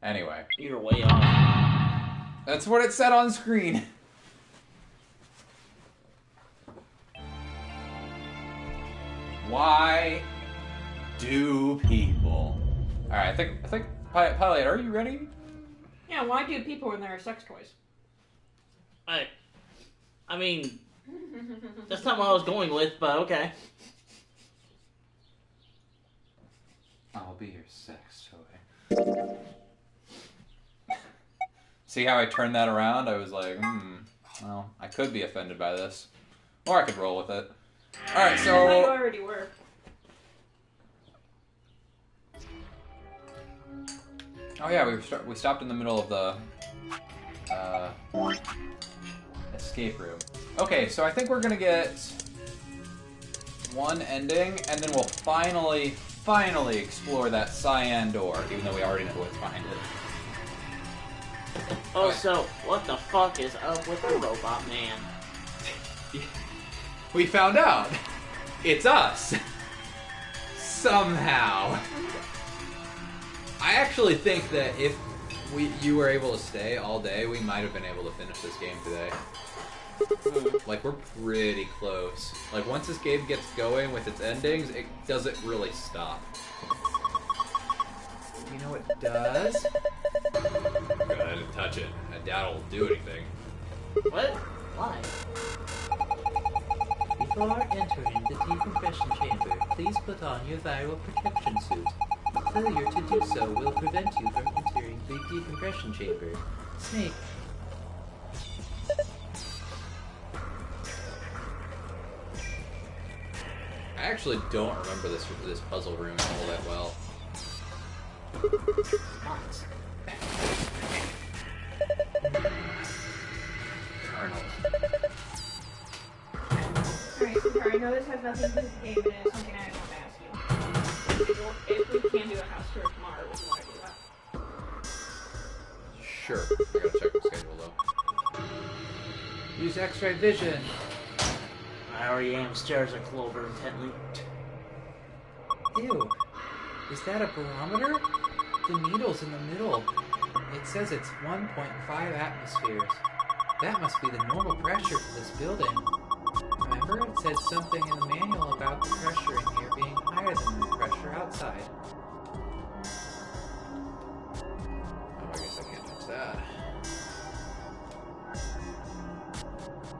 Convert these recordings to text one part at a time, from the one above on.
Anyway. You're way off. That's what it said on screen. Why do people? Alright, I think Pilot, are you ready? Yeah, why do people when there are sex toys? I mean, that's not what I was going with, but okay. I'll be your sex toy. See how I turned that around? I was like, well, I could be offended by this. Or I could roll with it. Alright, so... I thought you already were. Oh yeah, we stopped in the middle of the escape room. Okay, so I think we're gonna get one ending, and then we'll finally explore that cyan door, even though we already know what's behind it. Oh, so what the fuck is up with the robot man? We found out. It's us. Somehow. I actually think that if you were able to stay all day, we might have been able to finish this game today. Like, we're pretty close. Like, once this game gets going with its endings, it doesn't really stop. You know what it does? Good, I didn't touch it. I doubt it'll do anything. What? Why? Before entering the decompression chamber, please put on your viral protection suit. Failure to do so will prevent you from entering the decompression chamber. Snake. I actually don't remember this puzzle room all that well. What? Arnold. Alright, Cooper, I know this has nothing to do with the game, but it is something I want to ask you. If we can do a house tour tomorrow, would you want to do that? Sure. I gotta check the schedule though. Use X-ray vision. I already am stares at Clover intently. Ew. Is that a barometer? The needle's in the middle. It says it's 1.5 atmospheres. That must be the normal pressure for this building. Remember, it said something in the manual about the pressure in here being higher than the pressure outside. Oh, I guess I can't touch that.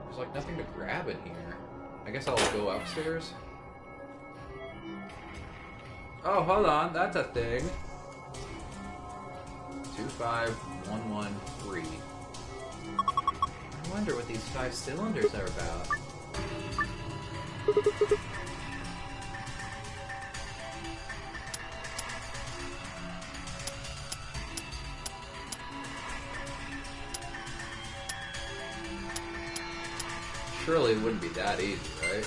There's like nothing to grab in here. I guess I'll go upstairs. Oh, hold on, that's a thing. 25113. I wonder what these 5 cylinders are about. Surely it wouldn't be that easy, right?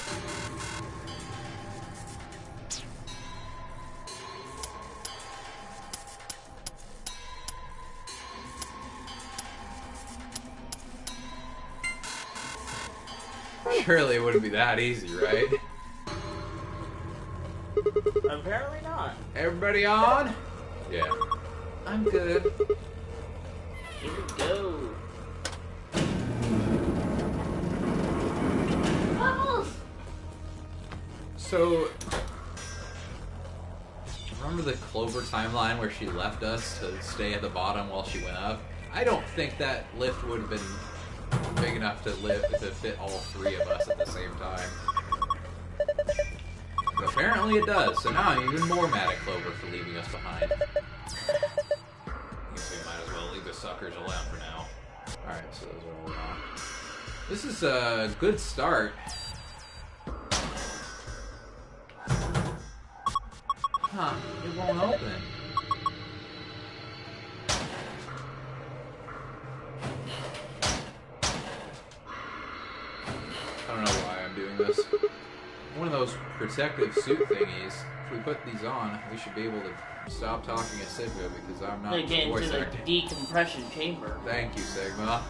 Surely it wouldn't be that easy, right? Apparently not. Everybody on? Yeah. I'm good. Here we go. Bubbles! So, remember the Clover timeline where she left us to stay at the bottom while she went up? I don't think that lift would have been big enough to fit all 3 of us at the same time. But apparently it does, so now I'm even more mad at Clover for leaving us behind. I guess we might as well leave the suckers alone for now. Alright, so those are all gone. This is a good start. Huh, it won't open. I don't know why I'm doing this. One of those protective suit thingies. If we put these on, we should be able to stop talking at Sigma because I'm not They get into voice the acting. decompression chamber. Thank you, Sigma.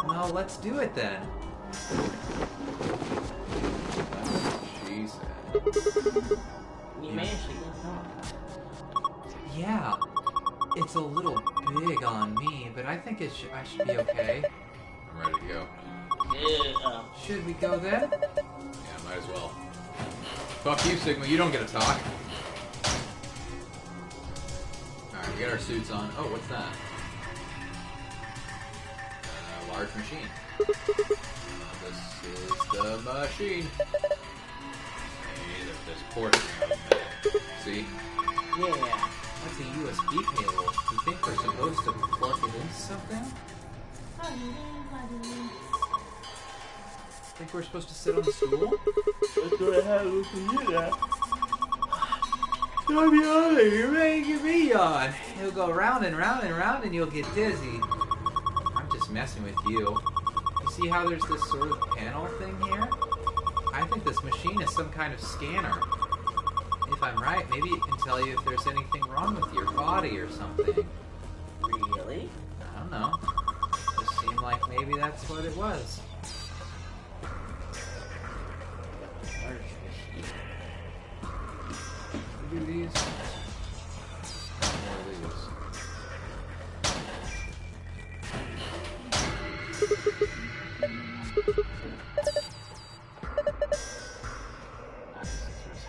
Well, let's do it then. That's what she said. You managed to get it on. Yeah. It's a little big on me, but I think I should be okay. I'm ready to go. Yeah. Should we go then? Yeah, might as well. Fuck you, Sigma. You don't get to talk. Alright, we got our suits on. Oh, what's that? Large machine. This is the machine. Hey, there's ports around there. See? Yeah. That's a USB cable. You think we're supposed to plug it into something? Think we're supposed to sit on the stool? Let's go ahead and do that. Don't be on it. You're making me yawn. It'll go round and round and round and you'll get dizzy. I'm just messing with you. You see how there's this sort of panel thing here? I think this machine is some kind of scanner. If I'm right, maybe it can tell you if there's anything wrong with your body or something. Really? I don't know. Just seemed like maybe that's what it was. We do these. More of these.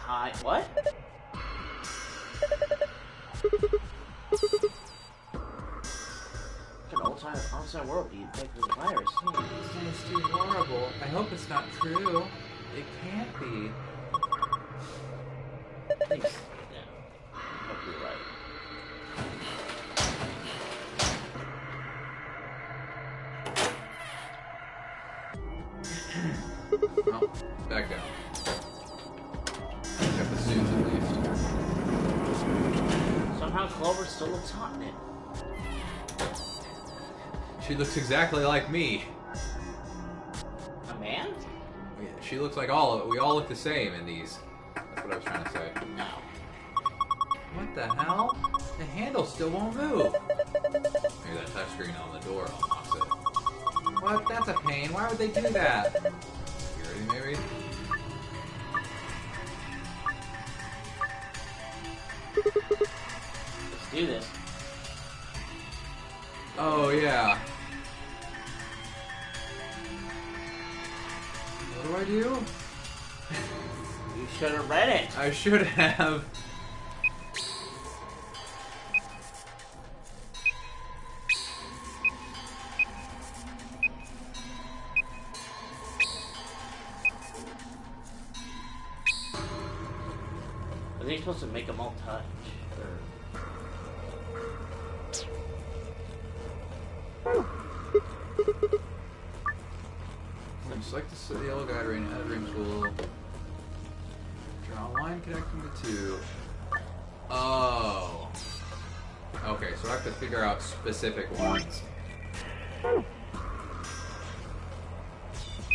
Hi. What? An outside world do you think this virus? It sounds too horrible. I hope it's not true. It can't be. Thanks. Yeah. I hope you're right. Well, back down. Got the suits at least. Somehow Clover still looks hot in it. She looks exactly like me. A man? She looks like all of it. We all look the same in these. That's what I was trying to say. No. What the hell? The handle still won't move. Maybe that touchscreen on the door unlocks it. What? That's a pain. Why would they do that? Security, maybe? Let's do this. Oh, yeah. What do I do? You should have read it. I should have. Are they supposed to make them all touch? Select the yellow guide ring at Dream School. Draw a line connecting the two. Oh. Okay, so I have to figure out specific ones.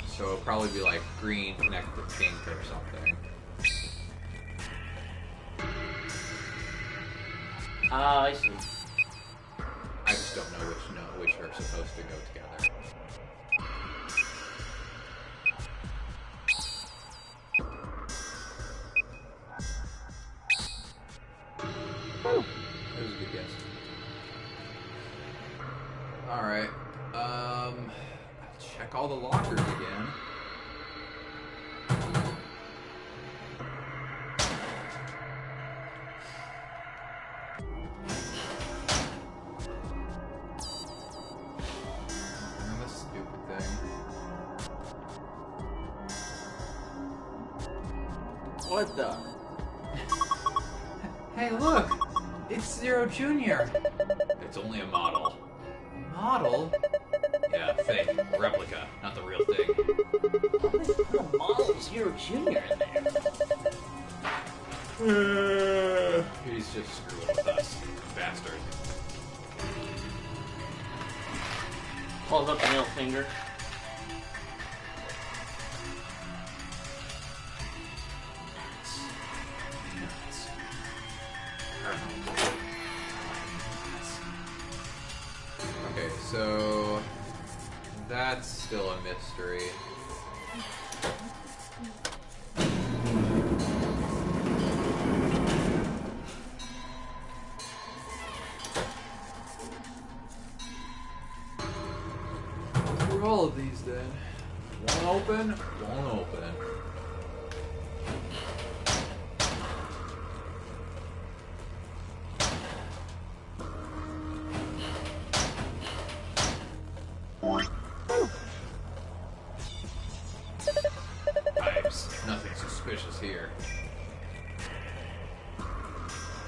So it'll probably be like green connect to pink or something. I see. I just don't know which are supposed to go together. That was a good guess. Alright. I'll check all the lockers again. And this stupid thing. What the? Hey, look! It's Zero Junior. It's only a model. Model? Yeah, fake. Replica, not the real thing. Put a model of Zero Junior in there. He's just screwing with us. Bastard. Hold up the middle finger. Okay, so that's still a mystery. all of these then. Won't open, won't open. Pipes. Nothing suspicious here.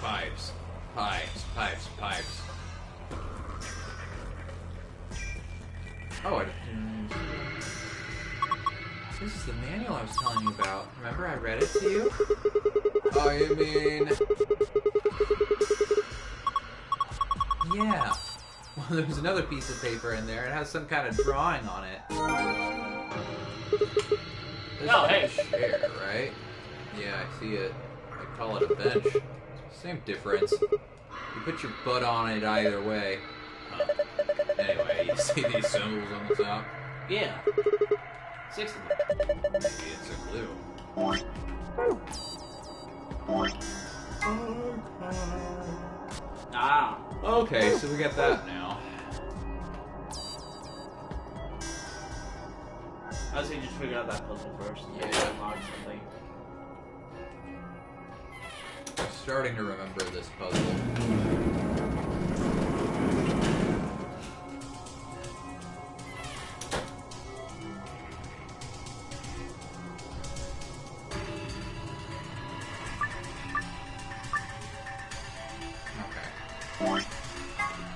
Pipes. Pipes. Pipes. Pipes. Oh, this is the manual I was telling you about. Remember I read it to you? Oh, you mean... Yeah. Well, there's another piece of paper in there. It has some kind of drawing on it. This Oh, is hey. a chair, right? Yeah, I see it. They call it a bench. Same difference. You put your butt on it either way. Anyway, you see these symbols on the top? Yeah. 6 of them. Maybe it's a glue. Ah. Okay, so we got that now. I was saying just figure out that puzzle first. Yeah. Unlock something. I'm starting to remember this puzzle.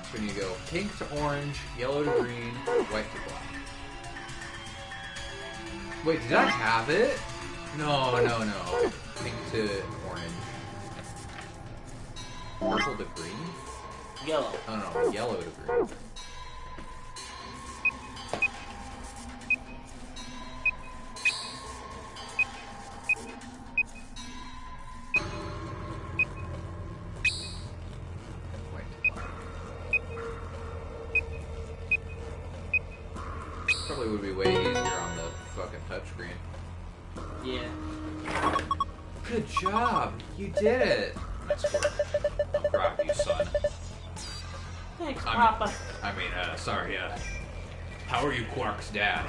So when you go pink to orange, yellow to green, white to black. Wait, did I have it? No. Pink to orange. Purple to green? Yellow. Oh no, yellow to green. Probably would be way easier on the fucking touchscreen. Yeah. Good job! You did it! Nice work. I'm proud of you, son. Thanks, Papa. Sorry, how are you, Quark's dad?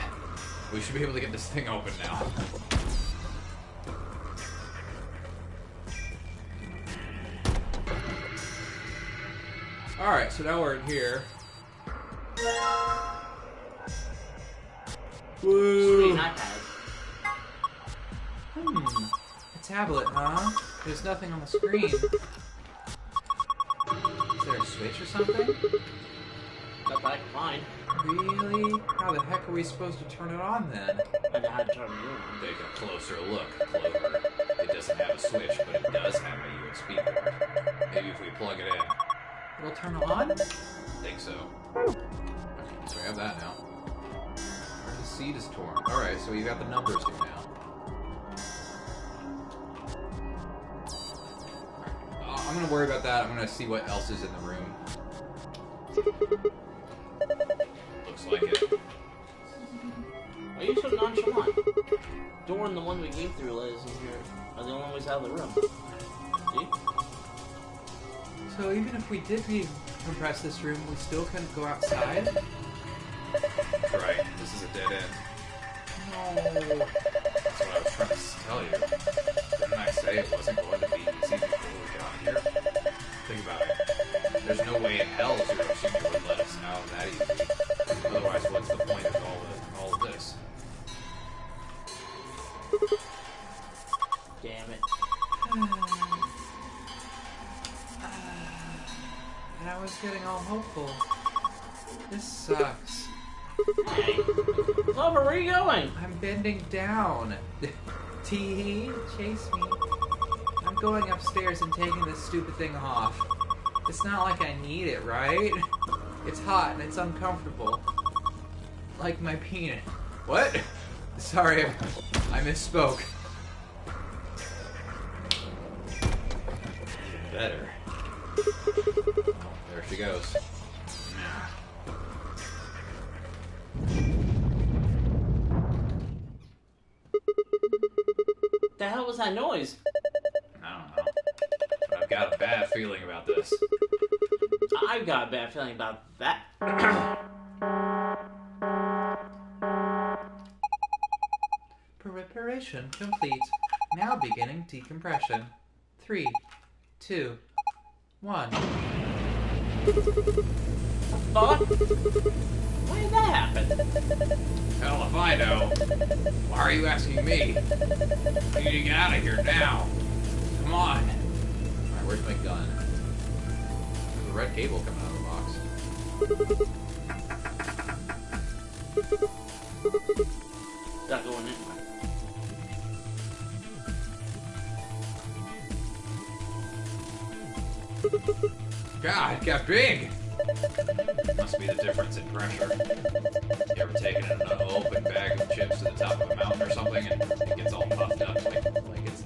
We should be able to get this thing open now. Alright, so now we're in here. Woo! Sweet iPad. A tablet, huh? There's nothing on the screen. Is there a switch or something? But I can find. Really? How the heck are we supposed to turn it on then? I know how to turn it on. Take a closer look, Clover. It doesn't have a switch, but it does have a USB port. Maybe if we plug it in. It'll turn on? I think so. Okay, so we have that now. The seed is torn. Alright, so you got the numbers here now. I'm gonna worry about that. I'm gonna see what else is in the room. Looks like it. Why are you so nonchalant? Door and the one we came through let us in here are the only ways out of the room. See? So even if we did decompress this room, we still couldn't go outside? Right, this is a dead end. No. That's what I was trying to tell you. Didn't I say it wasn't going to be easy before we got here? Think about it. There's no way in hell Zero Senior would let us out that easily. Otherwise, what's the point of all of this? Damn it. And I was getting all hopeful. This sucks. Hey. Clover, where are you going? I'm bending down. Tee, chase me. I'm going upstairs and taking this stupid thing off. It's not like I need it, right? It's hot and it's uncomfortable. Like my penis. What? Sorry, I misspoke. Better. Oh, there she goes. The hell was that noise? I don't know. But I've got a bad feeling about this. I've got a bad feeling about that. Preparation complete. Now beginning decompression. 3, 2, 1. Fuck? When did that happen? Hell if I know. Why are you asking me? I need to get out of here now. Come on. Alright, where's my gun? There's a red cable coming out of the box. Not going in. God, it got big! Must be the difference in pressure. You ever taken an open bag of chips to the top of a mountain or something and it gets all puffed up like it's...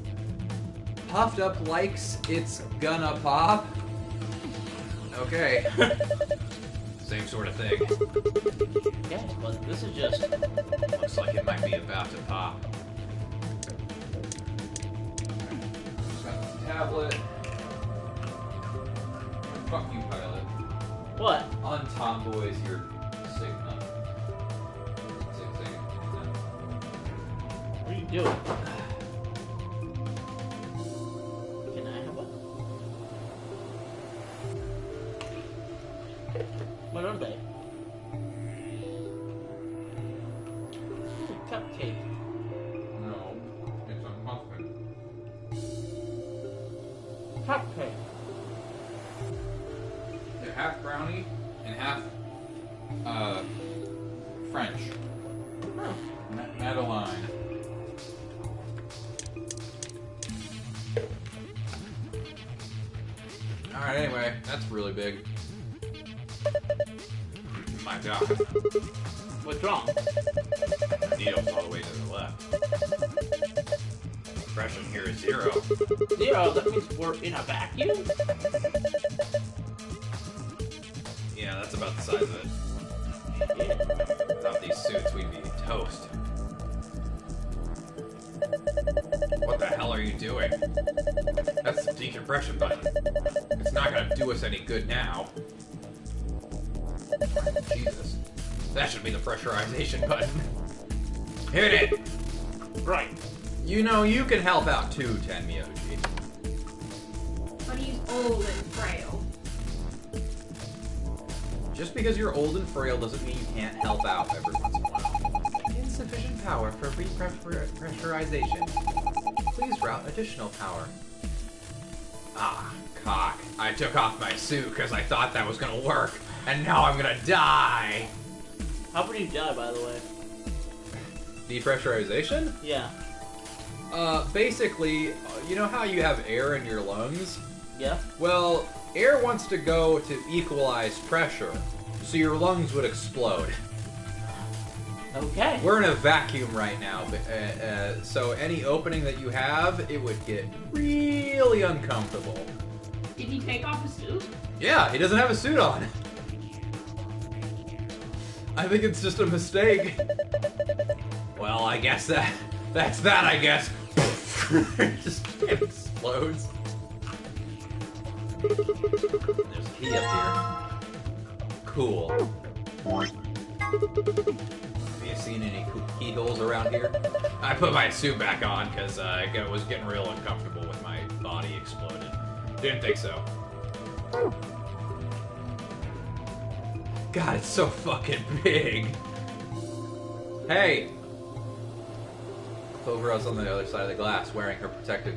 Puffed up likes it's gonna pop? Okay. Same sort of thing. Yeah, but this is just... Looks like it might be about to pop. Got this tablet. Fuck you, pilot. What? Untomboys your Sigma. What are you doing? Can I have one? What are they? Cupcake. No, it's a muffin. Cupcake. They're half brownie and half, French. Oh. Madeline. Alright, anyway, that's really big. My God. What's wrong? The needle's all the way to the left. Pressure here is 0. 0? That means we're in a vacuum? Yeah, that's about the size of it. Yeah. Without these suits, we'd be toast. What the hell are you doing? That's the decompression button. It's not gonna do us any good now. Jesus. That should be the pressurization button. Hit it! Right. You know, you can help out too, Tenmyouji. But he's old and frail. Just because you're old and frail doesn't mean you can't help out every once in a while. Insufficient power for repressurization. Please route additional power. Ah, cock. I took off my suit because I thought that was gonna work, and now I'm gonna die! How would you die, by the way? Depressurization? Yeah. Basically, you know how you have air in your lungs? Yeah? Well, air wants to go to equalize pressure, so your lungs would explode. Okay. We're in a vacuum right now, so any opening that you have, it would get really uncomfortable. Did he take off his suit? Yeah, he doesn't have a suit on. I think it's just a mistake. Well, I guess that's that, I guess. It just explodes. There's a key up here. Cool. Have you seen any keyholes around here? I put my suit back on because I was getting real uncomfortable with my body exploded. Didn't think so. God, it's so fucking big. Hey! Clover's on the other side of the glass, wearing her protective...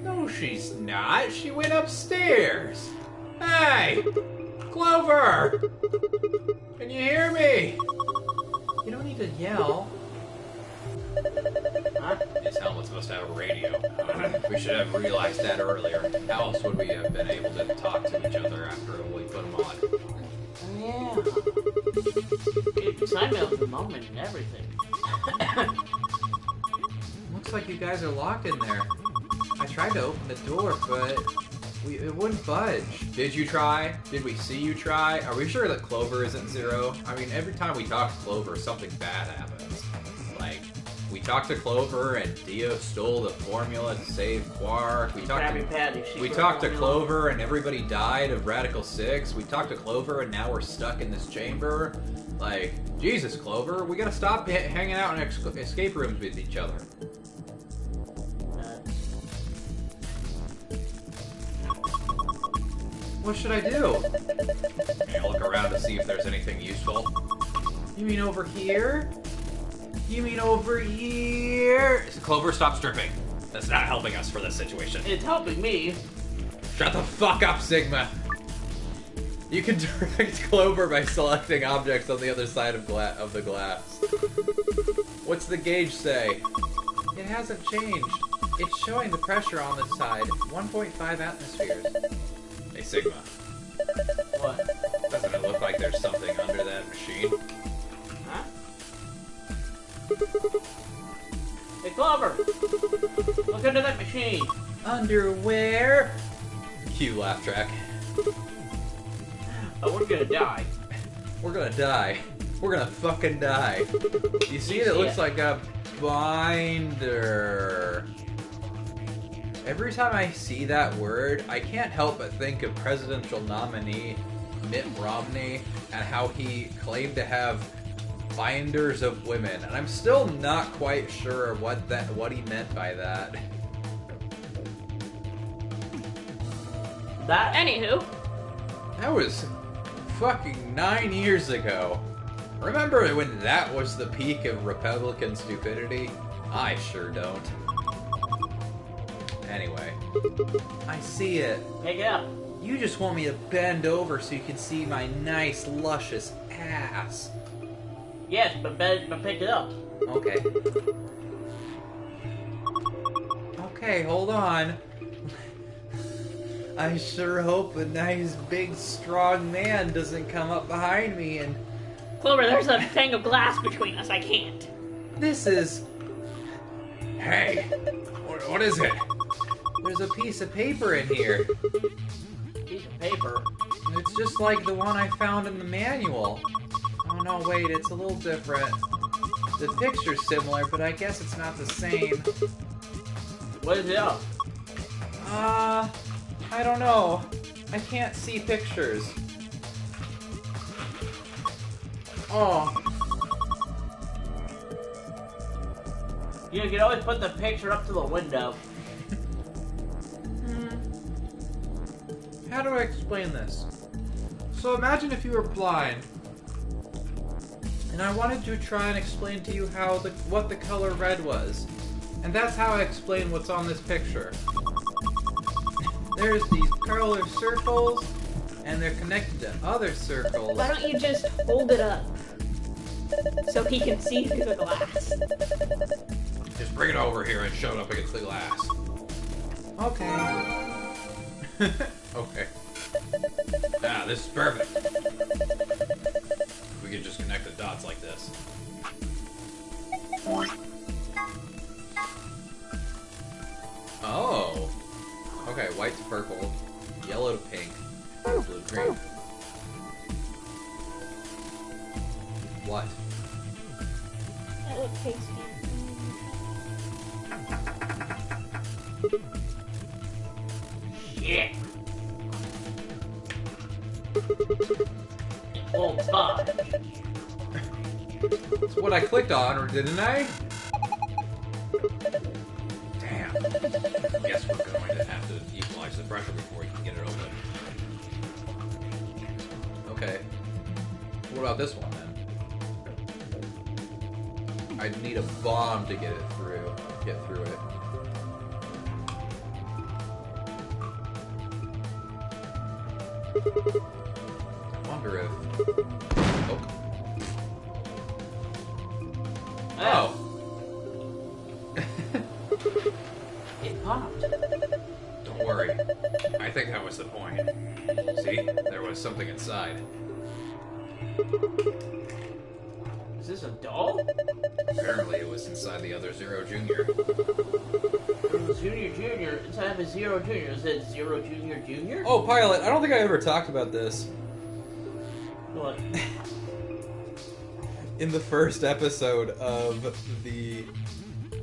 No, she's not. She went upstairs. Hey! Clover! Can you hear me? You don't need to yell. Huh? His helmet's supposed to have a radio. We should have realized that earlier. How else would we have been able to talk to each other after we put them on? Yeah. Dude, time out the moment and everything. Looks like you guys are locked in there. I tried to open the door, but it wouldn't budge. Did you try? Did we see you try? Are we sure that Clover isn't 0? I mean, every time we talk to Clover, something bad happens. Like, We talked to Clover, and Dio stole the formula to save Quark. We talked to Clover, and everybody died of Radical 6. We talked to Clover, and now we're stuck in this chamber. Like, Jesus, Clover, we gotta stop hanging out in escape rooms with each other. What should I do? I'll look around to see if there's anything useful. You mean over here? You mean over here? Clover, stop stripping. That's not helping us for this situation. It's helping me. Shut the fuck up, Sigma. You can direct Clover by selecting objects on the other side of the glass. What's the gauge say? It hasn't changed. It's showing the pressure on this side, 1.5 atmospheres. Hey, Sigma. What? Doesn't it look like there's something under that machine? Huh? Hey, Clover! Look under that machine! Underwear? Cue laugh track. Oh, we're gonna die. We're gonna die. We're gonna fucking die. You see it? It looks like a binder. Every time I see that word, I can't help but think of presidential nominee Mitt Romney and how he claimed to have binders of women, and I'm still not quite sure what he meant by that. Anywho. That was fucking 9 years ago. Remember when that was the peak of Republican stupidity? I sure don't. Anyway. I see it. Pick it up. You just want me to bend over so you can see my nice, luscious ass. Yes, but pick it up. Okay. Okay, hold on. I sure hope a nice, big, strong man doesn't come up behind me and... Clover, there's a thing of glass between us. I can't. This is... Hey! What is it? There's a piece of paper in here. Piece of paper? It's just like the one I found in the manual. Oh no, wait, it's a little different. The picture's similar, but I guess it's not the same. What is it up? I don't know. I can't see pictures. Oh. You can always put the picture up to the window. How do I explain this? So imagine if you were blind, and I wanted to try and explain to you what the color red was. And that's how I explain what's on this picture. There's these color circles, and they're connected to other circles. Why don't you just hold it up so he can see through the glass? Just bring it over here and shove it up against the glass. Okay. Okay. Ah, this is perfect. We can just connect the dots like this. Oh. Okay, white to purple, yellow to pink, blue to green. What? That looks tasty. Shit! Oh, fuck. That's what I clicked on, didn't I? Damn. Guess we're going to have to equalize the pressure before we can get it open. Okay. What about this one, then? I'd need a bomb to get through it. I wonder if... Oh. It popped. Don't worry. I think that was the point. See? There was something inside. Is this a doll? Apparently it was inside the other Zero Jr. Junior. Inside of a Zero Junior. Is it Zero Junior? Oh, Pilot, I don't think I ever talked about this. What? In the first episode of the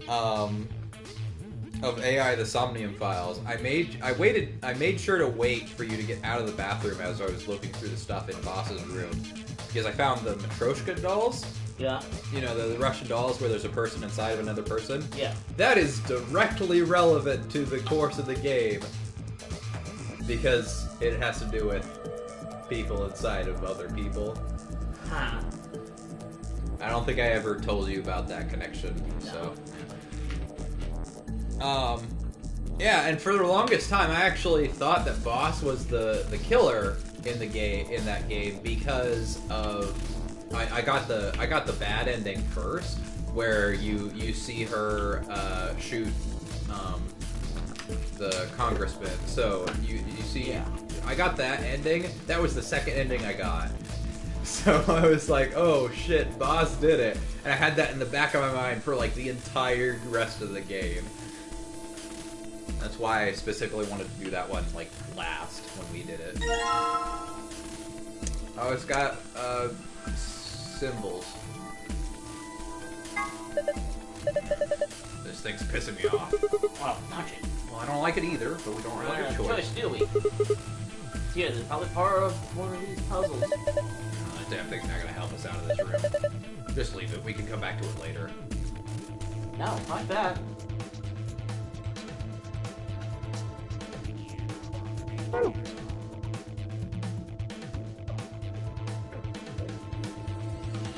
of AI the Somnium Files, I made sure to wait for you to get out of the bathroom as I was looking through the stuff in Boss's room. Because I found the Matryoshka dolls. Yeah. You know, the Russian dolls where there's a person inside of another person. Yeah. That is directly relevant to the course of the game. Because it has to do with people inside of other people. Huh. I don't think I ever told you about that connection, No. so... yeah, and for the longest time, I actually thought that Boss was the killer in that game because of I got the bad ending first, where you see her shoot the congressman. So you see, Yeah. I got that ending. That was the second ending I got. So I was like, oh shit, Boss did it. And I had that in the back of my mind for like the entire rest of the game. That's why I specifically wanted to do that one like last when we did it. Oh, it's got symbols. This thing's pissing me off. Well, punch it. Well, I don't like it either, but we don't really have a choice. do we? Yeah, there's probably part of one of these puzzles. That damn thing's not gonna help us out of this room. Just leave it. We can come back to it later. No, like that.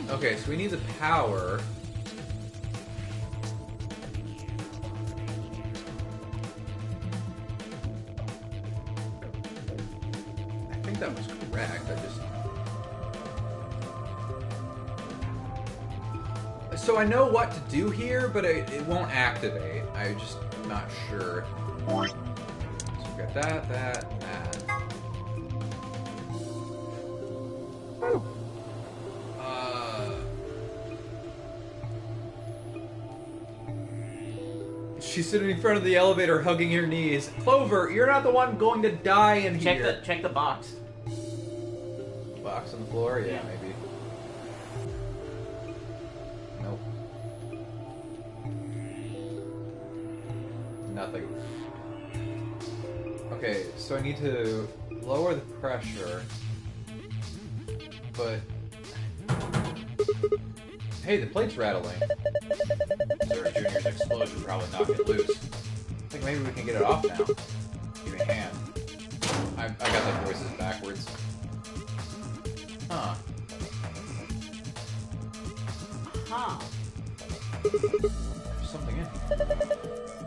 Okay, so we need the power. I think that was correct. So I know what to do here, but it won't activate. I'm just not sure. So we got that, and that. She's sitting in front of the elevator hugging her knees. Clover, you're not the one going to die in here. Check the box. Box on the floor? Yeah, Yeah. maybe. Nope. Nothing. Okay, so I need to lower the pressure. But... Hey, the plate's rattling. Zero Junior's explosion probably knocked it loose. I think maybe we can get it off now. Give me a hand. I got the voices backwards. Huh. Huh. There's something in here.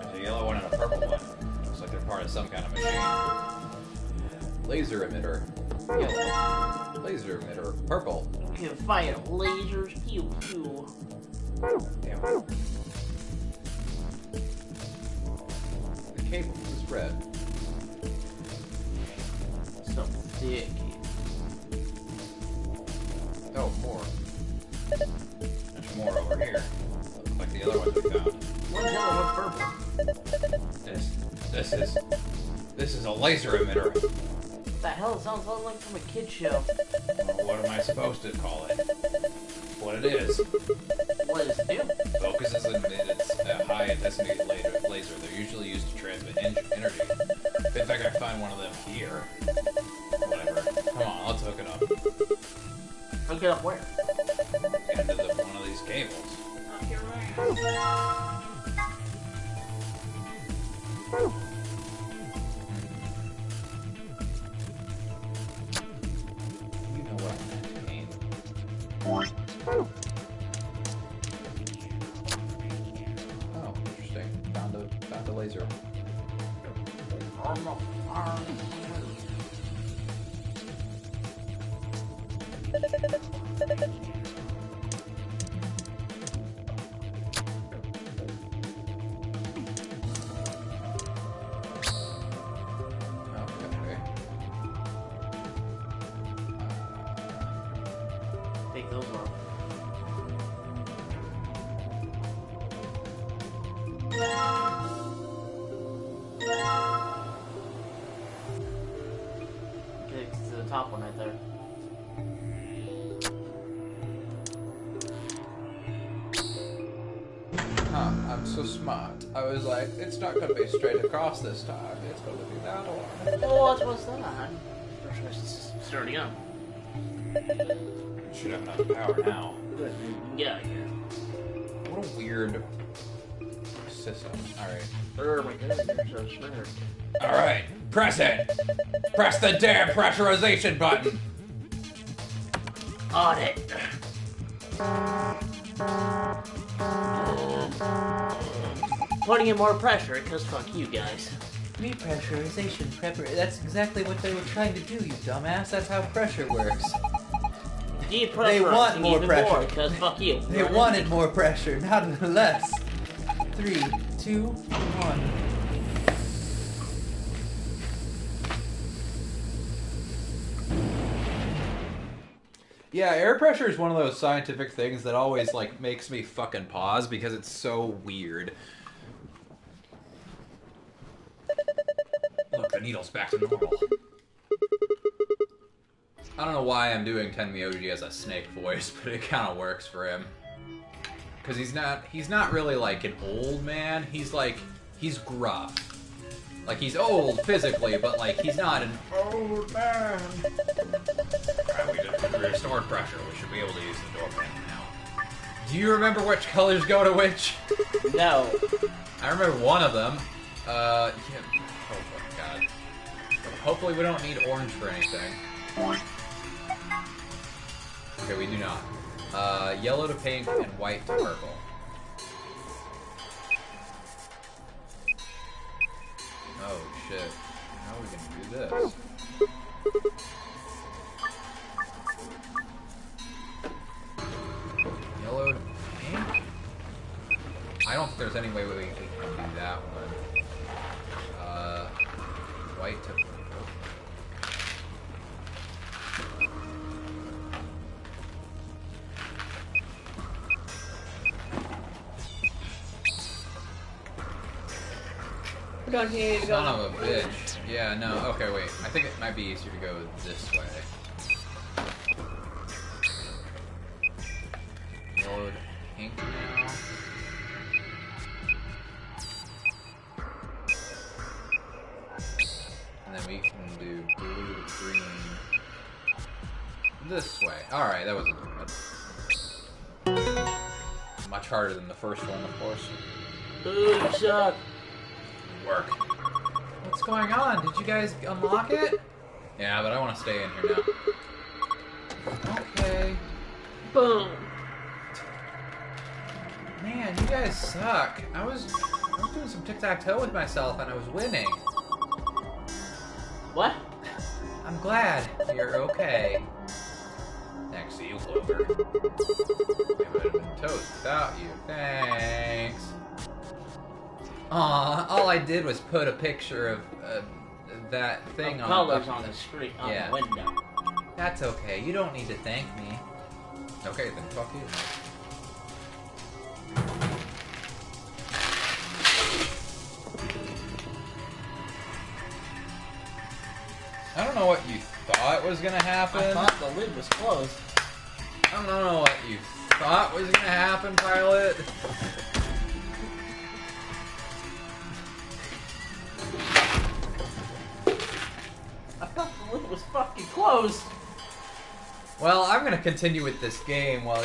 There's a yellow one and a purple one. Looks like they're part of some kind of machine. Laser emitter. Yellow. Laser emitter. Purple. You can fire lasers. Pew pew. Damn it. The cable is red. So thick. Oh, more. There's more over here. Looks like the other ones we found. One's yellow, one's purple. This is a laser emitter. What the hell? It sounds like from a kid's show. Well, what am I supposed to call it? What it is. What does it do? Focuses and emits a high-intensity laser. They're usually used to transmit energy. In fact, I find one of them here. Whatever. Come on, let's hook it up. Hook it up where? Into one of these cables. Up your ass. You know what I meant to gain. Oh, interesting. Found a laser. Okay. Take those off. Okay, to the top one right there. I'm so smart. I was like, it's not going to be straight across this time. It's going to be that one. What was that? Starting up. Should have enough power now. Good. Yeah, yeah. What a weird system. Alright. Oh my goodness, you're so smart. Alright, press it! Press the damn pressurization button! On it. Putting in more pressure, because fuck you guys. Repressurization that's exactly what they were trying to do, you dumbass. That's how pressure works. They want more pressure. Because fuck you. They wanted more pressure, not less. 3, 2, 1. Yeah, air pressure is one of those scientific things that always, like, makes me fucking pause because it's so weird. Look, the needle's back to normal. I don't know why I'm doing Tenmyouji as a snake voice, but it kind of works for him. Because he's not really, like, an old man. He's, like, he's gruff. Like, he's old physically, but, like, he's not an old man. Alright, we just restored pressure. We should be able to use the door panel now. Do you remember which colors go to which? No. I remember one of them. Yeah. Oh, my God. Hopefully we don't need orange for anything. Okay, we do not. Yellow to pink and white to purple. Oh shit. How are we gonna do this? Yellow to pink? I don't think there's any way we can do that one. White to purple. Don't you need to go? Son of a bitch. Yeah, no, okay, wait. I think it might be easier to go this way. Yellow to pink now. And then we can do blue to green. This way. Alright, that wasn't too bad. Much harder than the first one, of course. Ooh, suck. Work. What's going on? Did you guys unlock it? Yeah, but I want to stay in here now. Okay. Boom. Man, you guys suck. I was doing some tic-tac-toe with myself and I was winning. What? I'm glad you're okay. Thanks to you, Clover. We would have been toast without you. Thanks. Aw, all I did was put a picture of that thing on colors on the screen, on the window. That's okay. You don't need to thank me. Okay, then fuck you. I don't know what you thought was gonna happen. I thought the lid was closed. I don't know what you thought was gonna happen, Pilot. I thought the lid was fucking closed. Well, I'm gonna continue with this game while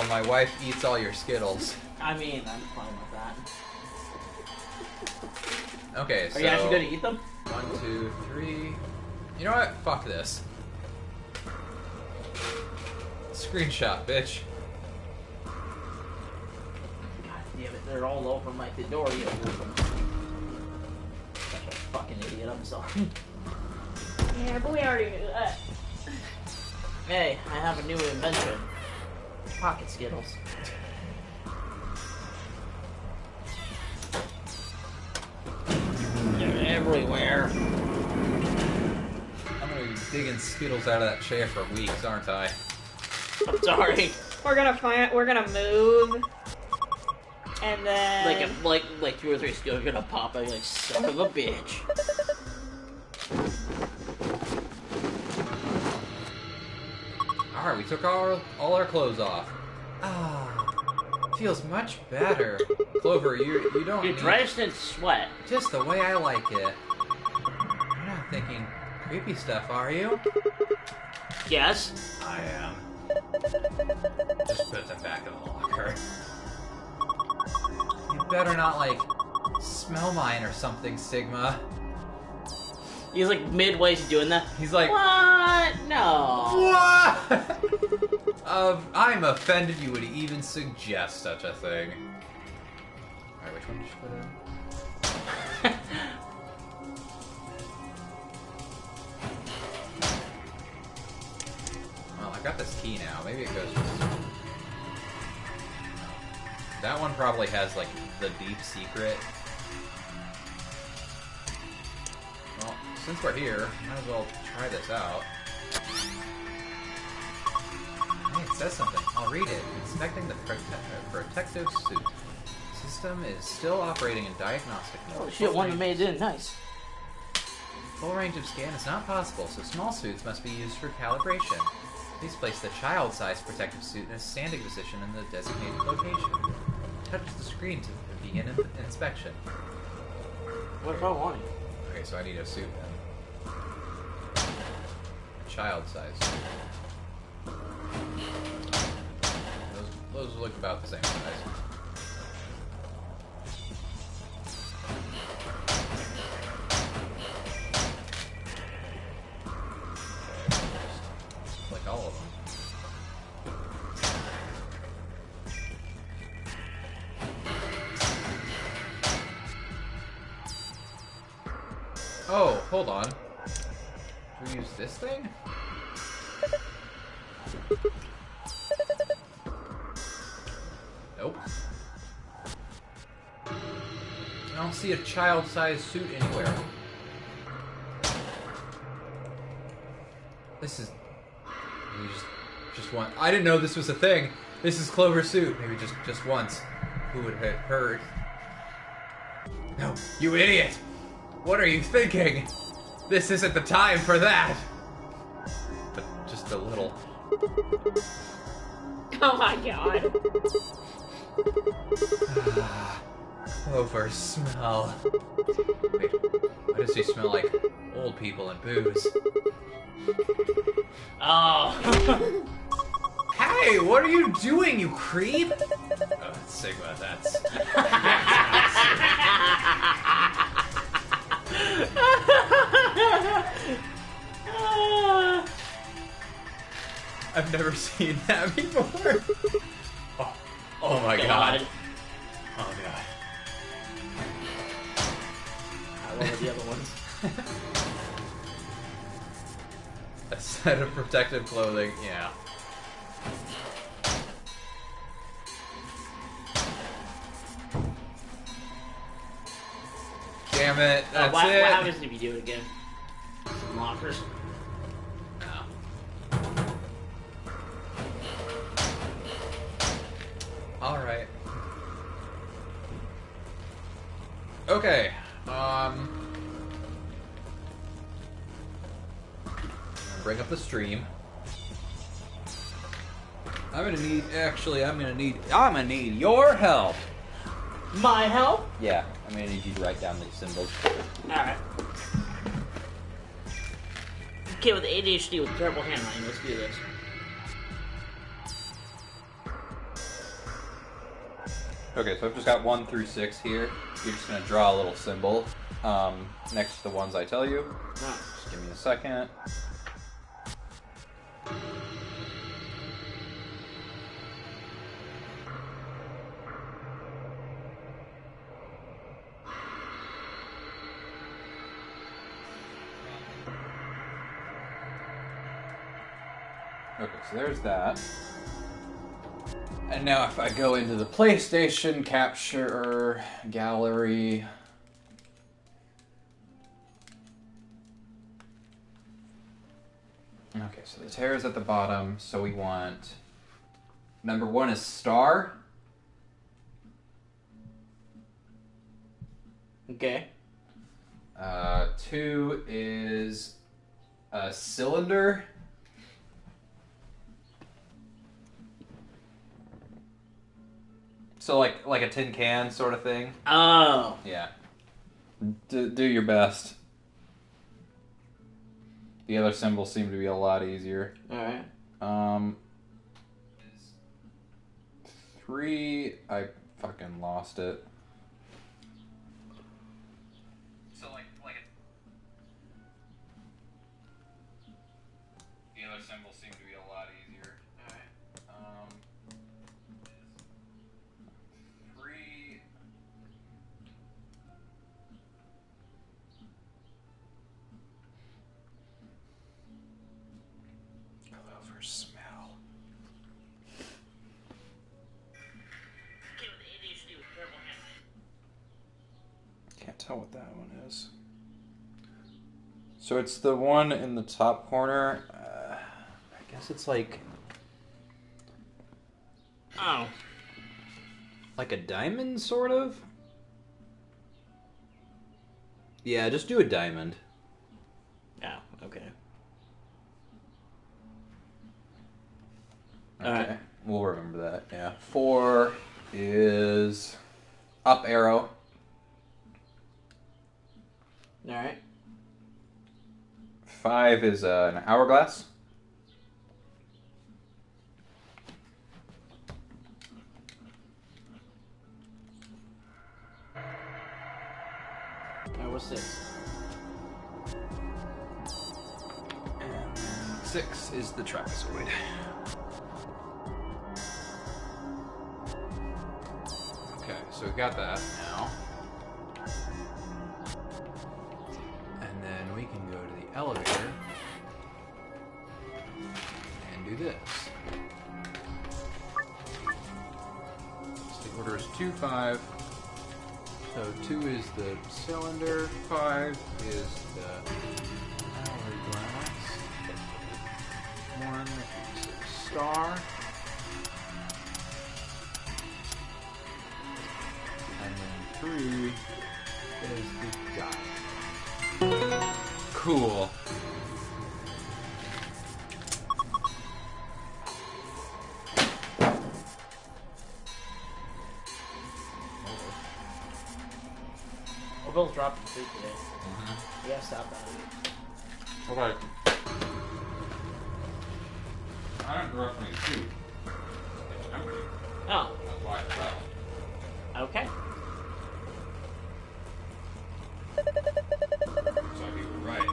my wife eats all your Skittles. I mean, I'm fine with that. Okay, so... Are you actually gonna eat them? 1, 2, 3... You know what? Fuck this. Screenshot, bitch. God damn it, they're all over my door. You such a fucking idiot, I'm sorry. Yeah, but we already knew that. Hey, I have a new invention. Pocket Skittles. They're everywhere. I'm gonna be digging Skittles out of that chair for weeks, aren't I? I'm sorry. We're gonna move. And then... Like 2 or 3 Skittles are gonna pop out like, son of a bitch. Alright, we took all our clothes off. Ah. Feels much better. Clover, you don't You're need... drenched in sweat. Just the way I like it. You're not thinking creepy stuff, are you? Yes. I am. Just put them back in the locker. You better not, like, smell mine or something, Sigma. He's like midway to doing that. He's like... What? No. What? I'm offended you would even suggest such a thing. Alright, which one did you put in? Well, I got this key now. Maybe it goes to this one. That one probably has, like, the deep secret. Well, since we're here, might as well try this out. Hey, it says something. I'll read it. Inspecting the protective suit. System is still operating in diagnostic mode. Oh shit, one that made it in. Nice. Full range of scan is not possible, so small suits must be used for calibration. Please place the child-sized protective suit in a standing position in the designated location. Touch the screen to begin inspection. What if I want it? Okay, so I need a suit then. Child size. Those look about the same size. Like all of them. Oh, hold on. Do we use this thing? Nope. I don't see a child-sized suit anywhere. This is... Maybe just one... I didn't know this was a thing. This is Clover's suit. Maybe just once. Who would have heard? No, you idiot! What are you thinking? This isn't the time for that! But just a little... Oh my god. Clover smell. Wait, why does he smell like old people and booze? Oh. Hey, what are you doing, you creep? Oh, Sigma, that's... I've never seen that before. Oh my god. Oh god. I love the other ones. A set of protective clothing, yeah. Damn it, that's what it. happens if you do it again? Some lockers. No. Alright. Okay. Bring up the stream. I'm gonna need your help. My help? Yeah, I'm gonna need you to write down these symbols. Alright. Kid with ADHD with terrible handwriting, let's do this. Okay, so I've just got 1 through 6 here. You're just gonna draw a little symbol next to the ones I tell you. Just give me a second. Okay, so there's that. And now if I go into the PlayStation Capture Gallery... Okay, so the tear's at the bottom, so we want... Number 1 is star. Okay. 2 is a cylinder. So like a tin can sort of thing. Oh. Yeah. Do your best. The other symbols seem to be a lot easier. Alright. 3, I fucking lost it. So like the other symbols seem to be a lot easier. Alright. 3. Clover smell. Can't tell what that one is. So it's the one in the top corner. I guess it's like Oh. a diamond, sort of. Yeah, just do a diamond. Yeah, okay. Okay, Alright. we'll remember that. Yeah, 4 is up arrow. Alright. 5 is an hourglass. Alright, what's 6? And 6 is the trapezoid. Okay, so we got that now. And then we can go to the elevator and do this. So the order is 2, 5. So 2 is the cylinder, 5 is the hourglass, 1 is a star, and then 3 is the guy. Cool. Bill's dropping food today. You gotta stop that. Okay. I don't direct me to. It's empty. Oh, That's why it's out. okay. So you were right.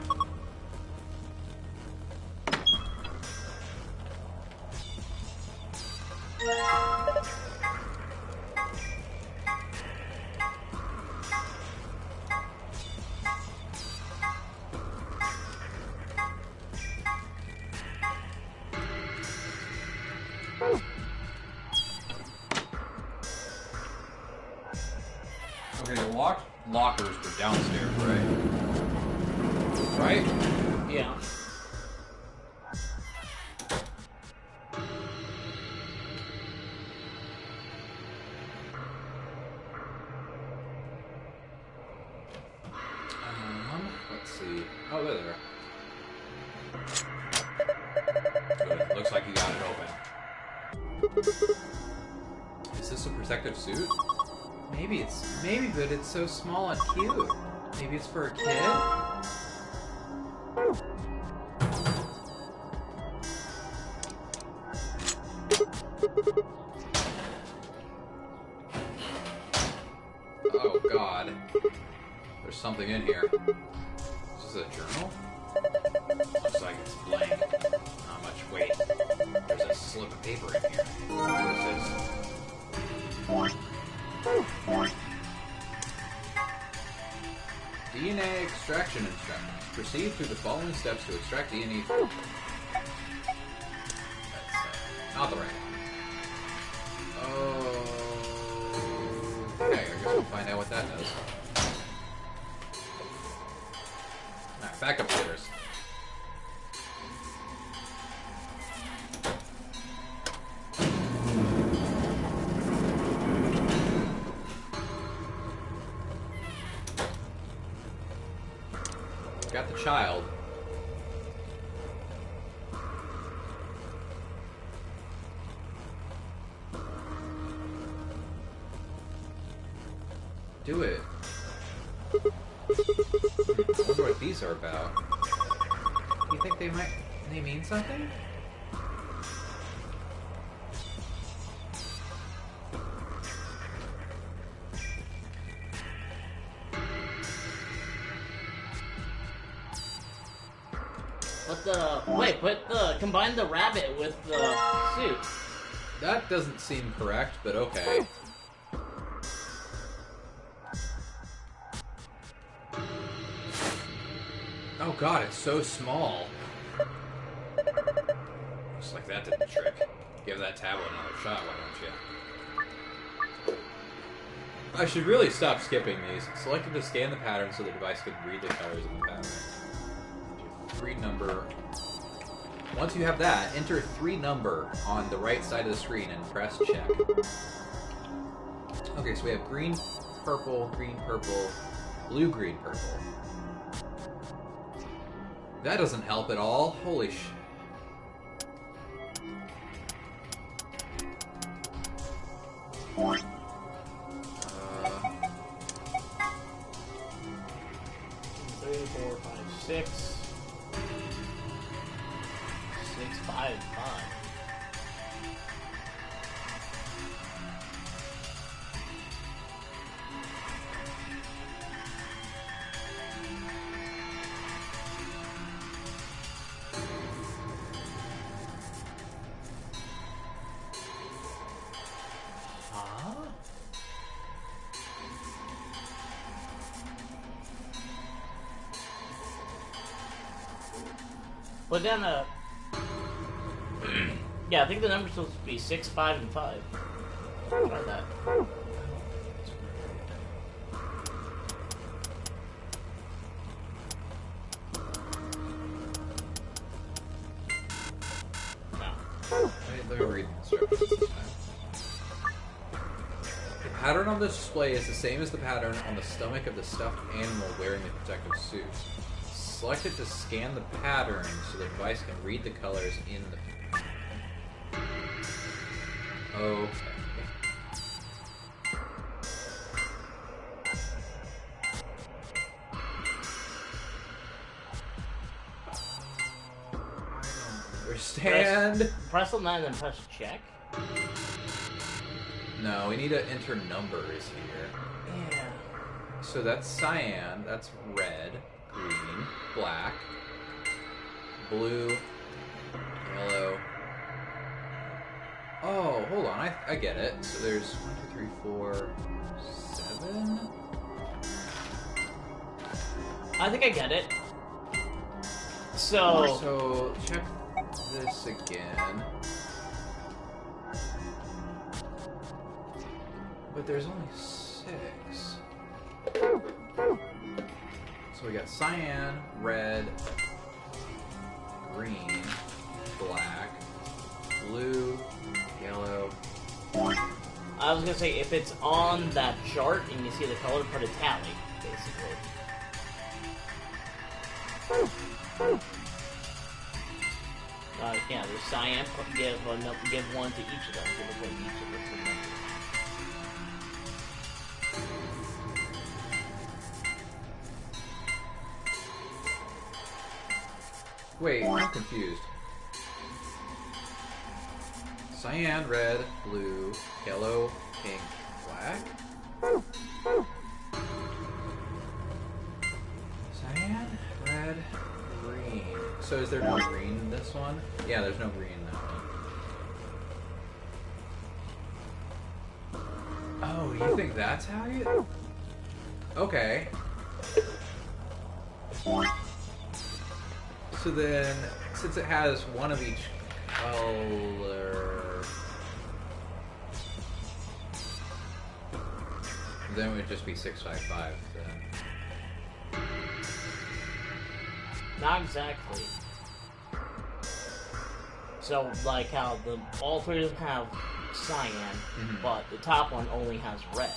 Okay, the lockers were downstairs, right? Right? Yeah. Let's see. Oh, there they are. Good. Looks like you got it open. Is this a protective suit? Maybe, but it's so small and cute. Maybe it's for a kid? Oh, God. There's something in here. Is this a journal? Looks like it's blank. Not much weight. There's a slip of paper in here. What is this? DNA extraction instructions. Proceed through the following steps to extract DNA from... That's not the right one. Oh... Okay, I guess we'll find out what that does. Alright, back upstairs. Got the child. Do it. I wonder what these are about. You think they mean something? Combine the rabbit with the suit. That doesn't seem correct, but okay. Oh god, it's so small. Just like that did the trick. Give that tablet another shot, why don't you? I should really stop skipping these. Selected to scan the pattern so the device could read the colors of the pattern. Enter 3 number. Once you have that, enter 3 number on the right side of the screen and press check. Okay, so we have green, purple, blue, green, purple. That doesn't help at all. Holy sh... Three, 4, 5, 6. 6, 5, 5. But then, yeah, I think the number's supposed to be 6, 5, and 5. Try that. Let me read the instructions this time. The pattern on the display is the same as the pattern on the stomach of the stuffed animal wearing the protective suit. Select it to scan the pattern so the device can read the colors in the... Okay. Understand? Press on that and then press check. No, we need to enter numbers here. Yeah. So that's cyan, that's red, green, black, blue, yellow. Oh, hold on, I get it. So there's 1, 2, 3, 4, 7? I think I get it. So check this again. But there's only 6. So we got cyan, red, green, black, blue, yellow. I was gonna say, if it's on that chart and you see the color, put a tally, basically. Yeah, there's cyan. Give 1 to each of them. Give a point to each of them. Wait, I'm confused. Cyan, red, blue, yellow, pink, black? Cyan, red, green. So is there no green in this one? Yeah, there's no green in that one. Oh, you think that's how you... Okay. So then, since it has one of each color, then it would just be 655 then. Not exactly. So, like how all 3 of them have cyan, but the top one only has red.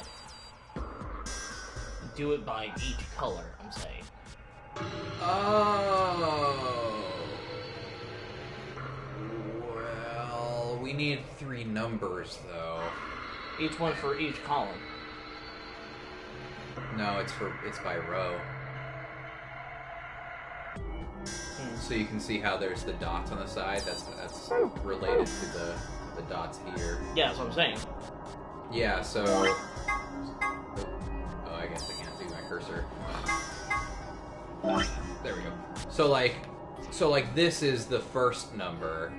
Do it by each color, I'm saying. Oh. Well, we need 3 numbers, though. Each one for each column. No, it's by row. So you can see how there's the dots on the side. That's related to the dots here. Yeah, that's what I'm saying. Yeah. So. Oh, I guess I can't see my cursor. There we go. So like this is the first number.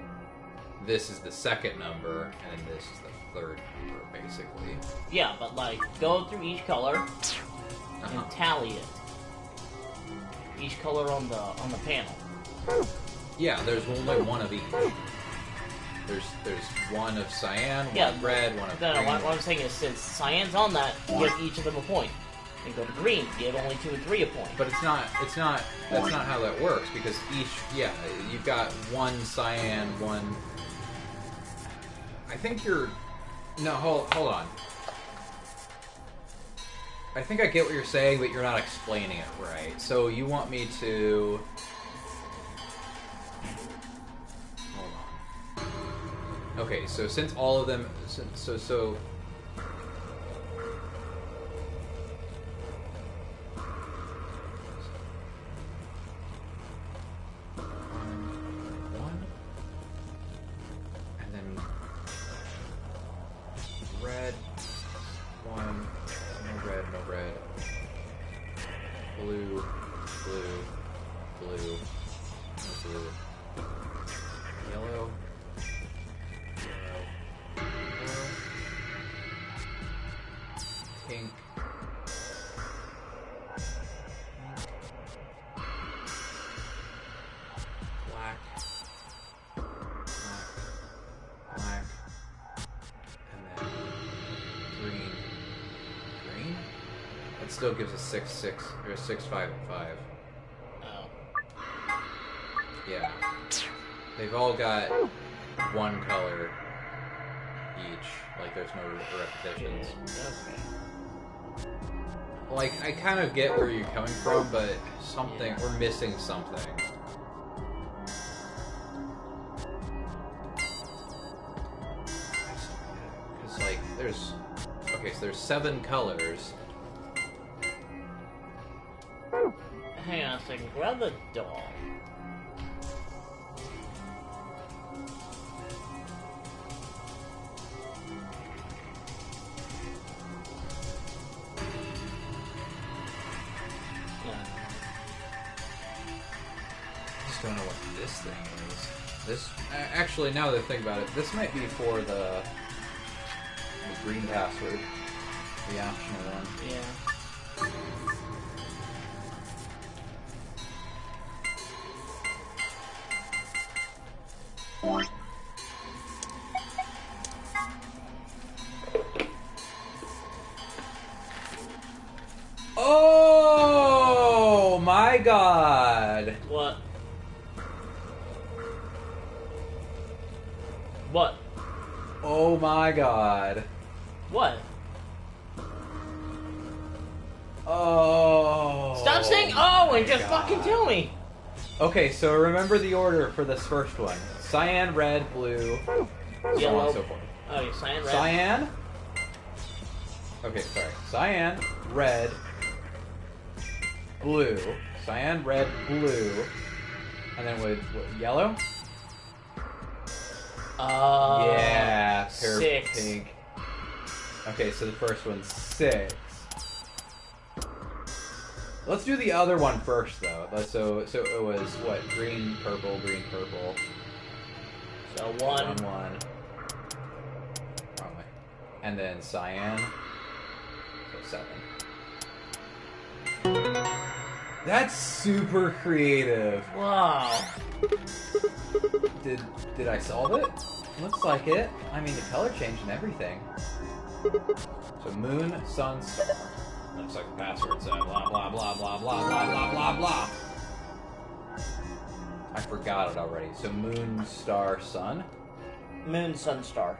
This is the second number, and then this is the third number, basically. Yeah, but like, go through each color and tally it. Each color on the panel. Yeah, there's only one of each. There's one of cyan, one of red, one of green. What I'm saying is, since cyan's on that, give each of them a point. And go to green, give only 2 and 3 a point. But that's not how that works, because you've got one cyan, one. I think you're. No, hold on. I think I get what you're saying, but you're not explaining it right. So you want me to. Hold on. Okay, so since all of them. So. Red, one, no red, blue, yellow, pink, black, and then green. That still gives us 6, 6, or 6, 5, and 5. Oh. Yeah. They've all got one color each. Like, there's no repetitions. Okay. Like, I kind of get where you're coming from, but we're missing something. Because, like, so there's 7 colors. Hang on a second, grab the doll. I just don't know what this thing is. This, actually, now that I think about it, this might be for the green password. The optional one. Yeah. Oh my god! What? What? Oh my god. What? Oh. Stop saying "oh" and just fucking tell me. Okay, so remember the order for this first one: cyan, red, blue, so on Yellow. and so forth. Oh, yeah, cyan, red. Cyan. Okay, sorry. Cyan, red, blue. Cyan, red, blue, and then with what, yellow. Yeah, pair 6. pink. Okay, so the first one's 6. Let's do the other one first, though. So it was what? Green, purple, green, purple. So 1. 1. Wrong way. And then cyan. So 7. That's super creative. Wow. Did I solve it? Looks like it. I mean, the color changed and everything. So moon, sun, star. Looks like the password said blah blah blah blah blah blah blah blah blah. I forgot it already. So moon, star, sun. Moon, sun, star.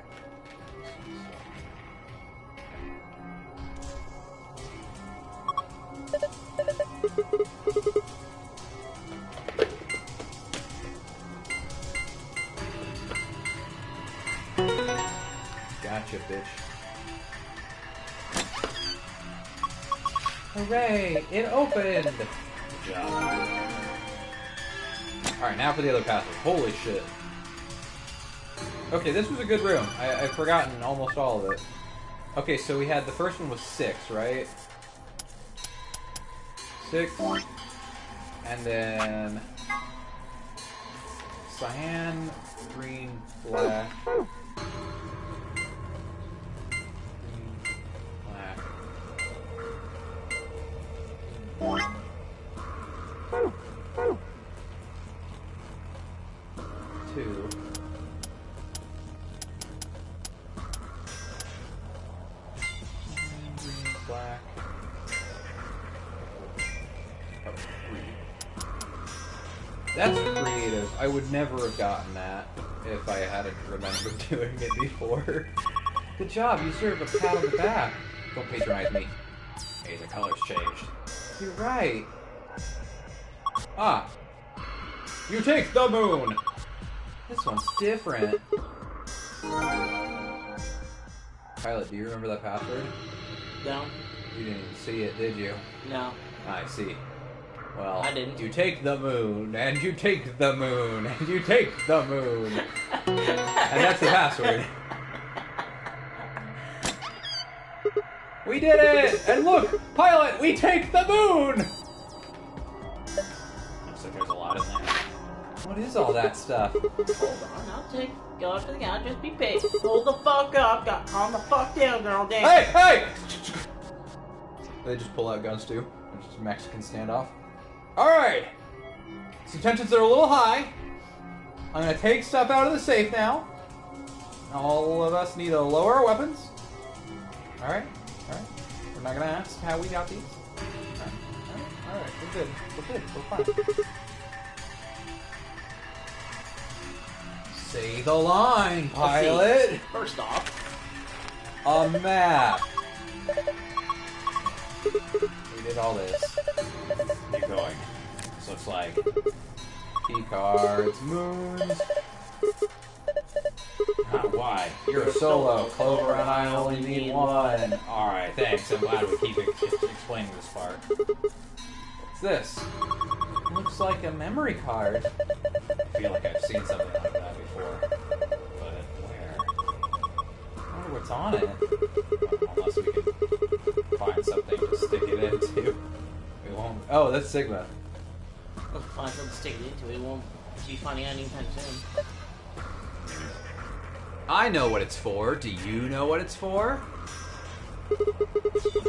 Gotcha, bitch. Hooray! It opened! Good job. Alright, now for the other password. Holy shit. Okay, this was a good room. I've forgotten almost all of it. Okay, so we had the first one was 6, right? 6. And then... cyan, green, black... green, black... 2... black. Oh, 3. That's creative. I would never have gotten that if I hadn't remembered doing it before. Good job, you deserve a pat on the back. Don't patronize me. Hey, the color's changed. You're right. Ah! You take the moon! This one's different. Pilot, do you remember that password? No. You didn't even see it, did you? No. I see. Well, I didn't. You take the moon, and you take the moon, and you take the moon. And that's the password. We did it! And look! Pilot, we take the moon! Looks like there's a lot in there. What is all that stuff? Hold on, go up to the ground, just be patient. Hold the fuck up, calm the fuck down, girl, damn. Hey, hey! They just pull out guns too. It's just a Mexican standoff. Alright! So tensions are a little high. I'm gonna take stuff out of the safe now. All of us need to lower our weapons. Alright, alright. We're not gonna ask how we got these. Alright, we're good. We're good, we're fine. Say the line, pilot! First off, a map! We did all this. Keep going. This looks like key cards, moons. Why? You're a solo. Clover and I only need one. Alright, thanks. I'm glad we keep explaining this part. What's this? Looks like a memory card. I feel like I've seen something like that before. But where? I wonder what's on it. Unless we can find something to stick it into. We won't. Oh, that's Sigma. we'll find something to stick it into. We won't be finding out anytime soon. I know what it's for. Do you know what it's for?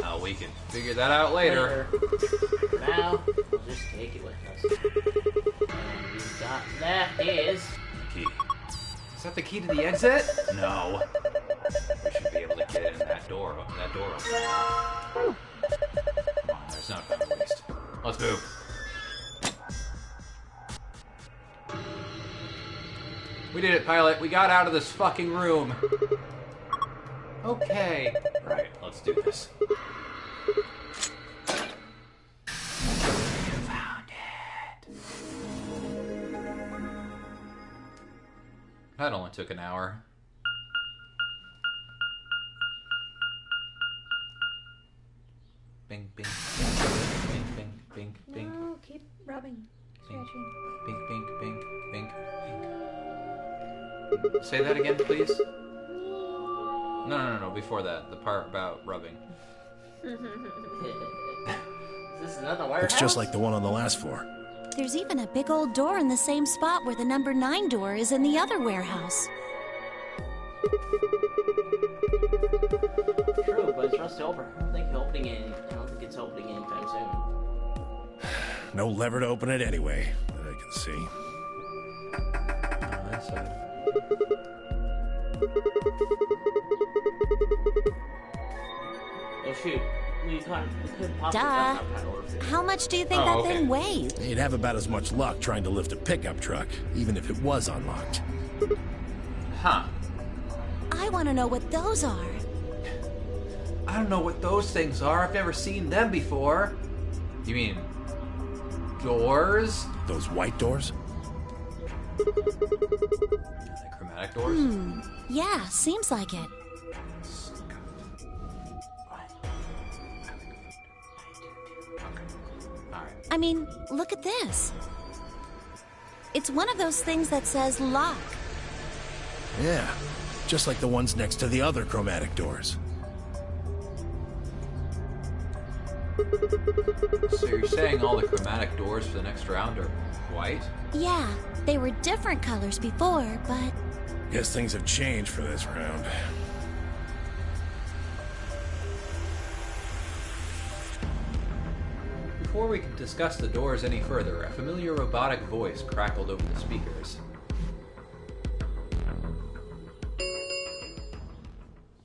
Oh, we can figure that out later. For now, we'll just take it with us. And we've got that is Key. Is that the key to the exit? No. We should be able to get in that door. That door opens. Come on, there's no time to waste. Let's move. We did it, pilot. We got out of this fucking room. Okay. Right, let's do this. You found it. That only took an hour. Bing, bing, bing, bing, bing, bing. No, keep rubbing, scratching. Bing, bing, bing, bing, bing. Say that again, please. No, before that. The part about rubbing. Is this another warehouse? It's just like the one on the last floor. There's even a big old door in the same spot where the number 9 door is in the other warehouse. True, but it's rusted over. I don't think it's opening anytime soon. No lever to open it anyway, that I can see. Oh, that's sad. Oh shoot. We could pop Duh. this up kind of order. How much do you think that thing weighs? You'd have about as much luck trying to lift a pickup truck, even if it was unlocked. Huh. I want to know what those are. I don't know what those things are. I've never seen them before. You mean doors? Those white doors? Like chromatic doors? Yeah, seems like it. I mean, look at this. It's one of those things that says lock. Yeah, just like the ones next to the other chromatic doors. So you're saying all the chromatic doors for the next round are white? Yeah, they were different colors before, but... Guess things have changed for this round. Before we can discuss the doors any further, a familiar robotic voice crackled over the speakers.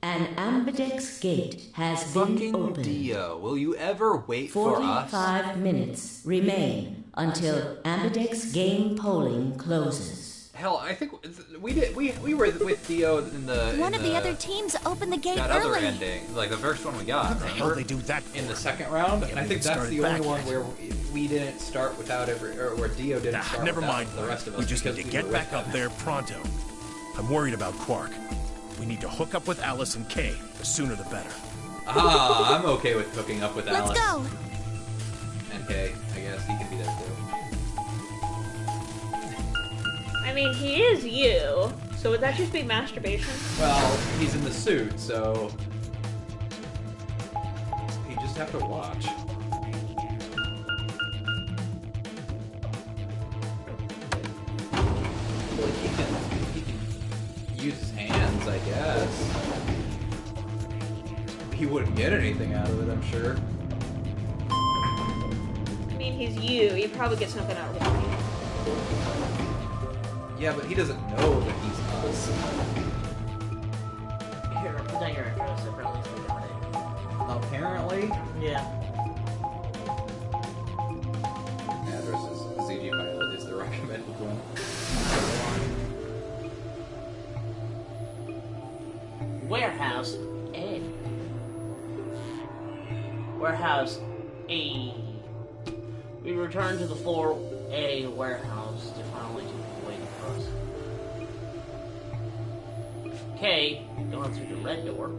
An ambidex gate has been Fucking opened. Dio, will you ever wait for us? 45 minutes remain until ambidex game polling closes. Hell, I think we were with Dio in the One of the other teams opened the gate that early. other ending, like the first one we got. How the hell did they do that In the for? second round, and I think that's started the only back one yet. where we didn't start without or where Dio didn't start Never without mind. the rest of us. We just need because to we get were back with up them. there pronto. I'm worried about Quark. We need to hook up with Alice and Kay. The sooner the better. Ah, I'm okay with hooking up with Let's Alice. go. And Kay, I guess he can be there too. I mean, he is you. So would that just be masturbation? Well, he's in the suit, so you just have to watch. Well, he can use his hands, I guess. He wouldn't get anything out of it, I'm sure. I mean, he's you. You probably get something out of it. Yeah, but he doesn't know that he's us. Here, put down your address. I probably still got it. Apparently. Yeah. Address is ZGPilot is the recommended one. Warehouse A. Warehouse A. We return to the floor A warehouse to find only 2 people waiting for us. K, going through the red door.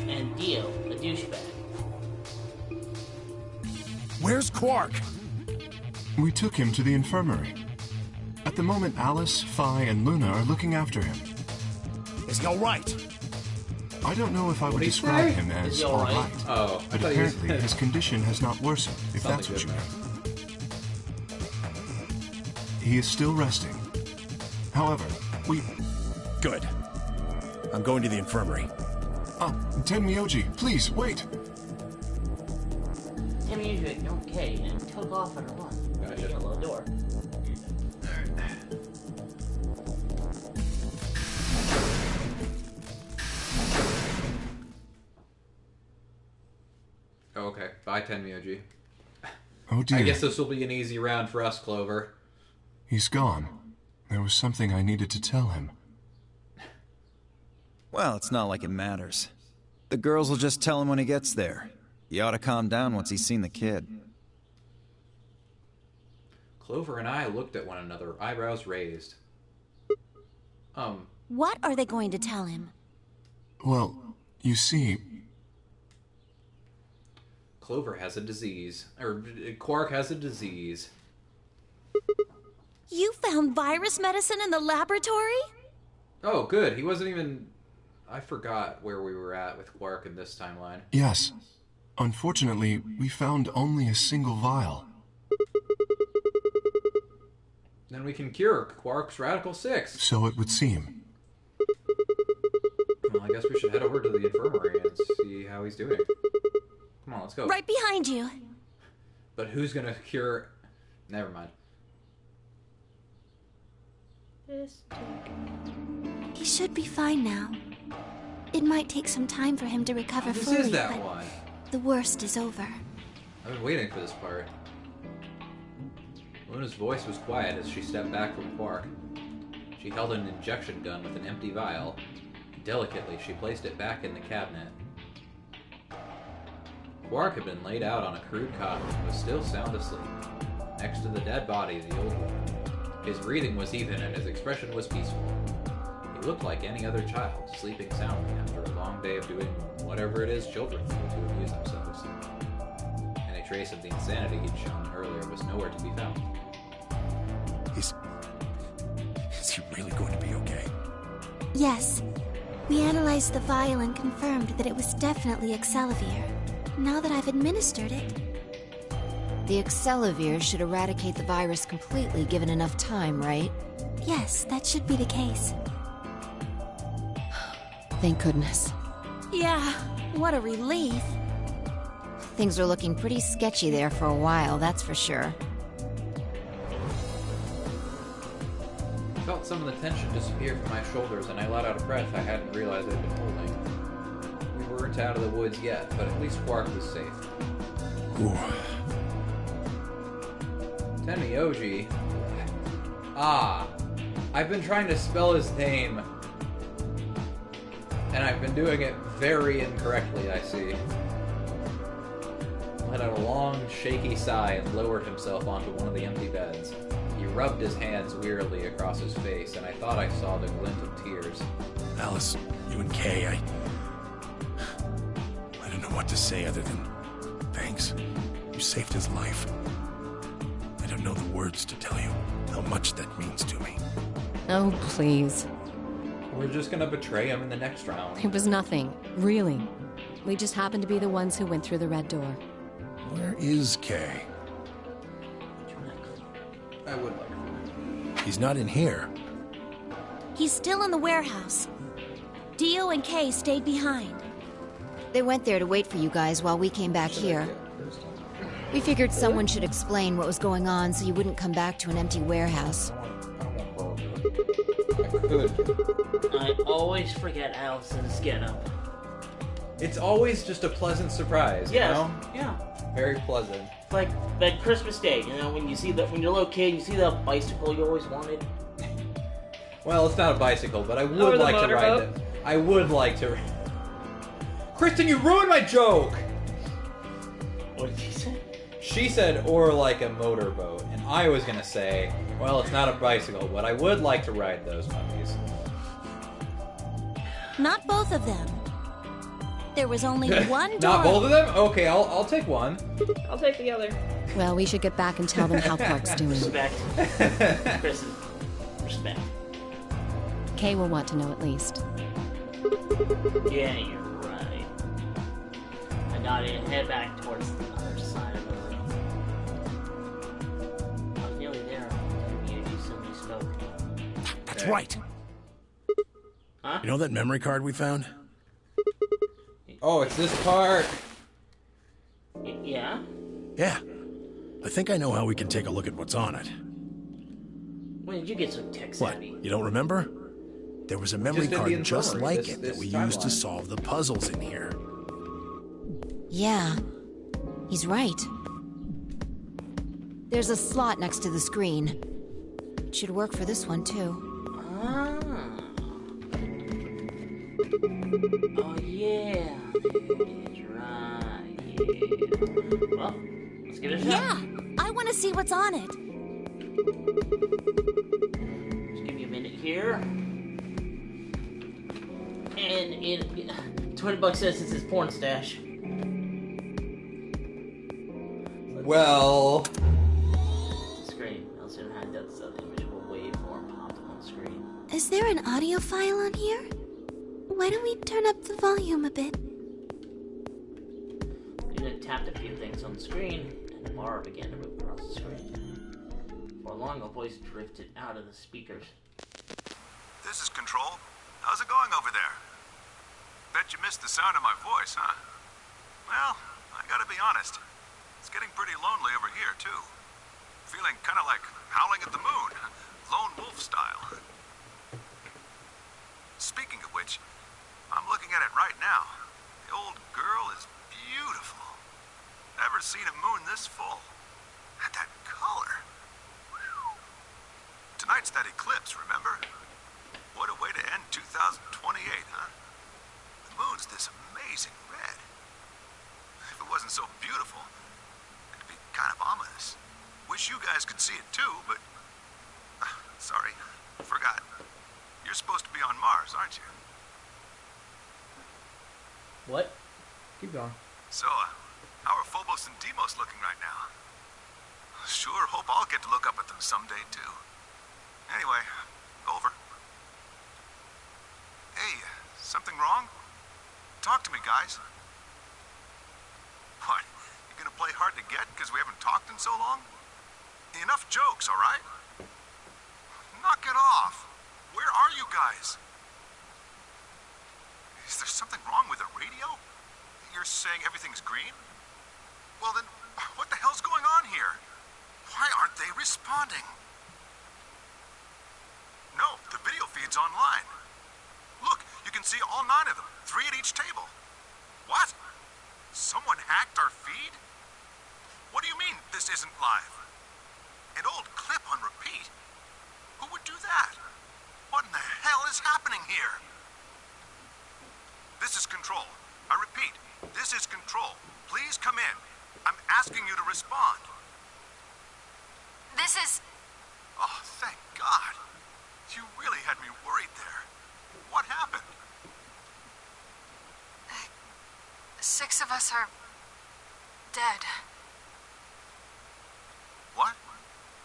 And Dio, the douchebag. Where's Quark? We took him to the infirmary. At the moment, Alice, Phi, and Luna are looking after him. Is he all right? I don't know if I would What'd he describe say? him Is as he all all right? right, Oh, I but thought he was- apparently his condition has not worsened, if that's Something what you good, mean. He is still resting. However, we... Good. I'm going to the infirmary. Tenmyouji, please, wait! Tenmyouji ignored K and took off on a run. Gotcha. The yellow door. Oh, okay. Bye, Tenmyouji. Oh dear, I guess this will be an easy round for us, Clover. he's gone. There was something I needed to tell him. Well, it's not like it matters. The girls will just tell him when he gets there. He ought to calm down once he's seen the kid. Clover and I looked at one another, eyebrows raised. What are they going to tell him? Well, you see, Clover has a disease. Or, Quark has a disease. You found virus medicine in the laboratory? Oh, good. He wasn't even... I forgot where we were at with Quark in this timeline. yes. Unfortunately, we found only a single vial. Then we can cure Quark's Radical 6. So it would seem. Well, I guess we should head over to the infirmary and see how he's doing. Come on, let's go. Right behind you. But who's gonna cure... Never mind. He should be fine now. It might take some time for him to recover This fully, is that but one. the worst is over. I've been waiting for this part. Luna's voice was quiet as she stepped back from Quark. She held an injection gun with an empty vial. Delicately, she placed it back in the cabinet. Quark had been laid out on a crude cot and was still sound asleep, next to the dead body of the old woman. His breathing was even and his expression was peaceful. He looked like any other child, sleeping soundly after a long day of doing whatever it is children do to amuse themselves. In a trace of the insanity he'd shown earlier was nowhere to be found. Is he really going to be okay? Yes. We analyzed the vial and confirmed that it was definitely Excelavir. Now that I've administered it... The Excelavir should eradicate the virus completely given enough time, right? Yes, that should be the case. Thank goodness. Yeah, what a relief. Things are looking pretty sketchy there for a while, that's for sure. I felt some of the tension disappear from my shoulders, and I let out a breath I hadn't realized I'd been holding. We weren't out of the woods yet, but at least Quark was safe. Ooh. Tenmyouji. I've been trying to spell his name, and I've been doing it very incorrectly, I see. Let out a long, shaky sigh and lowered himself onto one of the empty beds. He rubbed his hands wearily across his face, and I thought I saw the glint of tears. Alice, you and Kay, I don't know what to say other than thanks. You saved his life. I don't know the words to tell you how much that means to me. Oh, please. We're just gonna betray him in the next round. It was nothing, really. We just happened to be the ones who went through the red door. Where is Kay? I would like to. He's not in here. He's still in the warehouse. Dio and Kay stayed behind. They went there to wait for you guys while we came back here. We figured someone should explain what was going on so you wouldn't come back to an empty warehouse. I always forget Allison's getup. It's always just a pleasant surprise, Yes. you know? Yeah. Very pleasant. Like that Christmas Day, you know, when you're a little kid, you see that bicycle you always wanted. Well, it's not a bicycle, but I Or would the like to ride motorboat. it. I would like to. Kristen, you ruined my joke! What did she say? She said, or like a motorboat, and I was gonna say, well, it's not a bicycle, but I would like to ride those puppies. Not both of them. There was only one door. Not both of them? Okay, I'll take one. I'll take the other. Well, we should get back and tell them how Quark's doing. Respect. Kristen. Respect. Kay will want to know at least. Yeah, you're right. I gotta head back towards the other side of the room. I'm nearly there. You simply spoke. That's right. Huh? You know that memory card we found? Oh, it's this part. Yeah? Yeah. I think I know how we can take a look at what's on it. When did you get so tech What? savvy? You don't remember? There was a memory Just in the card just infirmary, like this- it that this we used to timeline. solve the puzzles in here. Yeah, he's right. There's a slot next to the screen. It should work for this one, too. Ah. Oh, yeah. That's right. Yeah. Well, let's give it a shot. Yeah, I want to see what's on it. Just give me a minute here. And in 20 bucks says it's his porn stash. Well, Screen. I also had that visual waveform popped on the screen. Is there an audio file on here? Why don't we turn up the volume a bit? You then tapped a few things on the screen, and the bar began to move across the screen. For long, a voice drifted out of the speakers. This is Control. How's it going over there? Bet you missed the sound of my voice, huh? Well, I gotta be honest. It's getting pretty lonely over here, too. Feeling kind of like howling at the moon. Lone wolf style. Speaking of which, I'm looking at it right now. The old girl is beautiful. Never seen a moon this full. And that color. Whew. Tonight's that eclipse, remember? What a way to end 2028, huh? The moon's this amazing red. If it wasn't so beautiful, it'd be kind of ominous. Wish you guys could see it too, but... sorry, forgot. You're supposed to be on Mars, aren't you? What? keep going. So, how are Phobos Deimos and Deimos looking right now. Sure hope I'll get to look up at them someday, too. Anyway, over. Hey, something wrong? Talk to me, guys. What? You gonna play hard to get because we haven't talked in so long? Enough jokes, all right? Knock it off. Where are you guys? Is there something wrong with the radio? You're saying everything's green? Well then, what the hell's going on here? Why aren't they responding? No, the video feed's online. Look, you can see all 9 of them, 3 at each table. What? Someone hacked our feed? What do you mean this isn't live? An old clip on repeat? Who would do that? What in the hell is happening here? This is Control. I repeat, this is Control. Please come in. I'm asking you to respond. This is... Oh, thank God. You really had me worried there. What happened? 6 of us are... dead. What?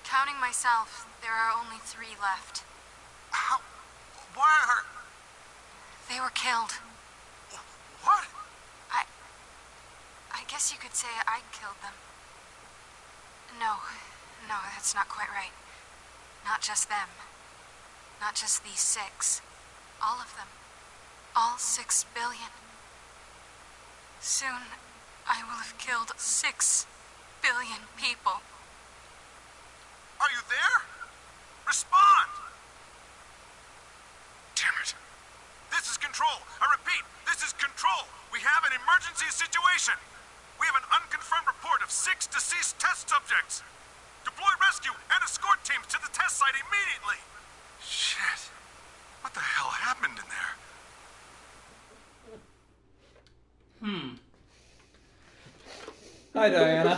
Counting myself, there are only 3 left. How? Why are... They were killed. What? I guess you could say I killed them. No, that's not quite right. Not just them. Not just these 6. All of them. All 6 billion. Soon, I will have killed 6 billion people. Are you there? Respond! Damn it. This is Control. I repeat, this is Control. We have an emergency situation. We have an unconfirmed report of 6 deceased test subjects. Deploy rescue and escort teams to the test site immediately. Shit. What the hell happened in there? Hi, Diana.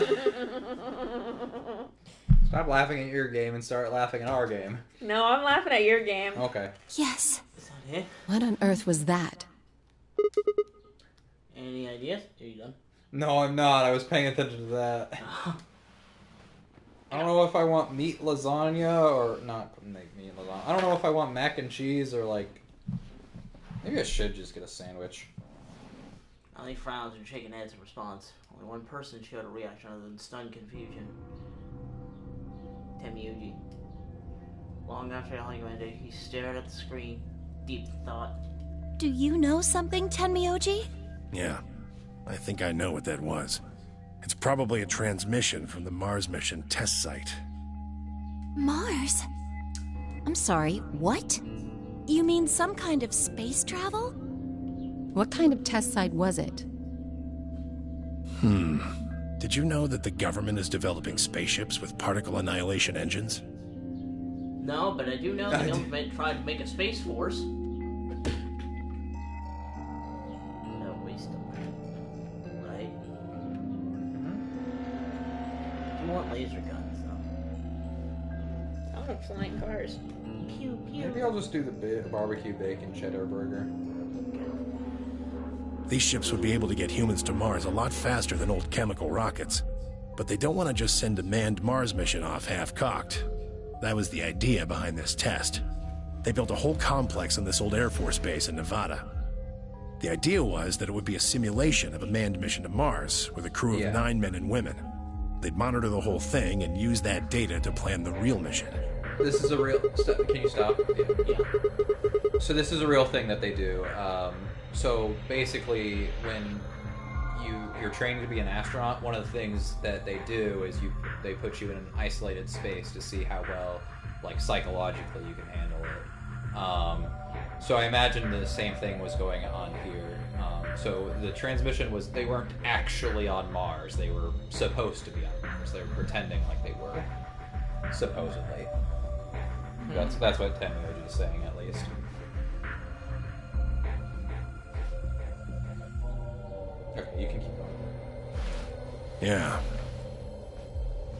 Stop laughing at your game and start laughing at our game. No, I'm laughing at your game. Okay. Yes. Is that it? What on earth was that? Any ideas? Are you done? No, I'm not. I was paying attention to that. I don't know if I want meat lasagna or not make meat lasagna. I don't know if I want mac and cheese or like... Maybe I should just get a sandwich. Only frowns and shaking heads in response. Only one person showed a reaction other than stunned confusion. Tenmyouji. Long after Ellie ended, he stared at the screen, deep in thought. Do you know something, Tenmyouji? Yeah, I think I know what that was. It's probably a transmission from the Mars mission test site. Mars? I'm sorry, what? You mean some kind of space travel? What kind of test site was it? Did you know that the government is developing spaceships with particle annihilation engines? No, but I do know the government tried to make a space force. No waste of money. Right? You want laser guns, though. I want flying cars. Pew, pew. Maybe I'll just do the barbecue bacon cheddar burger. These ships would be able to get humans to Mars a lot faster than old chemical rockets. But they don't want to just send a manned Mars mission off half-cocked. That was the idea behind this test. They built a whole complex on this old Air Force base in Nevada. The idea was that it would be a simulation of a manned mission to Mars with a crew of 9 men and women. They'd monitor the whole thing and use that data to plan the real mission. This is a real... Can you stop? Yeah. So this is a real thing that they do. So basically, when you're training to be an astronaut, one of the things that they do is they put you in an isolated space to see how well, like, psychologically you can handle it. So I imagine the same thing was going on here. So the transmission was, they weren't actually on Mars. They were supposed to be on Mars. They were pretending like they were, supposedly. That's what Tenmyouji is saying, at least. Okay, you can keep going. Yeah.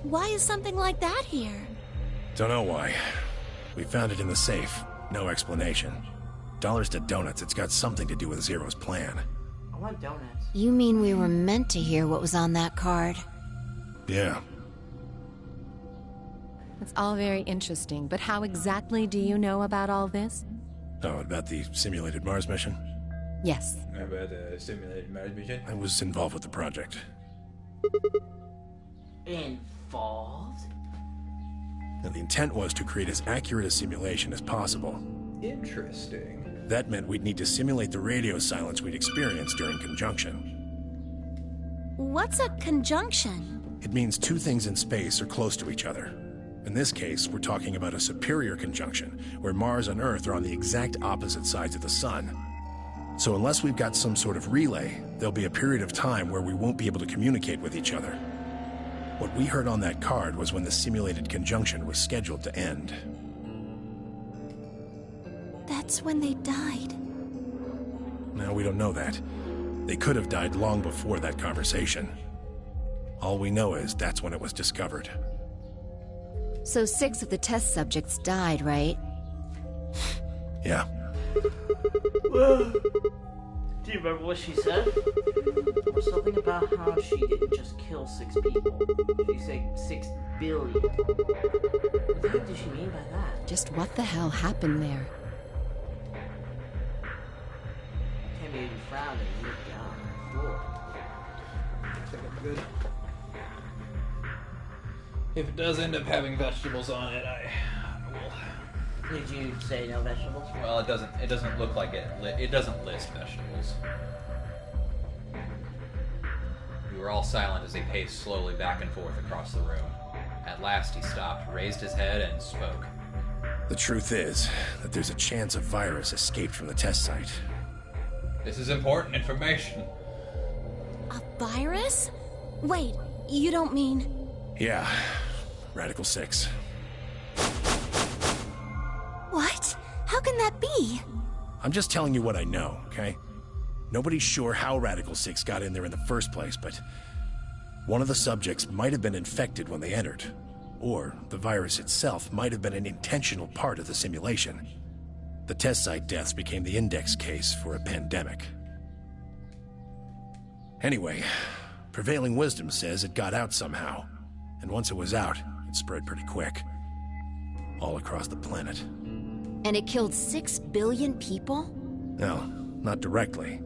Why is something like that here? Don't know why. We found it in the safe. No explanation. Dollars to donuts, it's got something to do with Zero's plan. I want donuts. You mean we were meant to hear what was on that card? Yeah. It's all very interesting, but how exactly do you know about all this? Oh, about the simulated Mars mission? Yes. About the simulated Mars mission? I was involved with the project. Involved? Now, the intent was to create as accurate a simulation as possible. Interesting. That meant we'd need to simulate the radio silence we'd experienced during conjunction. What's a conjunction? It means two things in space are close to each other. In this case, we're talking about a superior conjunction, where Mars and Earth are on the exact opposite sides of the Sun. So unless we've got some sort of relay, there'll be a period of time where we won't be able to communicate with each other. What we heard on that card was when the simulated conjunction was scheduled to end. That's when they died. No, we don't know that. They could have died long before that conversation. All we know is that's when it was discovered. So 6 of the test subjects died, right? Yeah. Do you remember what she said? There was something about how she didn't just kill 6 people. She said 6 billion. What the heck did she mean by that? Just what the hell happened there? Tenmyouji frowned and looked down on the floor. Looks like it's good. If it does end up having vegetables on it, I will. Did you say no vegetables? Well, it doesn't look like it. It doesn't list vegetables. We were all silent as he paced slowly back and forth across the room. At last he stopped, raised his head, and spoke. The truth is that there's a chance a virus escaped from the test site. This is important information. A virus? Wait, you don't mean... Yeah, Radical 6. What? How can that be? I'm just telling you what I know, okay? Nobody's sure how Radical 6 got in there in the first place, but one of the subjects might have been infected when they entered. Or the virus itself might have been an intentional part of the simulation. The test site deaths became the index case for a pandemic. Anyway, prevailing wisdom says it got out somehow. And once it was out, it spread pretty quick. All across the planet. And it killed 6 billion people? No, not directly.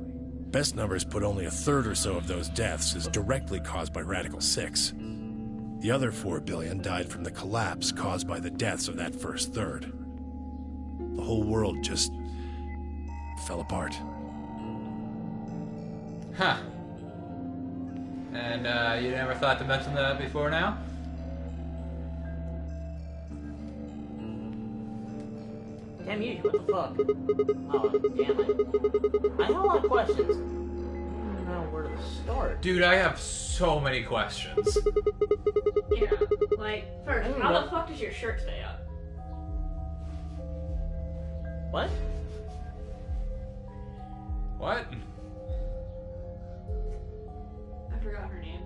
Best numbers put only a third or so of those deaths as directly caused by Radical 6. The other 4 billion died from the collapse caused by the deaths of that first third. The whole world just fell apart. Huh. And you never thought to mention that before now? Tenmyouji, what the fuck? Oh, damn it. I have a lot of questions. I don't know where to start. Dude, I have so many questions. Yeah, like, first, how the fuck does your shirt stay up? What? What? I forgot her name.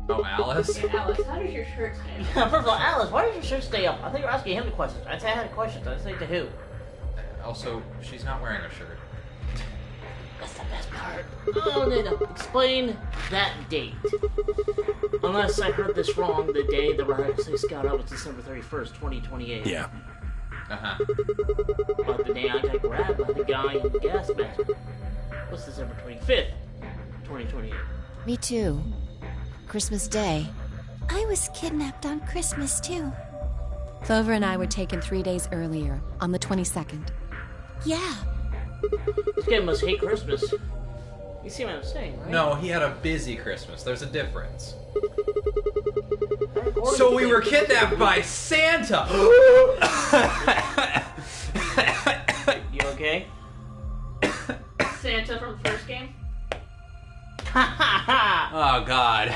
Oh, Alice? Yeah, Alice, how does your shirt stay up? Yeah, first of all, Alice, why does your shirt stay up? I think you're asking him the questions. I'd say I had questions. I'd say to who? Also, she's not wearing a shirt. That's the best part. Oh, no. Explain that date. Unless I heard this wrong, the day the Radical 6 got out was December 31st, 2028. Yeah. Uh-huh. But the day I got grabbed by the guy in the gas mask was December 25th, 2028. Me too. Christmas Day. I was kidnapped on Christmas, too. Clover and I were taken 3 days earlier, on the 22nd. Yeah. This guy must hate Christmas. You see what I'm saying, right? No, he had a busy Christmas. There's a difference. So we were kidnapped by Santa! You okay? Santa from the first game? Oh, God.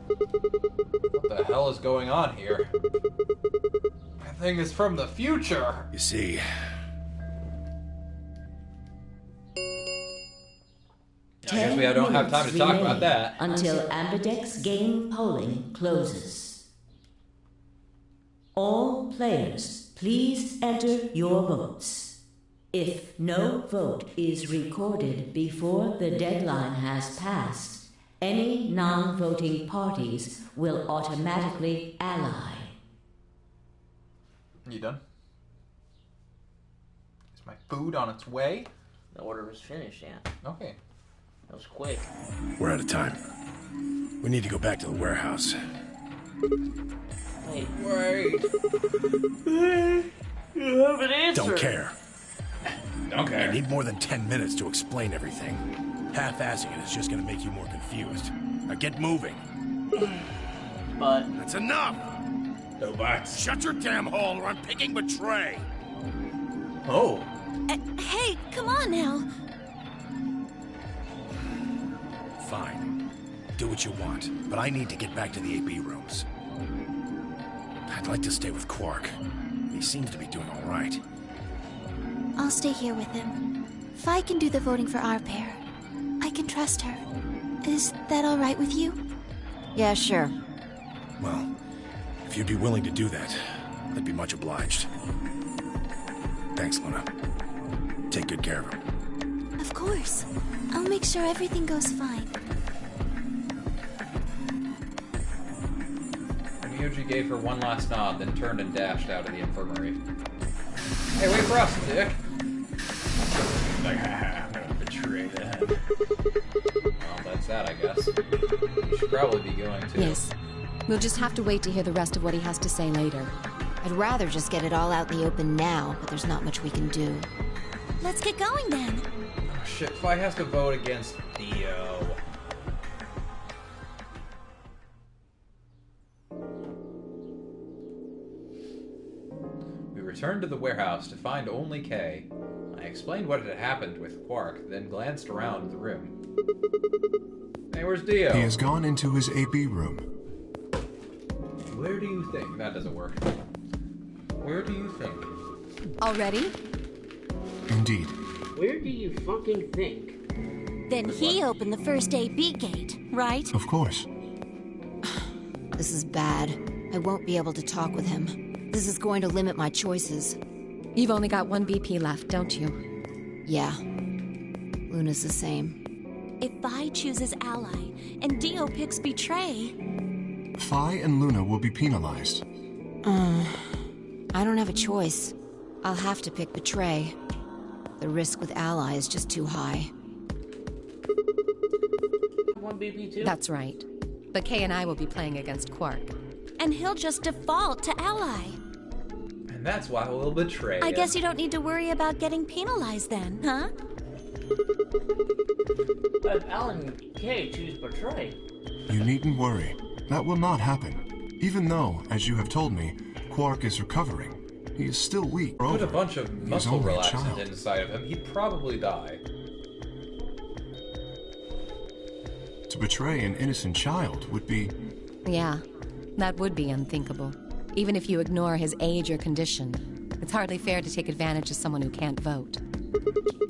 What the hell is going on here? That thing is from the future. You see, I guess we don't have time to talk about that. Until Ambidex game polling closes. All players, please enter your votes. If no vote is recorded before the deadline has passed, any non-voting parties will automatically ally. You done? Is my food on its way? The order was finished, yeah. Okay. That was quick. We're out of time. We need to go back to the warehouse. Wait. You have an answer. Don't care. Okay. I need more than 10 minutes to explain everything. Half-assing it is just going to make you more confused. Now get moving. But... That's enough! No buts. Shut your damn hole or I'm picking Betray! Oh. Hey, come on now. Fine. Do what you want, but I need to get back to the AB rooms. I'd like to stay with Quark. He seems to be doing all right. I'll stay here with him. Fi can do the voting for our pair. I can trust her. Is that all right with you? Yeah, sure. Well, if you'd be willing to do that, I'd be much obliged. Thanks, Luna. Take good care of him. Of course. I'll make sure everything goes fine. Tenmyouji gave her one last nod, then turned and dashed out of the infirmary. Hey, wait for us, Dick! Like, I'm gonna betray them. Well, that's that, I guess. We should probably be going to. Yes. We'll just have to wait to hear the rest of what he has to say later. I'd rather just get it all out in the open now, but there's not much we can do. Let's get going then. Oh, shit, Fi has to vote against Dio. We returned to the warehouse to find only Kay. I explained what had happened with Quark, then glanced around the room. Hey, where's Dio? He has gone into his AB room. Where do you think? That doesn't work. Where do you think? Already? Indeed. Where do you fucking think? Then he opened the first AB gate, right? Of course. This is bad. I won't be able to talk with him. This is going to limit my choices. You've only got one BP left, don't you? Yeah. Luna's the same. If Vi chooses Ally and Dio picks Betray... Fi and Luna will be penalized. I don't have a choice. I'll have to pick Betray. The risk with Ally is just too high. One BP too? That's right. But Kay and I will be playing against Quark. And he'll just default to Ally. And that's why we'll betray I him. guess you don't need to worry about getting penalized then, huh? But if Alan and Kay choose Betray. You needn't worry. That will not happen. Even though, as you have told me, Quark is recovering. He is still weak. Put a bunch of muscle only a relaxant child. inside of him, he'd probably die. To betray an innocent child would be... Yeah, that would be unthinkable. Even if you ignore his age or condition. It's hardly fair to take advantage of someone who can't vote.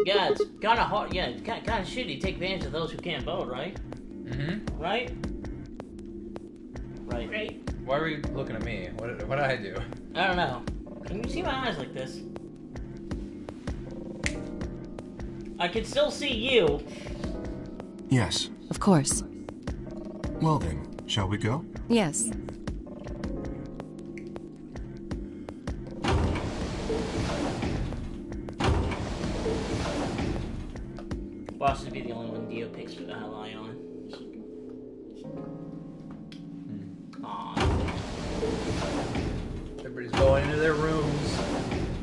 Yeah, it's kind of hard. Yeah, kind of shitty to take advantage of those who can't vote, right? Mm-hmm. Right? Right. Why are you looking at me? What did I do? I don't know. Can you see my eyes like this? I can still see you. Yes. Of course. Well then, shall we go? Yes. Boss would be the only one Dio picks Ally on. Everybody's going into their rooms,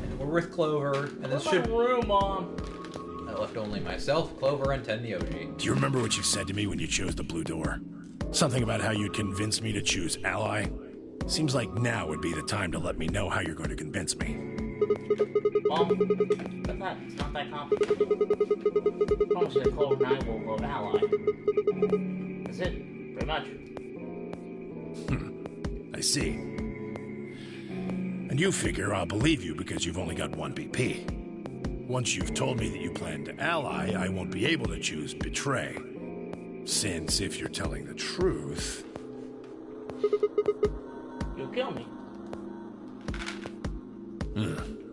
and we're with Clover, and this should... room, Mom. I left only myself, Clover, and Tenmyouji. Do you remember what you said to me when you chose the blue door? Something about how you'd convince me to choose Ally? Seems like now would be the time to let me know how you're going to convince me. Mom, it's not that complicated. Promise that Clover and I will vote Ally. That's it, pretty much. I see. And you figure I'll believe you because you've only got one BP. Once you've told me that you plan to ally, I won't be able to choose Betray. Since, if you're telling the truth... You'll kill me.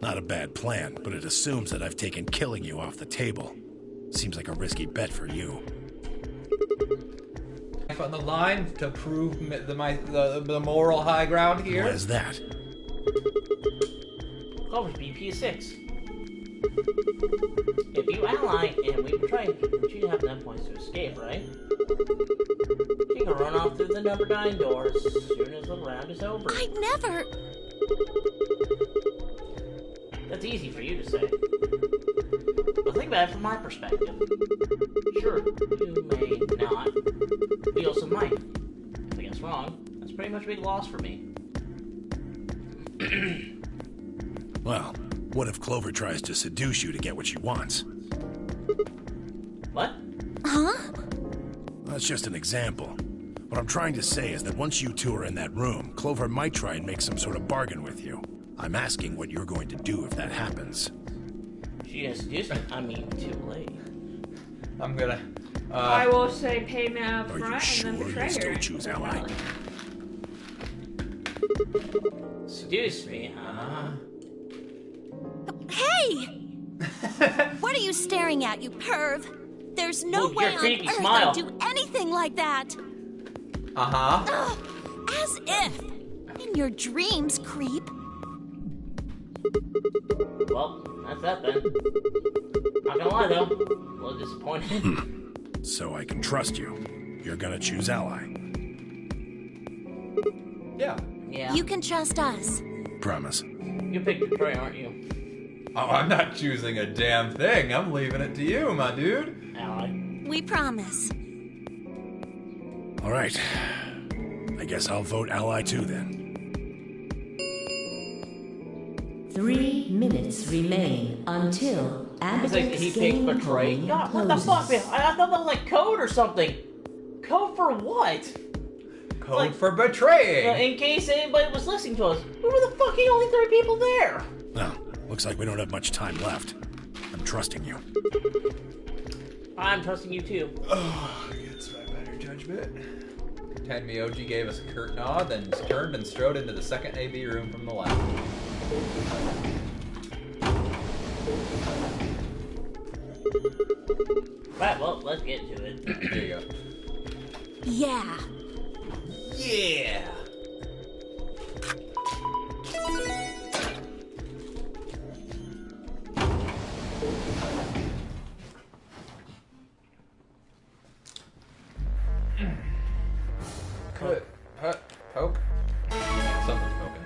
Not a bad plan, but it assumes that I've taken killing you off the table. Seems like a risky bet for you. On the line to prove the moral high ground here. What is that? Clover's BP is 6. If you ally and we betray, you have enough points to escape, right? You can run off through the number 9 door as soon as the round is over. I'd never... That's easy for you to say. But think about it from my perspective. Sure, you may not. But you also might. If I guess wrong, that's pretty much a big loss for me. Well, what if Clover tries to seduce you to get what she wants? What? Huh? That's just an example. What I'm trying to say is that once you two are in that room, Clover might try and make some sort of bargain with you. I'm asking what you're going to do if that happens. She has seduced me. I mean, too late. I'm gonna... I will say pay me up Are front you sure and then you betray still her. choose ally? Seduce me, huh? Hey! What are you staring at, you perv? There's no Well, way your on creepy earth smile. I'd do anything like that. Uh-huh. Ugh, as if. In your dreams, creep. Well, that's that then. Not gonna lie though, a little disappointed. So I can trust you. You're gonna choose ally. Yeah. Yeah. You can trust us. Promise. You picked Betray, aren't you? Oh, I'm not choosing a damn thing. I'm leaving it to you, my dude. Ally. We promise. All right. I guess I'll vote ally too then. 3 minutes remain until It's like he Abbott's picked game Betray. polling God, what the fuck, man? closes. I thought that was like code or something. Code for what? Code Like- for betraying. In case anybody was listening to us. We were the fucking only 3 people there. Well, looks like we don't have much time left. I'm trusting you. I'm trusting you too. Oh, against my better judgment. Tenmyouji gave us a curt nod, then turned and strode into the second AV room from the left. Right, well, let's get to it. Here you go. Yeah. Yeah! Good. Poke. Yeah, something's poking.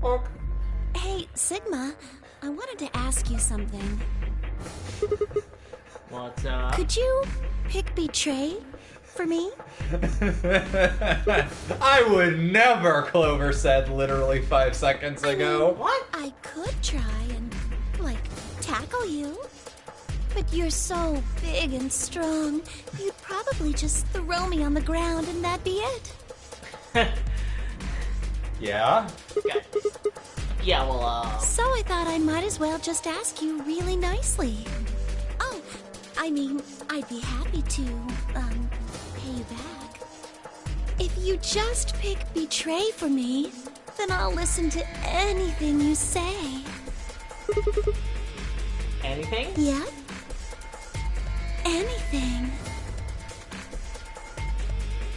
Poke. Hey, Sigma, I wanted to ask you something. What's up? Could you pick Betray for me? I would never, Clover said literally 5 seconds ago. What? I could try and, like, tackle you. But you're so big and strong, you'd probably just throw me on the ground and that'd be it. Yeah? Yeah, well, So I thought I might as well just ask you really nicely. Oh, I mean, I'd be happy to, pay you back. If you just pick Betray for me, then I'll listen to anything you say. anything? Yep. Anything.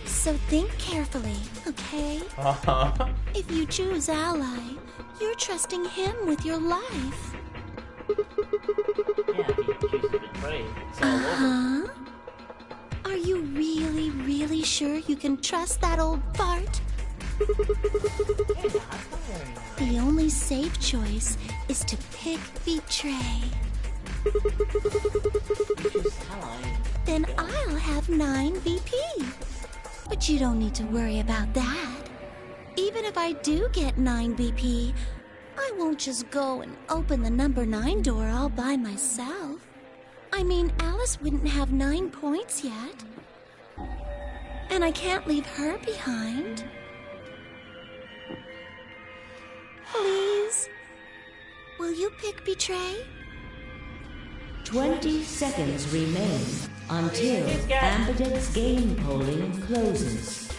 So think carefully, okay? Uh-huh. If you choose ally, you're trusting him with your life. Yeah, if he chooses Betray, it's all over. Uh-huh. Are you really, really sure you can trust that old fart? The only safe choice is to pick Betray. Then I'll have 9 VP. But you don't need to worry about that. Even if I do get 9 VP, I won't just go and open the number 9 door all by myself. I mean, Alice wouldn't have 9 points yet. And I can't leave her behind. Please? Will you pick Betray? 20 seconds remain until Ambidex's game polling closes.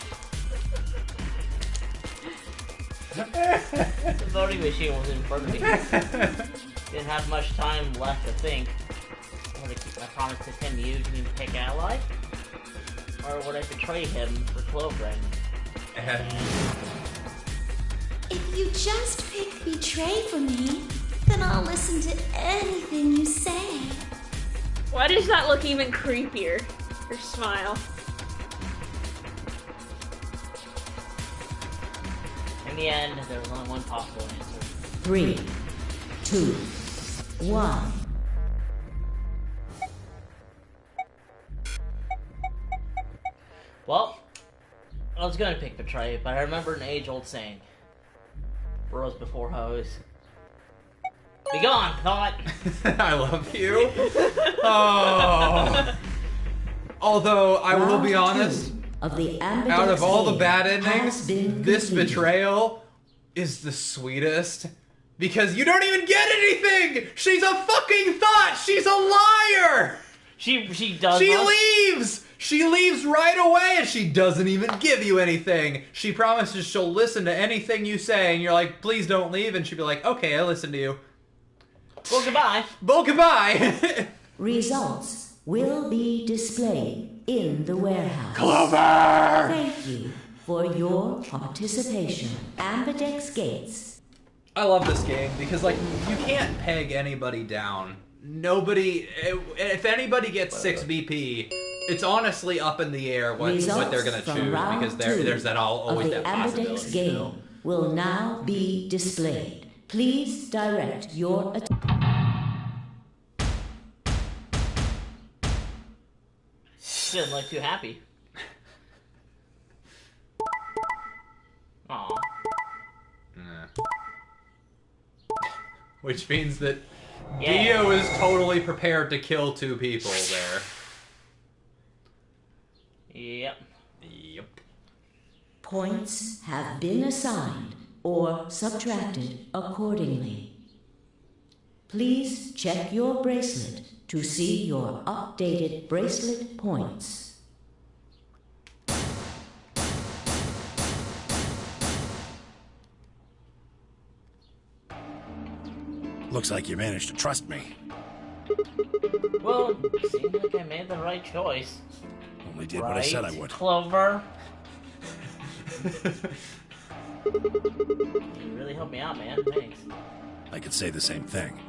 The voting machine was in front of me. Didn't have much time left to think. Would I keep my promise to Tenmyouji and pick ally? Or would I betray him for Clover? If you just pick betray for me, then I'll listen to anything you say. Why does that look even creepier? Her smile. In the end, there was only one possible answer. 3, 2, 1. Well, I was gonna pick betray, but I remember an age-old saying. Bros before hoes. Be gone, thought! I love you. Oh. Although, I will be honest, out of all the bad endings, this betrayal is the sweetest. Because you don't even get anything! She's a fucking thought! She's a liar! She does. She leaves! She leaves right away and she doesn't even give you anything. She promises she'll listen to anything you say and you're like, please don't leave. And she'll be like, okay, I listen to you. Well, goodbye. Well, goodbye. Results will be displayed in the warehouse. Clover! Thank you for your participation. Ambidex Gates. I love this game because, like, you can't peg anybody down. Nobody, if anybody gets 6 VP, it's honestly up in the air what they're going to choose because there's that always that possibility. Ambidex game will now be displayed. Please direct your attention. She doesn't look too happy. Aww. Which means that Dio is totally prepared to kill 2 people there. Yep. Yep. Points have been assigned or subtracted accordingly. Please check your bracelet to see your updated bracelet points. Looks like you managed to trust me. Well, seems like I made the right choice. Only did what I said I would. Clover. You really helped me out, man. Thanks. I could say the same thing.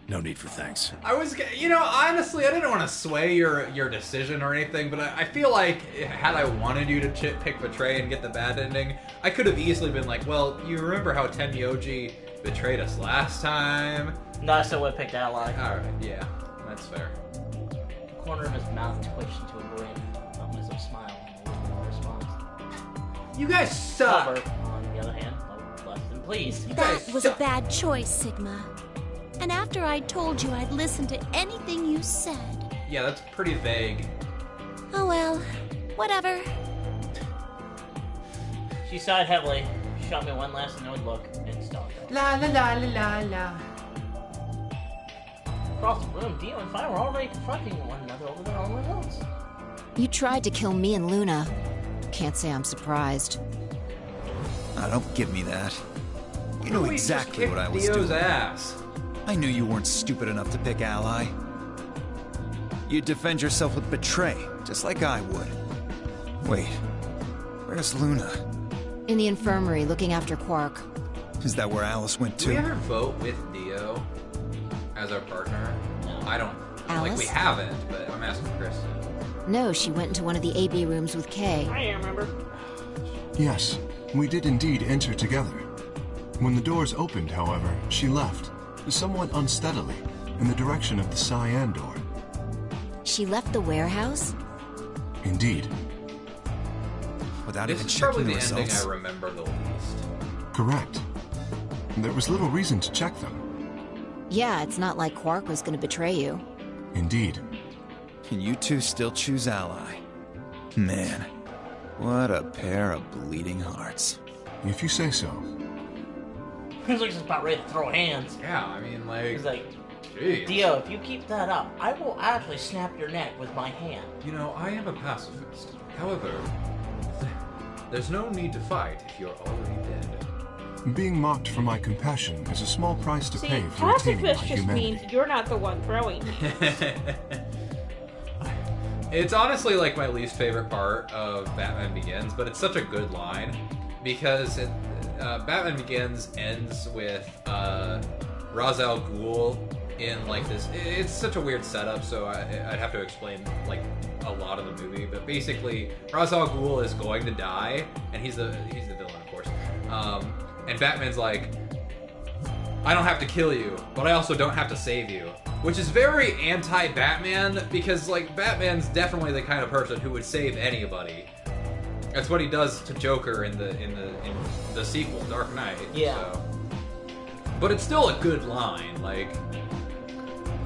No need for thanks. I was, honestly, I didn't want to sway your decision or anything, but I feel like had I wanted you to pick Betray and get the bad ending, I could have easily been like, well, you remember how Tenmyouji betrayed us last time? No, I still would have picked Ally. Alright, yeah, that's fair. The corner of his mouth twitched into a grin. Not as a smile in response. You guys suck! Clover, on the other hand, less than pleased. That was a bad choice, Sigma. And after I told you I'd listen to anything you said. Yeah, that's pretty vague. Oh well, whatever. She sighed heavily, shot me one last annoyed look, and stalked off. La la la la la la. Across the room, Dio and Fi were already confronting one another over their own results. You tried to kill me and Luna. Can't say I'm surprised. Oh, don't give me that. You know exactly what I was Dio's doing. Ass. I knew you weren't stupid enough to pick Ally. You'd defend yourself with Betray, just like I would. Wait, where's Luna? In the infirmary, looking after Quark. Is that where Alice went Do we to? ever vote with Dio as our partner? No. I don't. Alice? Like, we haven't, but I'm asking Kristen. No, she went into one of the AB rooms with Kay. I remember. Yes, we did indeed enter together. When the doors opened, however, she left, somewhat unsteadily, in the direction of the cyan door. She left the warehouse? Indeed. Without This even is checking probably the the ending results? I remember the least. Correct. There was little reason to check them. Yeah, it's not like Quark was going to betray you. Indeed. And you two still choose Ally. Man, what a pair of bleeding hearts. If you say so. He's like just about ready to throw hands. Yeah, I mean, like... He's like, Jeez. Dio, if you keep that up, I will actually snap your neck with my hand. You know, I am a pacifist. However, there's no need to fight if you're already dead. Being mocked for my compassion is a small price to See, pay for retaining my pacifist just humanity. means you're not the one throwing him. It's honestly like my least favorite part of Batman Begins, but it's such a good line because Batman Begins ends with Ra's al Ghul in like this. It's such a weird setup, so I'd have to explain like a lot of the movie. But basically, Ra's al Ghul is going to die, and he's the villain, of course. And Batman's like, I don't have to kill you, but I also don't have to save you. Which is very anti-Batman, because like Batman's definitely the kind of person who would save anybody. That's what he does to Joker in the sequel, Dark Knight. Yeah. So. But it's still a good line, like.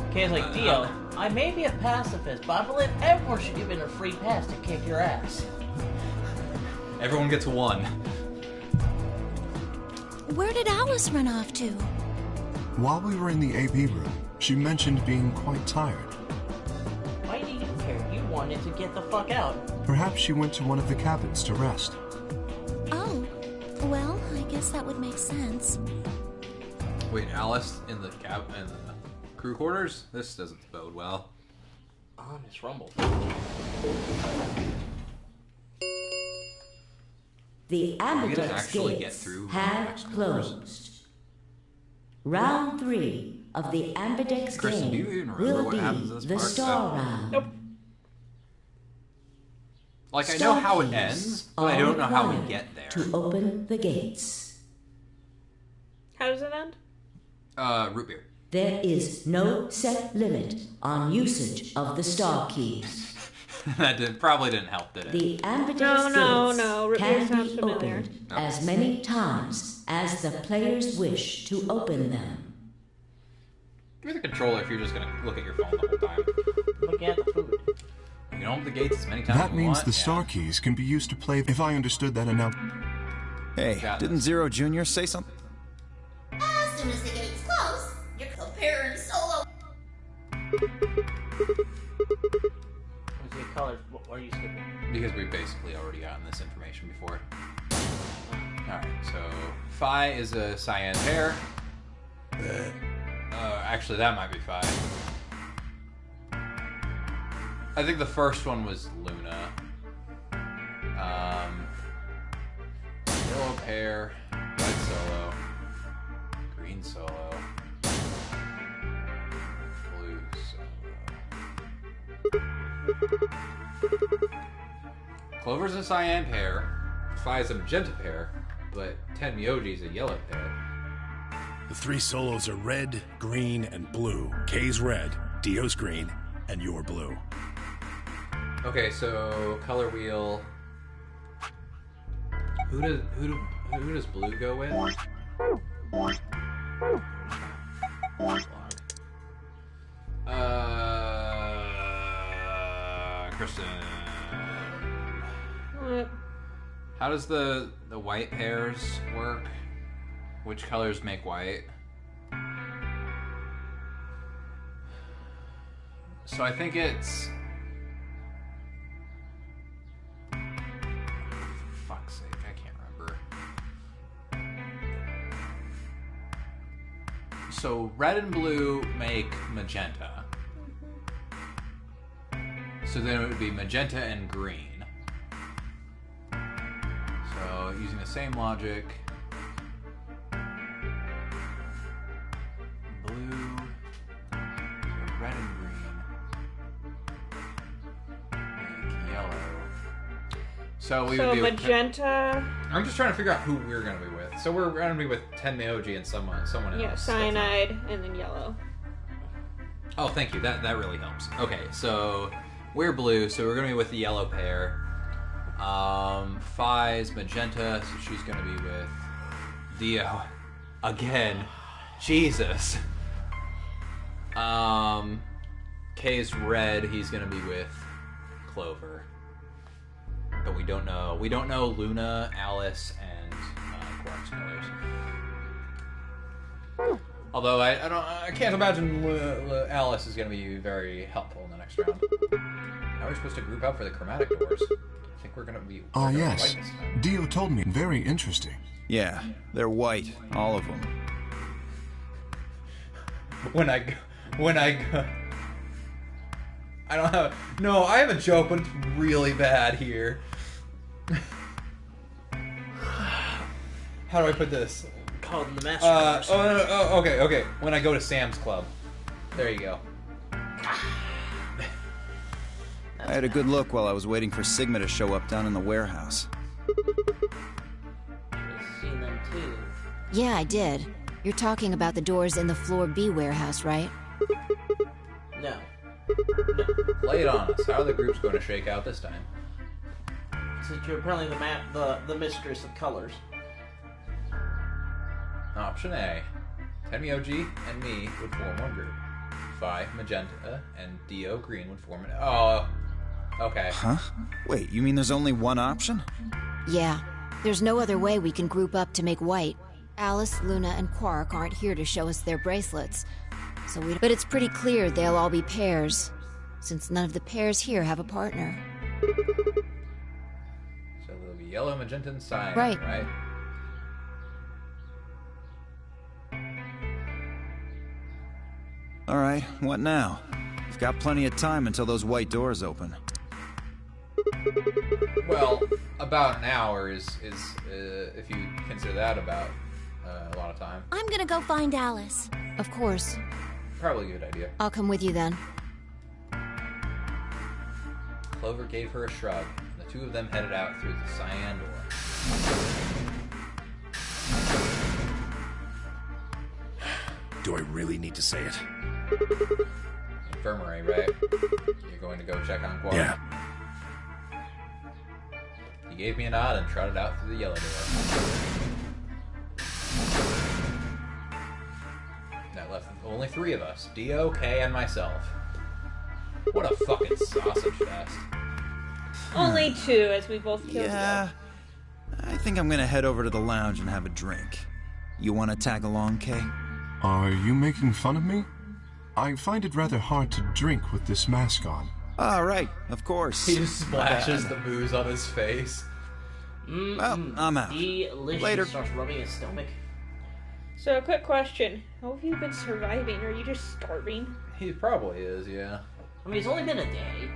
Okay, it's like, Dio, I may be a pacifist, but I believe everyone should be given a free pass to kick your ass. Everyone gets one. Where did Alice run off to? While we were in the AP room, she mentioned being quite tired. Why do you care? You wanted to get the fuck out. Perhaps she went to one of the cabins to rest. Oh, well, I guess that would make sense. Wait, Alice in the crew quarters? This doesn't bode well. Honest rumble. The Ambidex gates have closed. Round 3 of the Ambidex Kristen, do you even game remember will what be happens in this the part? star round. Nope. Like, I know how it ends, but I don't know how we get there. To open the gates. How does it end? Root beer. There is no set limit on usage of the star keys. That probably didn't help, did it? The Ambidex No. Root beer gates can sounds be familiar. opened as many times as the players wish to open them. Give me the controller if you're just gonna look at your phone the whole time. Looking at the food. You can open the gates as many times as That you means want. the star keys can be used to play, if I understood that enough. Hey, didn't Zero Jr. say something? As soon as the gates close, you're comparing solo. What's the colors? What are you skipping? Because we've basically already gotten this information before. Alright, so Phi is a cyan pair. Actually, that might be Phi. I think the first one was Luna. Yellow pair, white solo, green solo, blue solo. Clover's a cyan pair, Phi's a magenta pair, but Tenmyouji's a yellow pair. The 3 solos are red, green, and blue. K's red, Dio's green, and you're blue. Okay, so color wheel. Who does blue go with? Kristen. What? How does the white pairs work? Which colors make white? So I think it's... Fuck's sake, I can't remember. So red and blue make magenta. So then it would be magenta and green. So using the same logic... Blue, red and green, make yellow. So we would be magenta. I'm just trying to figure out who we're going to be with. So we're going to be with Tenmyouji and someone else. Yeah, cyanide and then yellow. Oh, thank you. That really helps. Okay, so we're blue, so we're going to be with the yellow pair. Phi's magenta, so she's going to be with Dio again. Jesus. K's red, he's gonna be with Clover. But we don't know. We don't know Luna, Alice, and Quark's colors. Although I can't imagine Alice is gonna be very helpful in the next round. How are we supposed to group up for the chromatic doors? I think we're gonna be. Yes. Dio told me. Very interesting. Yeah, they're white, all of them. When I go, I don't have. No, I have a joke, but it's really bad here. How do I put this? Called the master. Okay. When I go to Sam's Club, there you go. I had a good look while I was waiting for Sigma to show up down in the warehouse. I've seen them too. Yeah, I did. You're talking about the doors in the Floor B warehouse, right? No. Lay it on us. How are the groups going to shake out this time? Since you're apparently the mistress of colors. Option A. Tenmyouji and me would form one group. Phi, magenta, and Dio, green would form an... Oh, okay. Huh? Wait, you mean there's only one option? Yeah. There's no other way we can group up to make white. Alice, Luna, and Quark aren't here to show us their bracelets. But it's pretty clear they'll all be pairs, since none of the pairs here have a partner. So there'll be yellow, magenta, and cyan, right? Alright, what now? We've got plenty of time until those white doors open. Well, about an hour is if you consider that about a lot of time. I'm gonna go find Alice. Of course. Probably a good idea. I'll come with you then. Clover gave her a shrug, and the two of them headed out through the cyan door. Do I really need to say it? Infirmary, right? You're going to go check on Quark? Yeah. He gave me a nod and trotted out through the yellow door. That left only three of us. Dio, Kay, and myself. What a fucking sausage fest. Only two, as we both killed Yeah. I think I'm gonna head over to the lounge and have a drink. You wanna tag along, Kay? Are you making fun of me? I find it rather hard to drink with this mask on. Right, of course. He just splashes the booze on his face. Well, I'm out. Delicious. Later. Starts rubbing his stomach. So, a quick question. How have you been surviving? Are you just starving? He probably is, yeah. I mean, it's only been a day.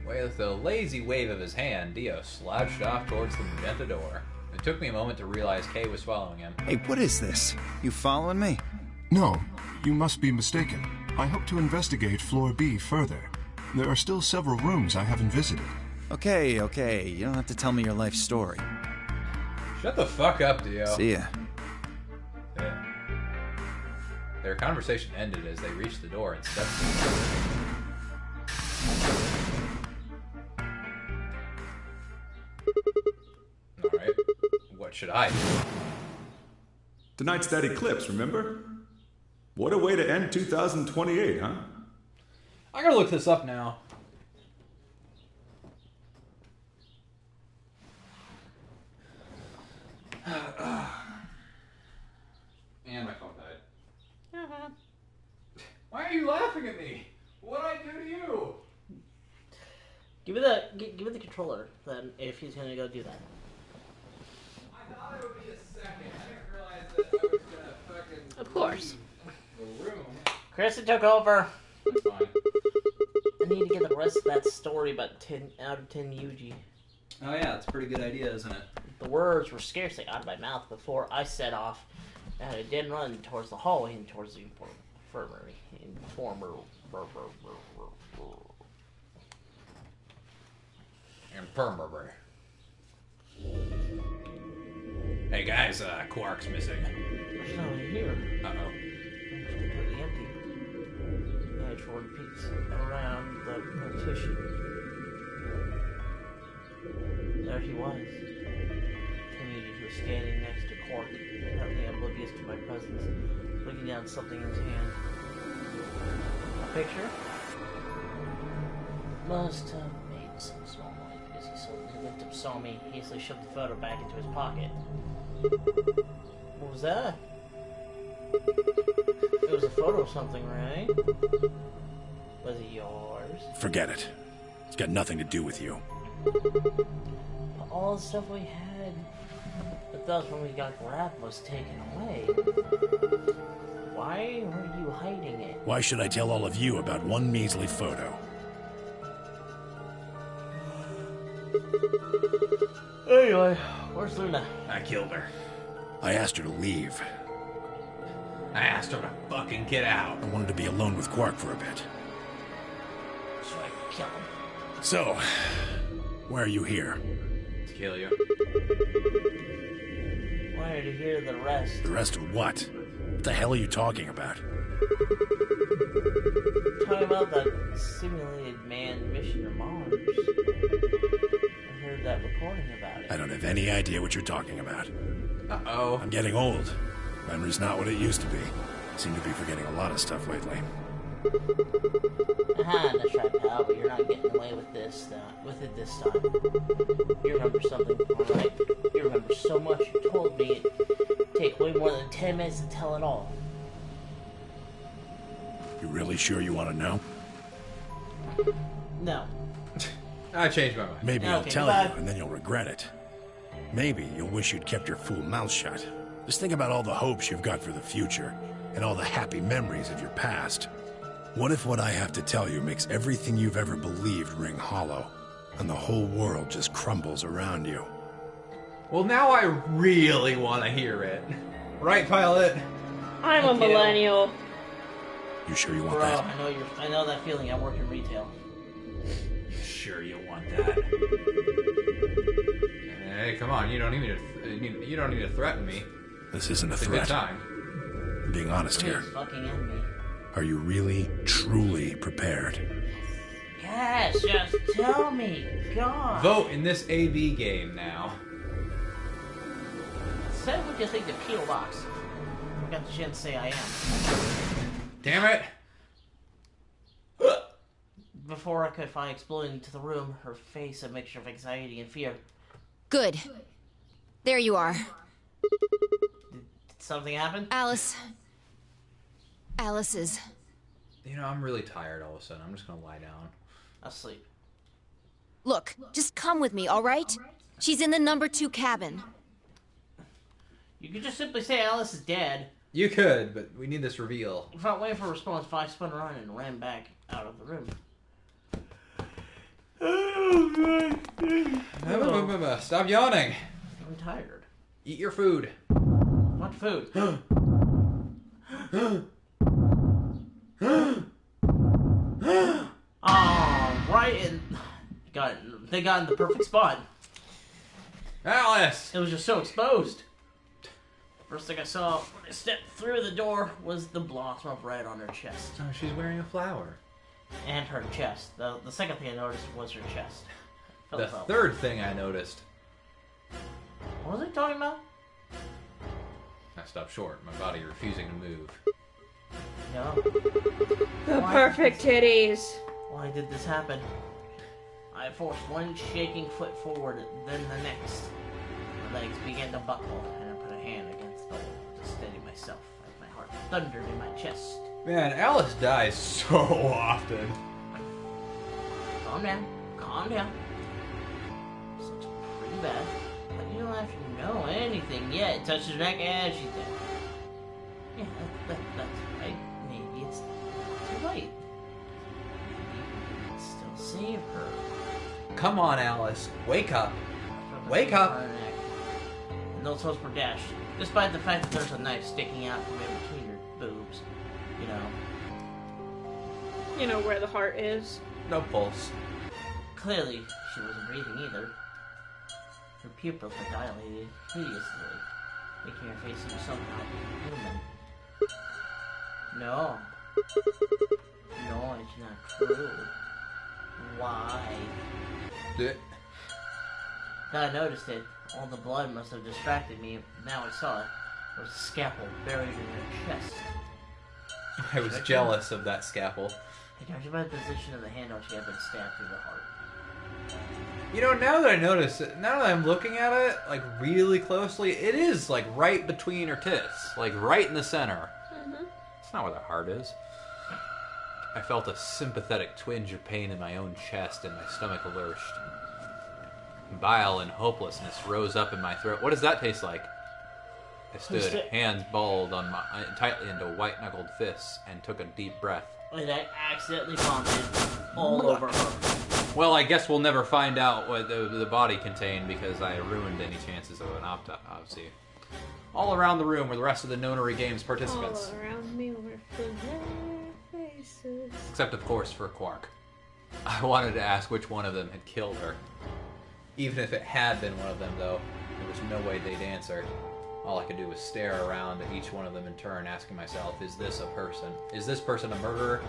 With a lazy wave of his hand, Dio slouched off towards the magenta door. It took me a moment to realize Kay was following him. Hey, what is this? You following me? No, you must be mistaken. I hope to investigate Floor B further. There are still several rooms I haven't visited. Okay. You don't have to tell me your life story. Shut the fuck up, Dio. See ya. Yeah. Their conversation ended as they reached the door and stepped through. Alright. What should I do? Tonight's that eclipse, remember? What a way to end 2028, huh? I gotta look this up now. And my phone died. Why are you laughing at me? What did I do to you? Give it the controller then if he's gonna go do that. I thought it would be a second. I didn't realize that I was gonna fucking. Of course. The room. Kristen took over. That's fine. I need to get the rest of that story about out of Tenmyouji. Oh yeah, it's a pretty good idea, isn't it? The words were scarcely out of my mouth before I set off, and I did run towards the hallway and towards the infirmary. Infirmary. Hey guys, Quark's missing. There's no one here. Uh-oh. It's completely empty. I had forward peeks around the partition. There he was. Tenmyouji was standing next to Quark, apparently oblivious to my presence, looking down at something in his hand. A picture? Must have made some small noise because he suddenly looked up, saw me, hastily shoved the photo back into his pocket. What was that? It was a photo of something, right? Was it yours? Forget it. It's got nothing to do with you. All the stuff we had. But us when we got grabbed was taken away. Why were you hiding it? Why should I tell all of you about one measly photo? Anyway, where's Luna? I killed her. I asked her to leave. I asked her to fucking get out. I wanted to be alone with Quark for a bit. So I kill him. So, why are you here? To kill you. Wanted to hear the rest. The rest of what? What the hell are you talking about? Talking about that simulated manned mission to Mars. I heard that recording about it. I don't have any idea what you're talking about. Uh-oh. I'm getting old. Memory's not what it used to be. Seem to be forgetting a lot of stuff lately. That's right, pal, but you're not getting away with this, this time. You remember something, alright? You remember so much you told me it'd take way more than 10 minutes to tell it all. You really sure you want to know? No. I changed my mind. Maybe I'll Okay, tell goodbye. you, and then you'll regret it. Maybe you'll wish you'd kept your fool mouth shut. Just think about all the hopes you've got for the future, and all the happy memories of your past. What if what I have to tell you makes everything you've ever believed ring hollow, and the whole world just crumbles around you? Well, now I really want to hear it. Right, Pilot? I'm a millennial. You sure you want Bro, that? I know that feeling. I work in retail. You sure you want that? Hey, come on! You don't need to threaten me. This isn't a It's a threat. good time. I'm being honest here. Please fucking end me. Are you really, truly prepared? Yes, just tell me. God. Vote in this AB game now. Say what you think of Peel Box. I got the chance to say I am. Damn it! Before I could finally explode into the room, her face a mixture of anxiety and fear. Good. There you are. Did something happen? Alice is... You know, I'm really tired all of a sudden. I'm just gonna lie down. Asleep. Look, just come with me, all right? She's in the number 2 cabin. You could just simply say Alice is dead. You could, but we need this reveal. Without waiting for a response, I spun around and ran back out of the room. Stop yawning. I'm tired. Eat your food. What food? Right in... They got in the perfect spot. Alice! It was just so exposed. First thing I saw when I stepped through the door was the blossom of red on her chest. Oh, she's wearing a flower. And her chest. The second thing I noticed was her chest. The third thing I noticed. What was I talking about? I stopped short, my body refusing to move. No. The perfect titties. Why did this happen? I forced one shaking foot forward, then the next. My legs began to buckle, and I put a hand against the wall to steady myself as my heart thundered in my chest. Man, Alice dies so often. Calm down. Calm down. This looks pretty bad, but you don't have to know anything yet. It touches her neck and she's dead. Yeah, that's right. Maybe it's too late. Maybe we can still save her. Come on, Alice. Wake up. Wake up. Her neck. And those hopes were dashed, despite the fact that there's a knife sticking out from in between her boobs. You know. You know where the heart is. No pulse. Clearly, she wasn't breathing either. Her pupils were dilated hideously, making her face seem somehow human. No. No, it's not true. Why? Then I noticed it. All the blood must have distracted me. Now I saw it. There was a scalpel buried in her chest. I was jealous of that scalpel. I judged by the position of the handle she had been stabbed through the heart. You know, now that I notice it, now that I'm looking at it, like, really closely, it is, like, right between her tits. Like, right in the center. Mm-hmm. It's not where the heart is. I felt a sympathetic twinge of pain in my own chest, and my stomach lurched. Bile and hopelessness rose up in my throat. What does that taste like? I stood, hands balled on tightly into white-knuckled fists, and took a deep breath. And I accidentally vomited all over her. Well, I guess we'll never find out what the body contained because I ruined any chances of an autopsy. All around the room were the rest of the Nonary Games participants. All around me were familiar faces. Except, of course, for Quark. I wanted to ask which one of them had killed her. Even if it had been one of them, though, there was no way they'd answer. All I could do was stare around at each one of them in turn, asking myself, is this a person? Is this person a murderer?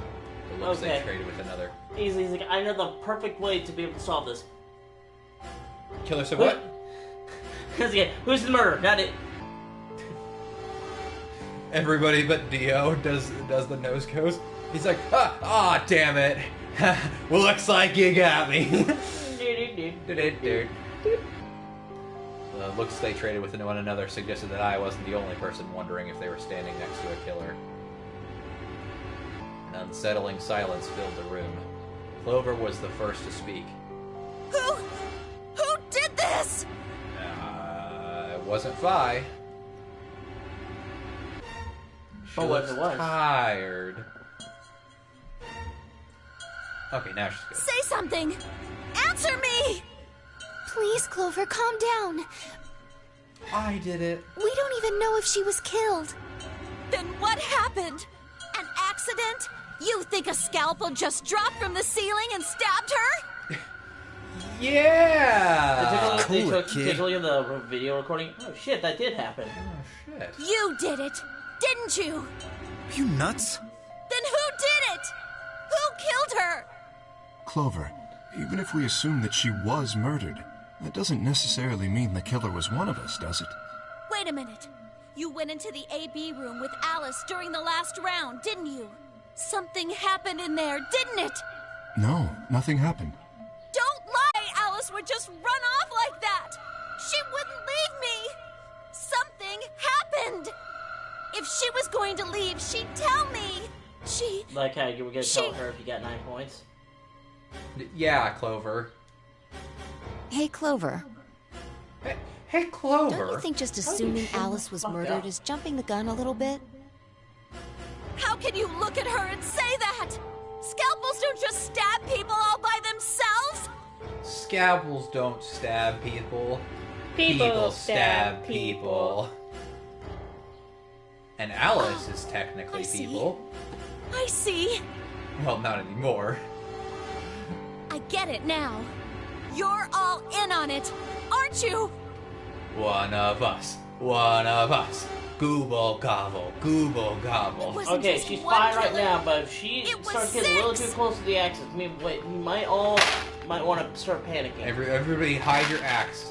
Or looks they traded with another? He's like, I know the perfect way to be able to solve this. Killer said what? Who's the murderer? Not it. Everybody but Dio does the nose goes. He's like, damn it. Well, looks like you got me. The looks they traded with one another suggested that I wasn't the only person wondering if they were standing next to a killer. An unsettling silence filled the room. Clover was the first to speak. Who did this? It wasn't Vi. She looks tired. Okay, now she's good. Say something! Answer me! Please, Clover, calm down. I did it. We don't even know if she was killed. Then what happened? An accident? You think a scalpel just dropped from the ceiling and stabbed her? Yeah! They took the video recording. Oh shit, that did happen. Oh shit. You did it, didn't you? Are you nuts? Then who did it? Who killed her? Clover, even if we assume that she was murdered, that doesn't necessarily mean the killer was one of us, does it? Wait a minute. You went into the AB room with Alice during the last round, didn't you? Something happened in there, didn't it? No, nothing happened. Don't lie! Alice would just run off like that! She wouldn't leave me! Something happened! If she was going to leave, she'd tell me! Like how you were going to tell her if you got 9 points? Yeah, Clover. Hey, Clover. Hey, Clover. Don't you think just assuming Alice was murdered is jumping the gun a little bit? How can you look at her and say that? Scalpels don't just stab people all by themselves! Scalpels don't stab people. People stab people. And Alice is technically people. I see. Well, not anymore. I get it now. You're all in on it, aren't you? One of us. One of us. Gooble gobble. Gooble gobble. Okay, she's fine right now, but if she starts getting a little too close to the axis, we might want to start panicking. Everybody hide your axe.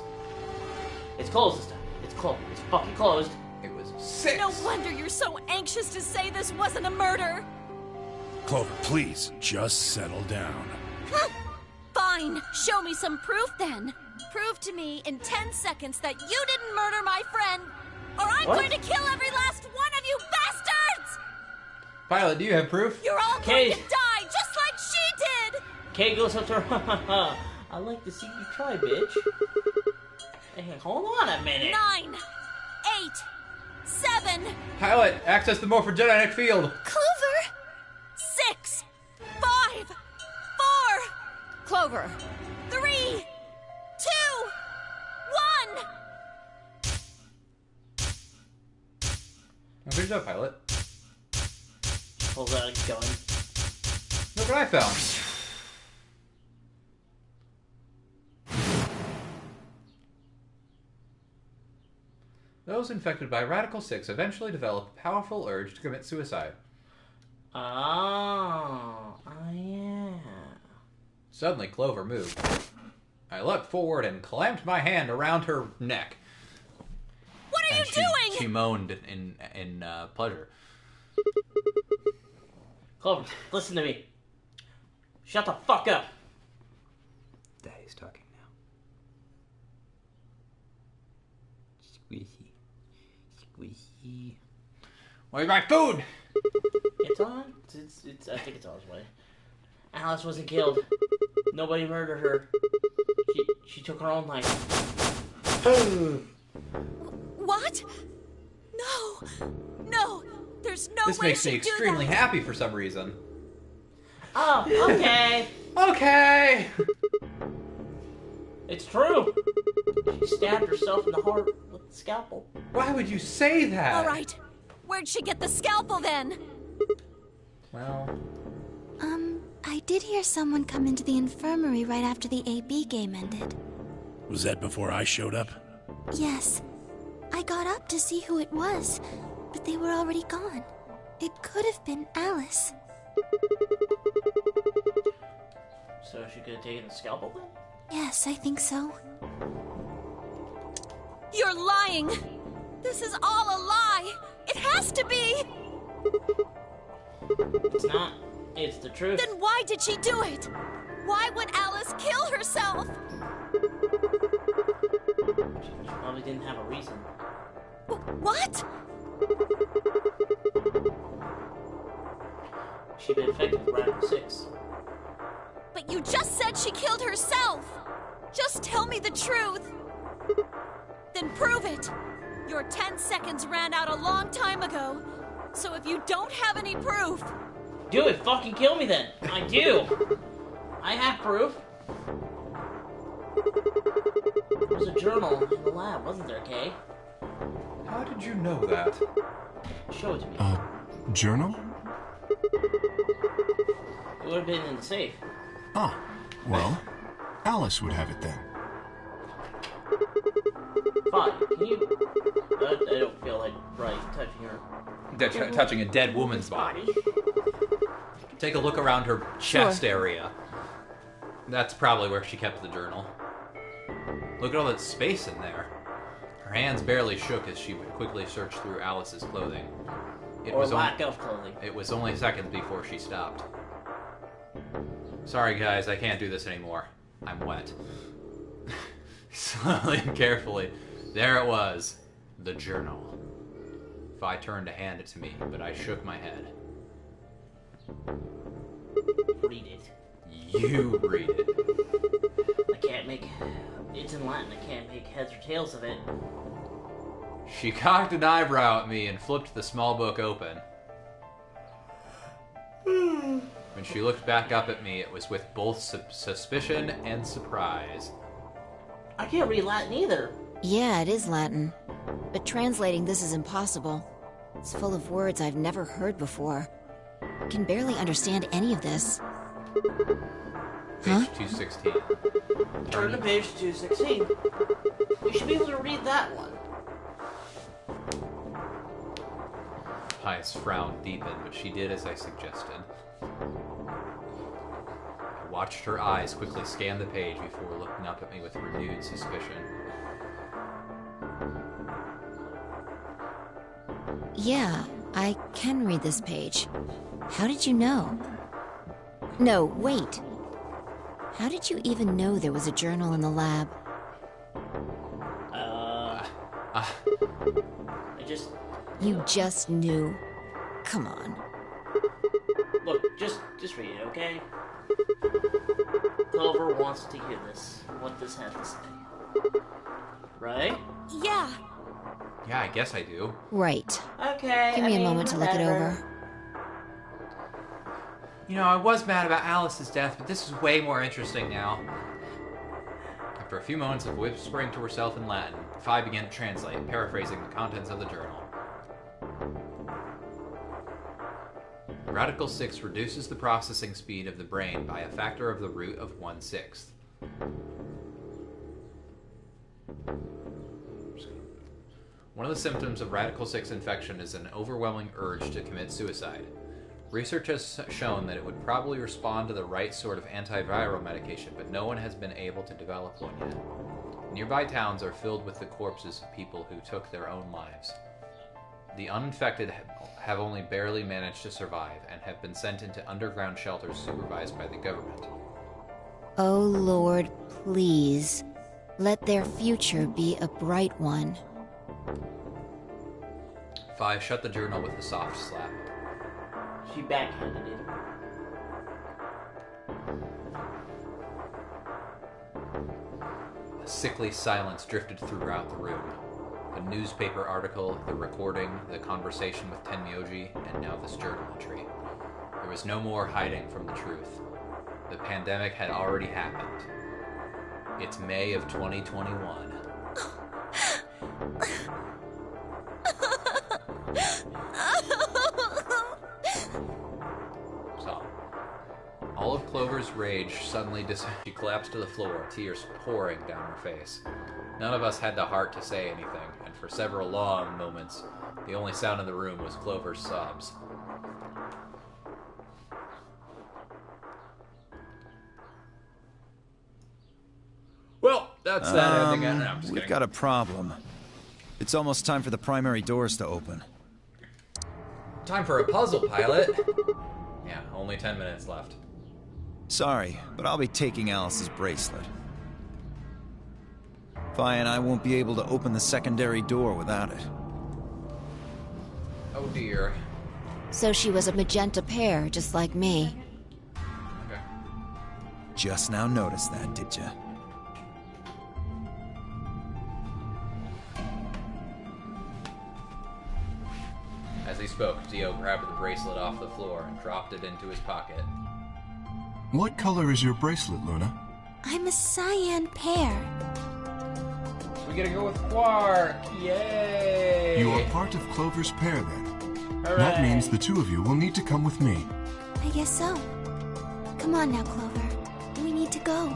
It's closed this time. It's closed. It's fucking closed. It was 6. No wonder you're so anxious to say this wasn't a murder. Clover, please, just settle down. Fine. Show me some proof then. Prove to me in 10 seconds that you didn't murder my friend, or I'm going to kill every last one of you bastards! Pilot, do you have proof? You're all going to die just like she did! Kay goes up to her. I like to see you try, bitch. Hey, hold on a minute. 9, 8, 7. Pilot, access the morphogenic field. Clover! 6, 5, 4. Clover. 3, 2, 1. Good job, Pilot. Pulls out a gun. Look what I found. Those infected by Radical 6 eventually develop a powerful urge to commit suicide. Oh, yeah. Suddenly, Clover moved. I leapt forward and clamped my hand around her neck. What are you doing? She moaned in pleasure. Clover, listen to me. Shut the fuck up. Daddy's talking now. Squeezy. Squeezy. Where's my food? It's on. I think it's on its way. Alice wasn't killed. Nobody murdered her. She took her own life. What? No! There's no This way makes me she'd do extremely that. happy for some reason. Oh, okay. Okay! It's true. She stabbed herself in the heart with the scalpel. Why would you say that? All right. Where'd she get the scalpel then? Well... I did hear someone come into the infirmary right after the AB game ended. Was that before I showed up? Yes. I got up to see who it was, but they were already gone. It could have been Alice. So she could have taken the scalpel then? Yes, I think so. You're lying! This is all a lie! It has to be! It's not. It's the truth. Then why did she do it? Why would Alice kill herself? She probably didn't have a reason. What? She'd been infected with Radical 6. But you just said she killed herself! Just tell me the truth! Then prove it! Your 10 seconds ran out a long time ago, so if you don't have any proof... Do it! Fucking kill me then! I do! I have proof. There was a journal in the lab, wasn't there, Kay? How did you know that? Show it to me. Journal? It would have been in the safe. Ah, well, Alice would have it then. Fine, can you... I don't feel like touching her. Touching a dead woman's body. Take a look around her chest area. That's probably where she kept the journal. Look at all that space in there. Her hands barely shook as she would quickly search through Alice's clothing. Or lack of clothing. It was only seconds before she stopped. Sorry guys, I can't do this anymore. I'm wet. Slowly and carefully, there it was. The journal. Fi turned to hand it to me, but I shook my head. Read it. You read it. I can't make... It's in Latin. I can't make heads or tails of it. She cocked an eyebrow at me and flipped the small book open. When she looked back up at me, it was with both suspicion and surprise. I can't read Latin either. Yeah, it is Latin. But translating this is impossible. It's full of words I've never heard before. I can barely understand any of this. Page 216. Turn to page 216. You should be able to read that one. Pious frown deepened, but she did as I suggested. I watched her eyes quickly scan the page before looking up at me with renewed suspicion. Yeah, I can read this page. How did you know? No, wait. How did you even know there was a journal in the lab? I just... You just knew? Come on. Look, just read it, okay? Clover wants to hear this. What this has to say. Right? Yeah. Yeah, I guess I do. Right. Okay. Give me a moment to look it over. You know, I was mad about Alice's death, but this is way more interesting now. After a few moments of whispering to herself in Latin, Fi began to translate, paraphrasing the contents of the journal. Radical 6 reduces the processing speed of the brain by a factor of the root of 1/6. One of the symptoms of Radical 6 infection is an overwhelming urge to commit suicide. Research has shown that it would probably respond to the right sort of antiviral medication, but no one has been able to develop one yet. Nearby towns are filled with the corpses of people who took their own lives. The uninfected have only barely managed to survive and have been sent into underground shelters supervised by the government. Oh Lord, please. Let their future be a bright one. Fi shut the journal with a soft slap. She backhanded it. A sickly silence drifted throughout the room. The newspaper article, the recording, the conversation with Tenmyouji, and now this journal entry. There was no more hiding from the truth. The pandemic had already happened. It's May of 2021. So, all of Clover's rage suddenly she collapsed to the floor, tears pouring down her face. None of us had the heart to say anything, and for several long moments, the only sound in the room was Clover's sobs. Well, that's that ending. No, I'm just we've kidding. got a problem. It's almost time for the primary doors to open. Time for a puzzle, pilot. Yeah, only 10 minutes left. Sorry, but I'll be taking Alice's bracelet. Vi and I won't be able to open the secondary door without it. Oh dear. So she was a magenta pair, just like me. Okay. Just now noticed that, did ya? As he spoke, Dio grabbed the bracelet off the floor and dropped it into his pocket. What color is your bracelet, Luna? I'm a cyan pair. We gotta go with Quark! Yay! You are part of Clover's pair, then. Hooray. That means the two of you will need to come with me. I guess so. Come on now, Clover. We need to go.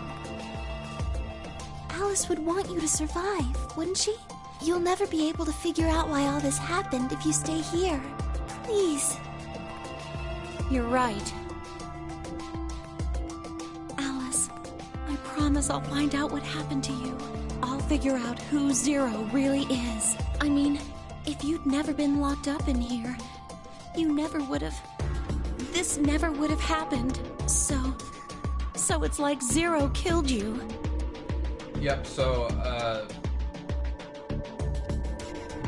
Alice would want you to survive, wouldn't she? You'll never be able to figure out why all this happened if you stay here. Please. You're right. Alice, I promise I'll find out what happened to you. I'll figure out who Zero really is. I mean, if you'd never been locked up in here, you never would have... This never would have happened. So it's like Zero killed you. Yep, so,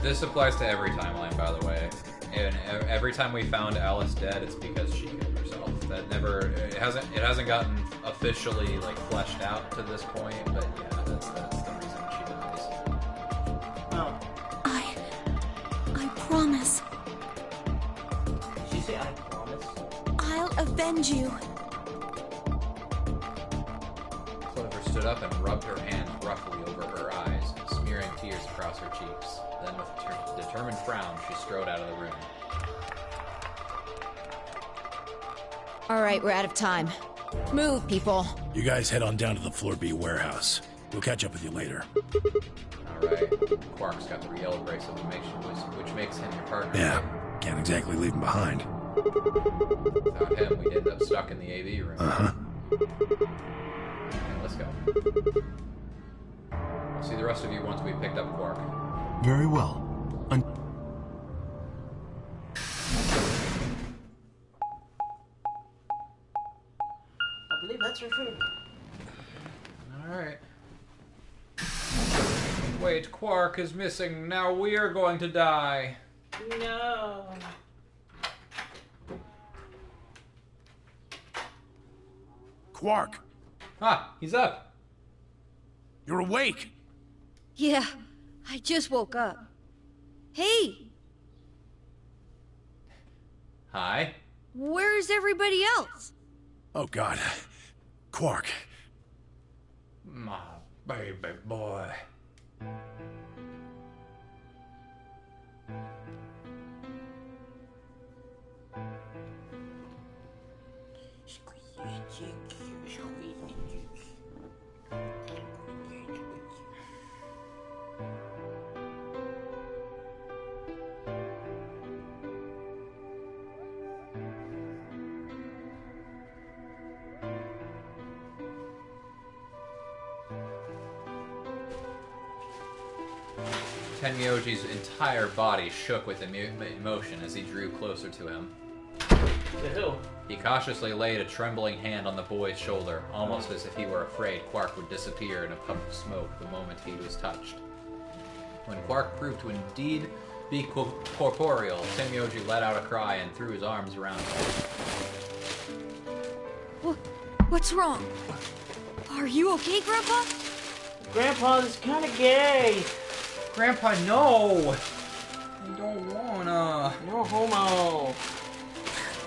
this applies to every timeline, by the way. And every time we found Alice dead, it's because she killed herself. That never... It hasn't gotten officially, like, fleshed out to this point, but yeah, that's the reason she dies. Oh. I promise. Did she say I promise? I'll avenge you. Clover stood up and rubbed her hands roughly over her eyes, smearing tears across her cheeks. Then, with a determined frown, she strode out of the room. All right, we're out of time. Move, people. You guys head on down to the Floor B warehouse. We'll catch up with you later. Alright. Quark's got the yellow bracelet, which makes him your partner. Yeah, can't exactly leave him behind. Without him, we'd end up stuck in the AV room. Uh-huh. Okay, let's go. I'll see the rest of you once we've picked up Quark. Very well. I believe that's her food. Alright. Wait, Quark is missing. Now we are going to die. No. Quark! Ah, he's up. You're awake! Yeah, I just woke up. Hey, Hi. where's everybody else? Oh, God. Quark. My baby boy. Tenmyouji's entire body shook with emotion as he drew closer to him. To who? He cautiously laid a trembling hand on the boy's shoulder, almost as if he were afraid Quark would disappear in a puff of smoke the moment he was touched. When Quark proved to indeed be corporeal, Tenmyouji let out a cry and threw his arms around him. What's wrong? Are you okay, Grandpa? Grandpa's kind of gay. Grandpa, no! I don't wanna. No homo.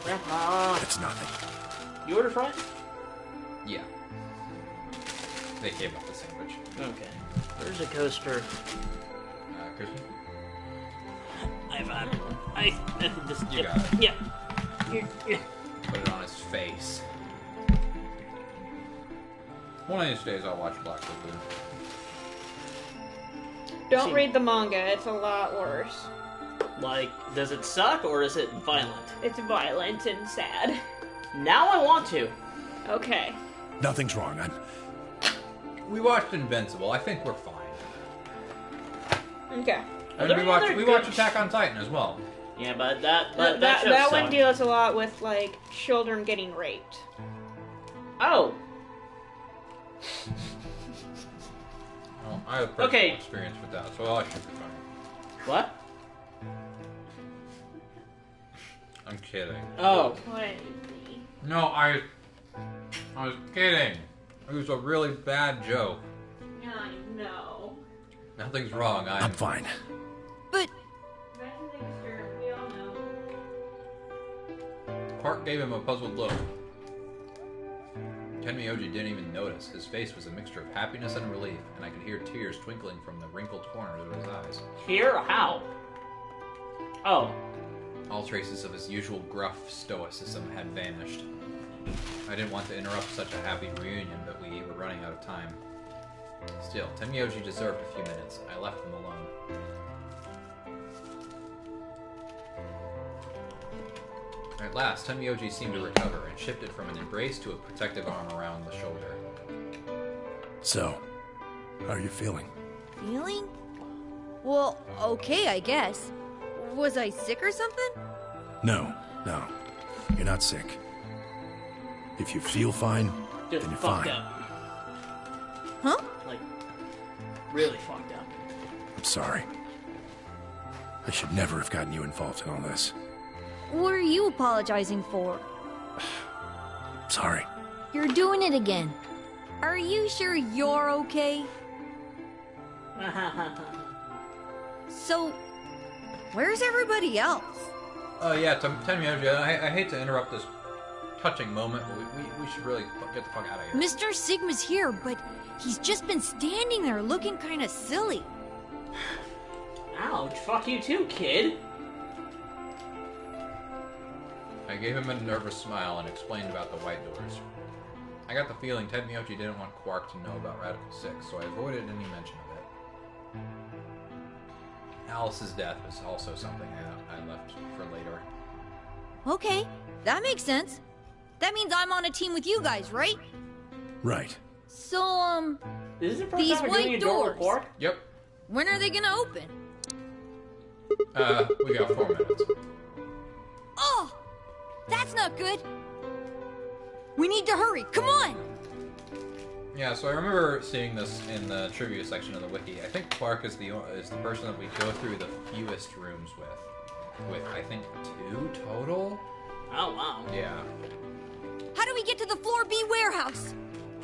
Grandpa. It's nothing. You order fries? Yeah. They gave up the sandwich. Okay. There's a coaster. Christian? I just... You got it. Yeah. Yeah. Put it on his face. One of these days I'll watch Black Lagoon. Don't read the manga, it's a lot worse. Like, does it suck or is it violent? It's violent and sad. Now I want to. Okay. Nothing's wrong. We watched Invincible. I think we're fine. Okay. And we watched Attack on Titan as well. Yeah, but that that one deals a lot with, like, children getting raped. Oh. Well, I have personal experience with that, so I should be fine. What? I'm kidding. Oh. No, I was kidding. It was a really bad joke. I know. Nothing's wrong. I'm fine. But we all know. Quark gave him a puzzled look. Tenmyouji didn't even notice. His face was a mixture of happiness and relief, and I could hear tears twinkling from the wrinkled corners of his eyes. Here? How? Oh. All traces of his usual gruff stoicism had vanished. I didn't want to interrupt such a happy reunion, but we were running out of time. Still, Tenmyouji deserved a few minutes. I left them alone. At last, Tenmyouji seemed to recover and shifted from an embrace to a protective arm around the shoulder. So, how are you feeling? Feeling? Well, okay, I guess. Was I sick or something? No. You're not sick. If you feel fine, Just then you're fucked fine. up. Huh? Like, really fucked up. I'm sorry. I should never have gotten you involved in all this. What are you apologizing for? Sorry. You're doing it again. Are you sure you're okay? So, where's everybody else? Yeah, Tenmyouji, I hate to interrupt this touching moment, but we should really get the fuck out of here. Mr. Sigma's here, but he's just been standing there looking kind of silly. Ouch, fuck you too, kid. I gave him a nervous smile and explained about the white doors. I got the feeling Tenmyouji didn't want Quark to know about Radical 6, so I avoided any mention of it. Alice's death was also something I left for later. Okay, that makes sense. That means I'm on a team with you guys, right? Right. So, This is the first these time we're doing white a door doors. with Quark? Yep. When are they gonna open? We got 4 minutes. Oh! That's not good! We need to hurry, come on! Yeah, so I remember seeing this in the trivia section of the wiki. I think Quark is the person that we go through the fewest rooms with I think 2 total? Oh, wow. Yeah. How do we get to the Floor B warehouse?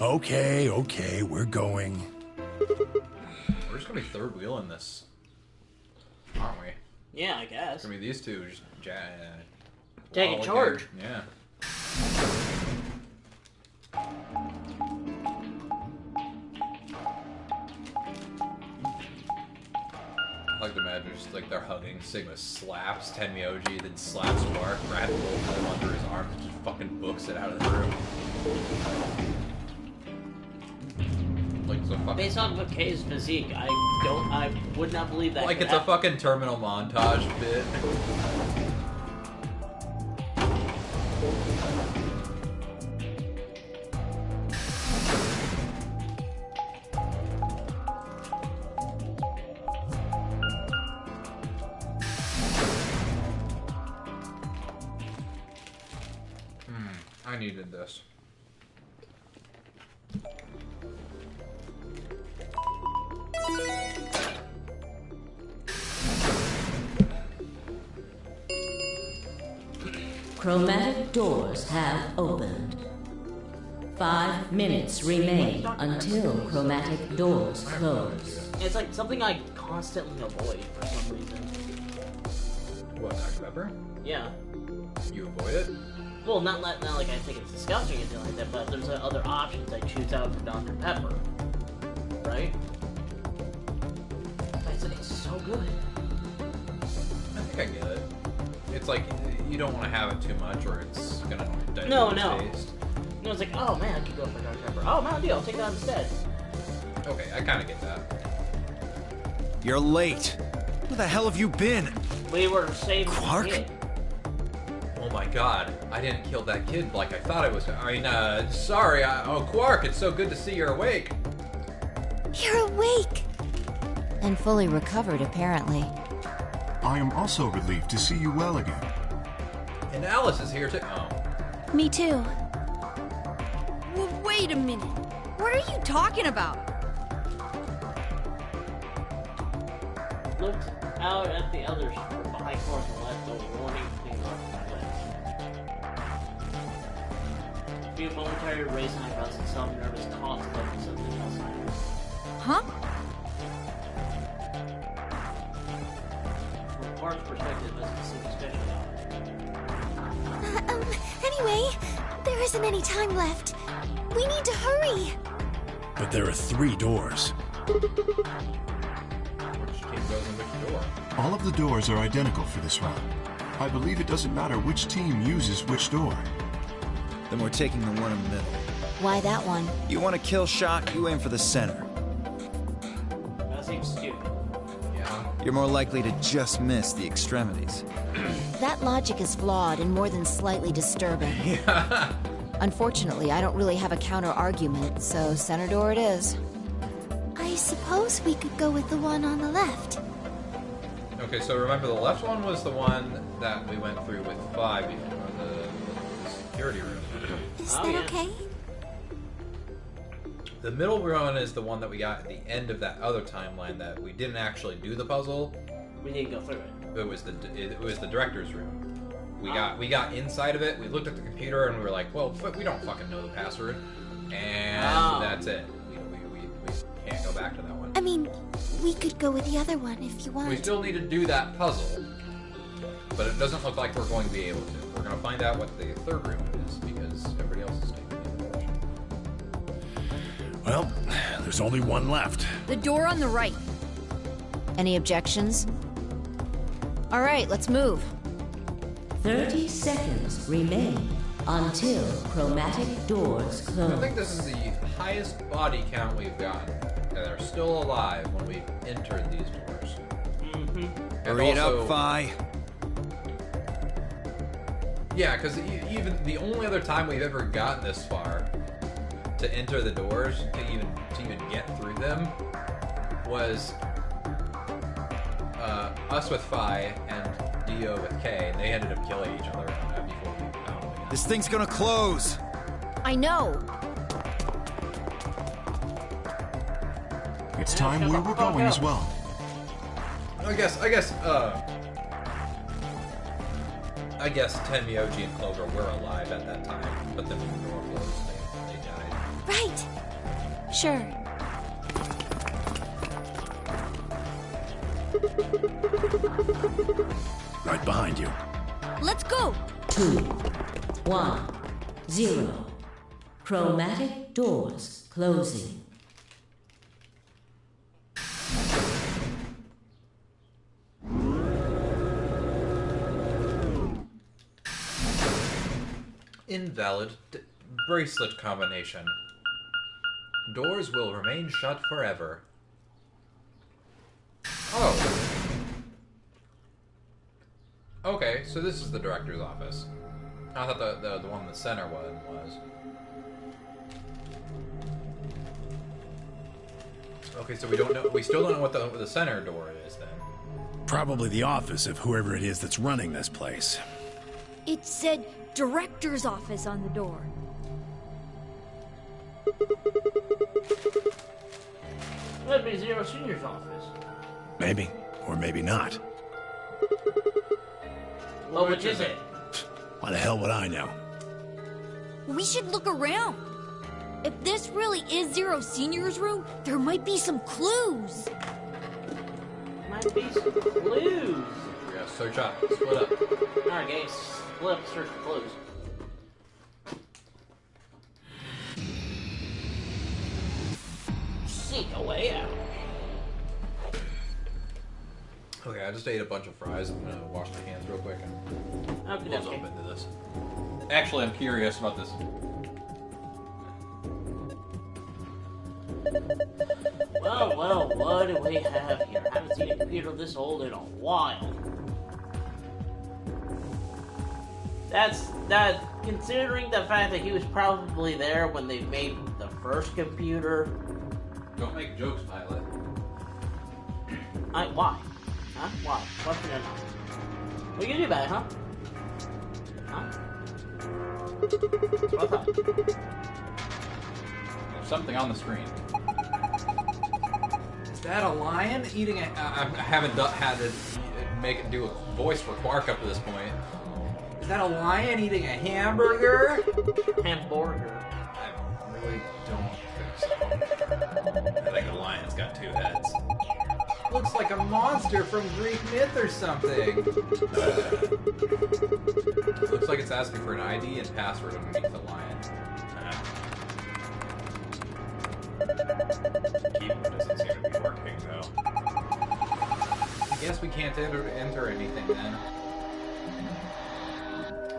Okay, we're going. We're just gonna be third wheeling this, aren't we? Yeah, I guess. It's gonna be these two just Taking charge. Yeah. I like to imagine just like they're hugging. Sigma slaps Tenmyouji, then slaps Quark, grabs both of them under his arms, and just fucking books it out of the room. Like it's a fucking. Based on McKay's physique, I would not believe that. Like it's a fucking terminal montage bit. I needed this. Chromatic doors have opened. 5 minutes remain until chromatic doors close. It's like something I constantly avoid for some reason. What, Dr. Pepper? Yeah. You avoid it? Well, not like I think it's disgusting or anything like that, but there's other options I choose out for Dr. Pepper. Right? It's so good. I think I get it. It's like, you don't want to have it too much or it's gonna dilute No. its taste. No, it's like, oh man, I could go for Dr. Pepper. Oh, Mountain Dew, I'll take that instead. Okay, I kind of get that. You're late. Where the hell have you been? We were saving Quark? the kid. Oh my god, I didn't kill that kid like I thought I was. I mean, sorry. Oh, Quark, it's so good to see you're awake. You're awake! And fully recovered, apparently. I am also relieved to see you well again. And Alice is here too. Oh. Me too. Well, wait a minute. What are you talking about? Looked out at the others behind cars and left a warning thing on my lips. A few momentary raising eyebrows and some nervous coughs led to something else. Huh? From Quark's perspective, it doesn't seem special. Anyway, there isn't any time left. We need to hurry. But there are 3 doors. Which team goes in which door? All of the doors are identical for this round. I believe it doesn't matter which team uses which door. Then we're taking the one in the middle. Why that one? You want a kill shot, you aim for the center. That seems stupid. Yeah. You're more likely to just miss the extremities. That logic is flawed and more than slightly disturbing. Yeah. Unfortunately, I don't really have a counter-argument, so center door it is. I suppose we could go with the one on the left. Okay, so remember the left one was the one that we went through with 5 before the security room. Is that okay? The middle one is the one that we got at the end of that other timeline that we didn't actually do the puzzle. We didn't go through it. It was the director's room. We got inside of it. We looked at the computer and we were like, well, we don't fucking know the password, and that's it. We can't go back to that one. I mean, we could go with the other one if you want. We still need to do that puzzle, but it doesn't look like we're going to be able to. We're going to find out what the third room is because everybody else is taking the other direction. Well, there's only one left. The door on the right. Any objections? All right, let's move. 30 seconds remain until chromatic doors close. I think this is the highest body count we've gotten that are still alive when we've entered these doors. Mm-hmm. Hurry it up, Vi. Yeah, because even the only other time we've ever gotten this far to enter the doors, to even get through them, was us with Phi and Dio with K, and they ended up killing each other before we found them again. This thing's gonna close. I know. It's time we were going as well. I guess Tenmyouji and Clover were alive at that time, but then when the door closed, they died. Right. Sure. Right behind you. Let's go. 2, 1, 0. Chromatic doors closing. Invalid bracelet combination. Doors will remain shut forever. Oh. Okay, so this is the director's office. I thought the one in the center one was. Okay, so we still don't know what the center door is then. Probably the office of whoever it is that's running this place. It said director's office on the door. That'd be Zero Senior's office. Maybe, or maybe not. Well, which is it? Why the hell would I know? We should look around. If this really is Zero Senior's room, there might be some clues. might be some clues. We gotta search up. Split up. Alright, guys. Split up, search for clues. Seek a way out. Okay, I just ate a bunch of fries. I'm gonna wash my hands real quick and close up into this. Actually, I'm curious about this. Well, what do we have here? I haven't seen a computer this old in a while. That considering the fact that he was probably there when they made the first computer. Don't make jokes, Pilot. Why? Huh? Why? What's going on? What are you gonna do about it, huh? Huh? That's what I thought. There's something on the screen. Is that a lion eating a... I haven't had to do a voice for Quark up to this point. Is that a lion eating a hamburger? Hamburger. I really don't think so. I think the lion's got two heads. Looks like a monster from Greek myth or something. Looks like it's asking for an ID and password underneath the lion. Keyboard doesn't seem to be working though. I guess we can't enter anything then.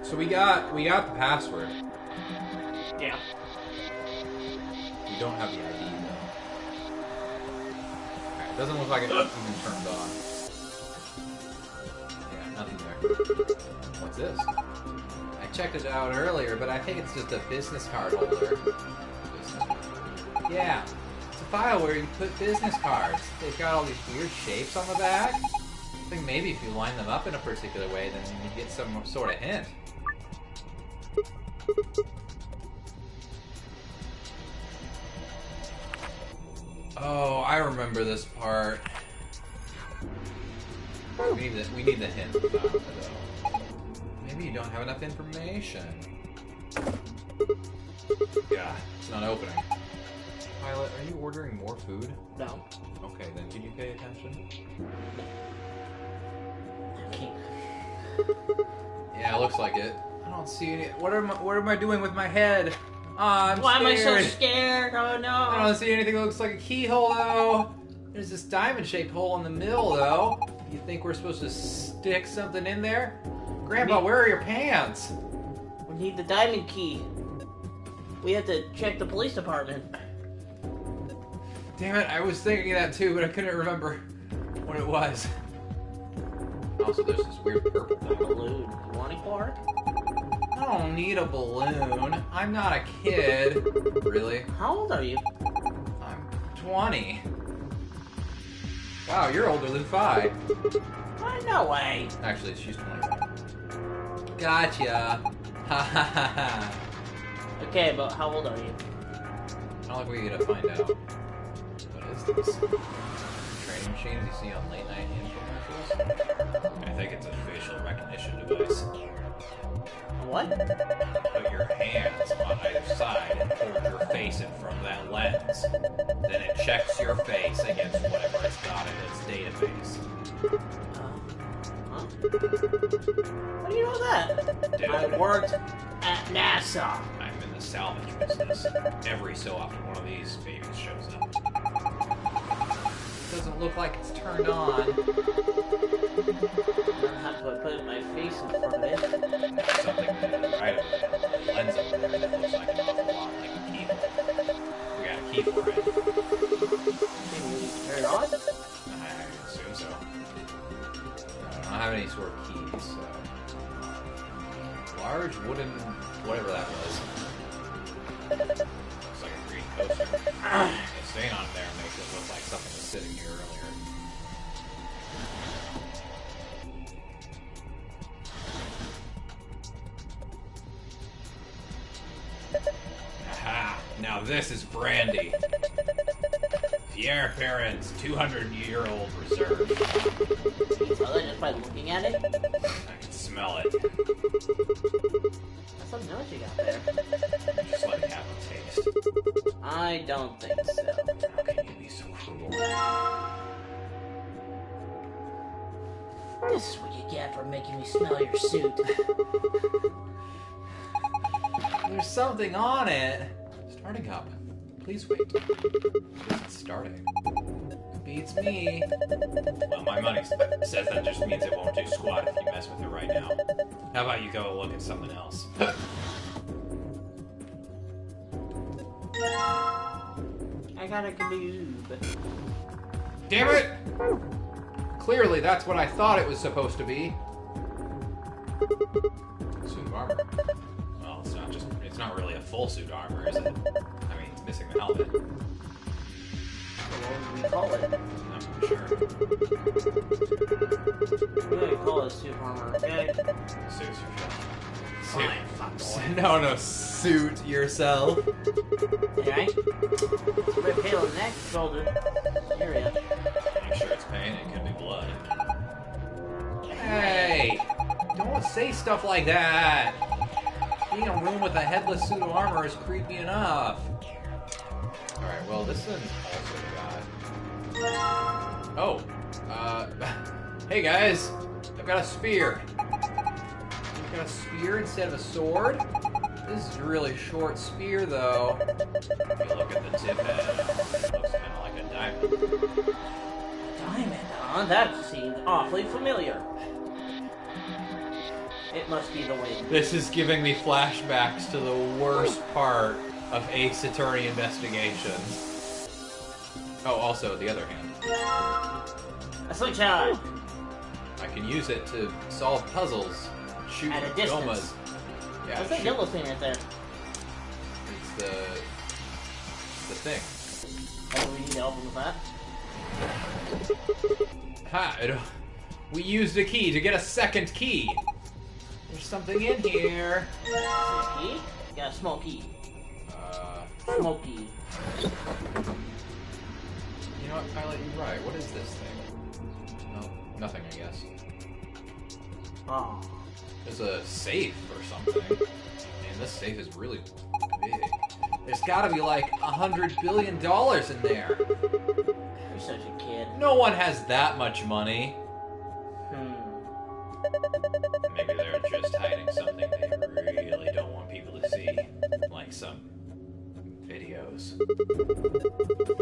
So we got the password. Yeah. We don't have the ID though. Alright, it doesn't look like it's even turned on. Yeah, nothing there. What's this? I checked it out earlier, but I think it's just a business card holder. Yeah, it's a file where you put business cards. They've got all these weird shapes on the back. I think maybe if you line them up in a particular way, then you get some sort of hint. Oh, I remember this part. We need the hint though. Maybe you don't have enough information. Yeah, it's not opening. Pilot, are you ordering more food? No. Okay, then can you pay attention? Yeah, it looks like it. I don't see any... What am I doing with my head? I'm Why am I scared. so scared? Oh no! I don't see anything that looks like a keyhole, though. There's this diamond-shaped hole in the middle, though. You think we're supposed to stick something in there? Grandpa, where are your pants? We need the diamond key. We have to check the police department. Damn it, I was thinking that too, but I couldn't remember what it was. Also, there's this weird purple thing. Balloon. You want it, Quark? I don't need a balloon. I'm not a kid. Really? How old are you? I'm 20. Wow, you're older than Fi. No way. Actually, she's 21. Gotcha. Ha ha ha ha. Okay, but how old are you? I don't think we gotta find out. What is this? Training machines you see on late night infomercials? I think it's a facial recognition device. What? Put your hands on either side and hold your face in front of that lens. Then it checks your face against whatever it's got in its database. How do you know that? Dude. I worked at NASA. I'm in the salvage business. Every so often one of these babies shows up. Doesn't look like it's turned on. How do I put my face in front of it? Something right over the lens over there that looks like an awful lot like a keyboard. We got a key for it. Can we turn it on? I assume so. I don't have any sort of keys, so... Large wooden... whatever that was. Looks like a green coaster. The stain on there makes it look like something was sitting here earlier. Aha! Now this is brandy. Pierre Perrin's 200-year-old reserve. Can you tell it just by looking at it? I can smell it. That's some noise you got there. Just let it have a taste. I don't think so. How can you be so cruel? for making me smell your suit. There's something on it. Starting up. Please wait. It's starting. Beats me. Well, my money says that just means it won't do squat if you mess with it right now. How about you go look at something else? I got a gloob. Damn it! Clearly, that's what I thought it was supposed to be. Suit of armor. Well, it's not really a full suit armor, is it? I mean, it's missing the helmet. What would we call it? I'm not sure. We're gonna call it suit armor, okay? Suit yourself. Fine, fuck boy. No, suit yourself. Alright. Rip Halo neck, shoulder, area. I'm sure it's pain, it could be blood. Hey! Don't say stuff like that! Being in a room with a headless suit of armor is creepy enough. Alright, well, this one's also got... Oh! Hey guys! I've got a spear. I've got a spear instead of a sword? This is a really short spear, though. If you look at the tip end, it looks kind of like a diamond. Diamond, huh? That seemed awfully familiar. It must be the wind. This is giving me flashbacks to the worst part of Ace Attorney Investigations. Oh, also, the other hand. A slingshot! I can use it to solve puzzles. Shoot at a distance. gomas. Yeah, What's that yellow thing right there? It's the thing. Oh, we need to help him with that? Ha! We used a key to get a second key. There's something in here. A key? Yeah, a small key. Smoky. You know what, Pilot? You're right. What is this thing? No, nothing, I guess. Oh. There's a safe or something. Man, this safe is really big. There's gotta be like $100 billion in there. You're such a kid. No one has that much money. Maybe they're just hiding something they really don't want people to see. Like some videos.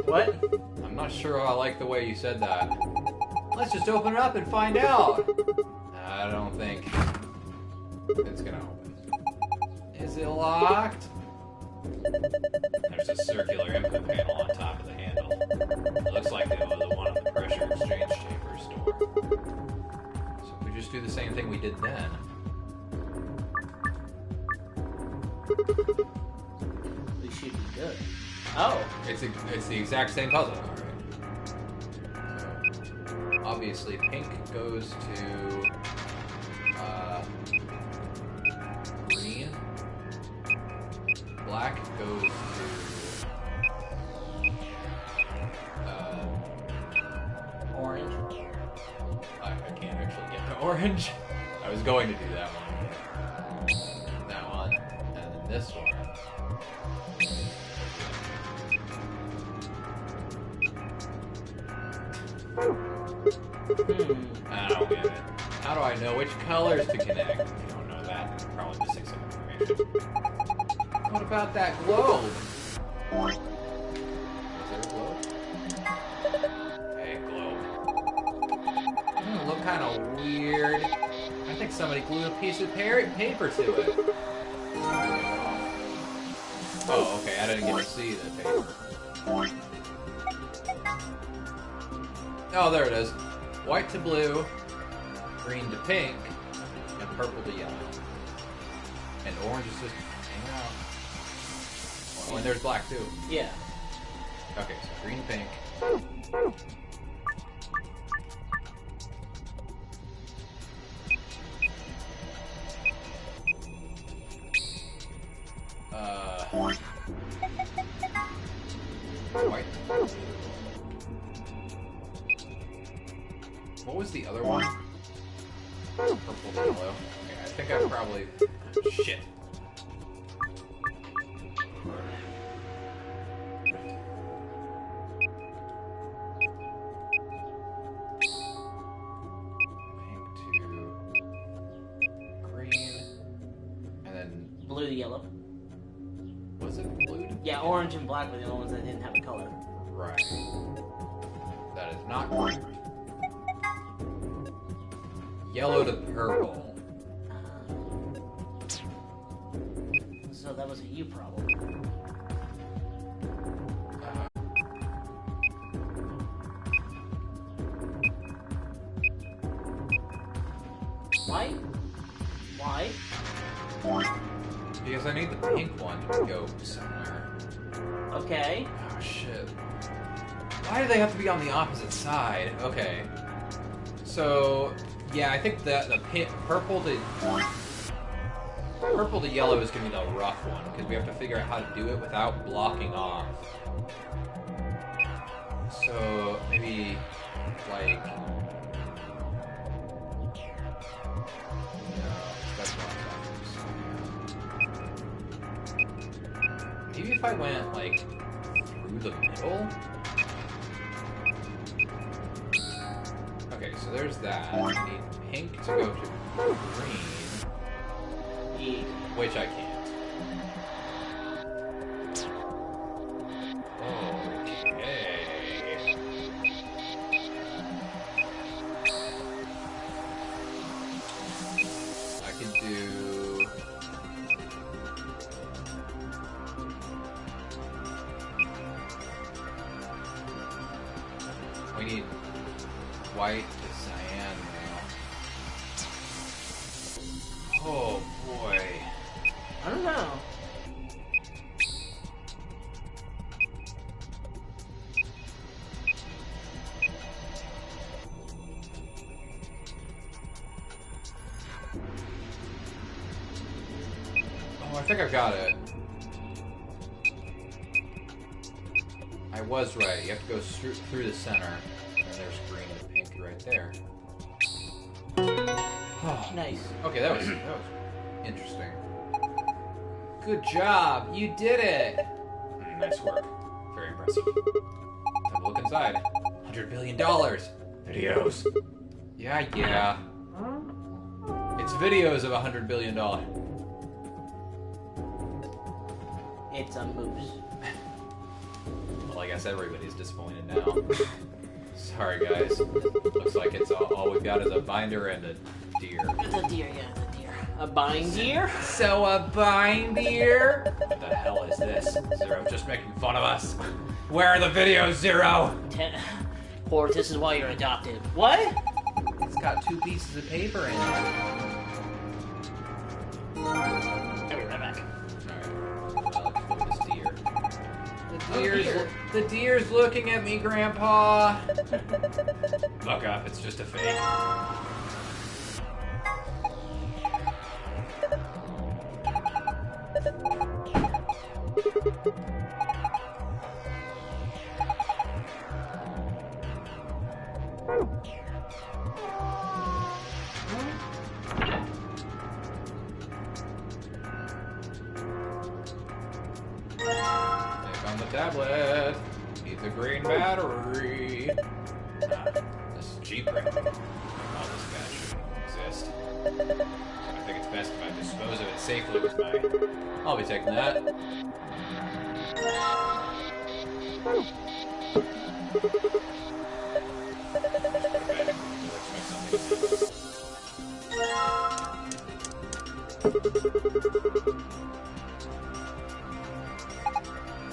What? I'm not sure I like the way you said that. Let's just open it up and find out. I don't think it's gonna open. Is it locked? There's a circular input panel on top of the handle. It looks like it was the one in the pressure exchange chamber store. So if we just do the same thing we did then. We should be good. Oh. It's the exact same puzzle. Alright. So, obviously pink goes to green. Black goes to orange. I can't actually get to orange. I was going to do that one. That one. And then this one. I don't get it. How do I know which colors to connect? If you don't know that, you're probably missing some information. What about that globe? Is there a globe? Hey, globe. Look kind of weird. I think somebody glued a piece of paper to it. Oh, okay. I didn't get to see the paper. Oh, there it is. White to blue, green to pink, and purple to yellow. And orange is just hanging out. Oh, and there's black too. Yeah. Okay, so green, pink. White. What was the other one? Purple to yellow. Okay, I think I probably... Shit. Pink to blue to yellow. Was it blue? Yeah, orange and black were the only ones that didn't have a color. Right. That is not correct. Yellow to purple. So that was a you problem. Why? Why? Because I need the pink one to go somewhere. Okay. Oh, shit. Why do they have to be on the opposite side? Okay. So, yeah, I think that the purple to yellow is going to be the rough one, because we have to figure out how to do it without blocking off. So, maybe, like... Maybe if I went, like, through the middle? Okay, so there's that. I need pink to go to green. Which I can't. Okay. I can do... We need white to cyan now. Oh boy. I don't know. Oh, I think I've got it. I was right. You have to go through the center. And there's green and pink right there. Oh. Nice. Okay, that was interesting. Good job. You did it. Nice work. Very impressive. Time to look inside. $100 billion. Videos. Yeah. It's videos of $100 billion. It's a moose. Well, I guess everybody's disappointed now. Sorry, guys. Looks like it's all we've got is a binder and a deer. It's a deer, yeah, it's a deer. A binder? So a binder? What the hell is this? Zero just making fun of us. Where are the videos, Zero? Or this is why you're adopted. What? It's got 2 pieces of paper in it. I'll be right back. The deer's looking at me, Grandpa. Look up, it's just a fake. On the tablet. Need the green battery. This is cheap right now. All this gas shouldn't exist. I think it's best if I dispose of it safely with my... I'll be taking that.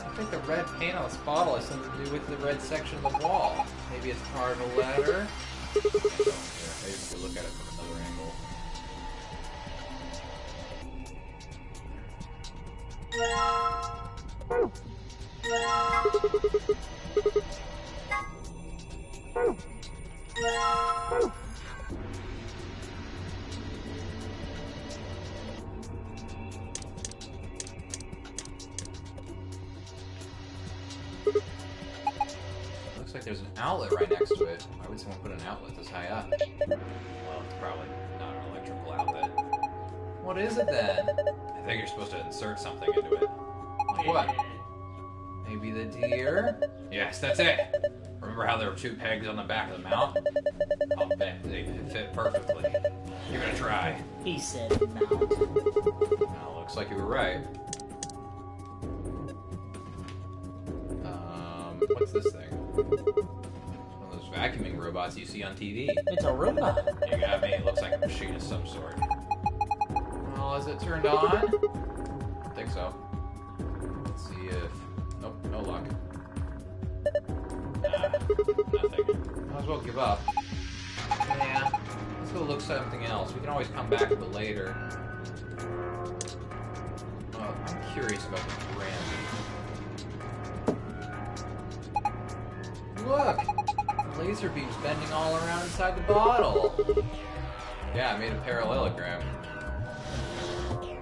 I think the red paint on this bottle has something to do with the red section of the wall. Maybe it's part of a letter. Maybe if you look at it from another angle. Looks like there's an outlet right next to it. Why would someone put an outlet this high up? Well, it's probably not an electrical outlet. What is it then? I think you're supposed to insert something into it. Like what? Maybe the deer? Yes, that's it. Remember how there were 2 pegs on the back of the mount? I'll bet they fit perfectly. You're gonna try. He said mount. Well, looks like you were right. What's this thing? One of those vacuuming robots you see on TV. It's a robot. You got me. It looks like a machine of some sort. Well, is it turned on? I think so. Let's see if... Nope, no luck. Nothing. Might as well give up. Yeah. Let's go look something else. We can always come back to it later. Oh, I'm curious about the brandy. Look! The laser beam's bending all around inside the bottle. Yeah, I made a parallelogram. Okay.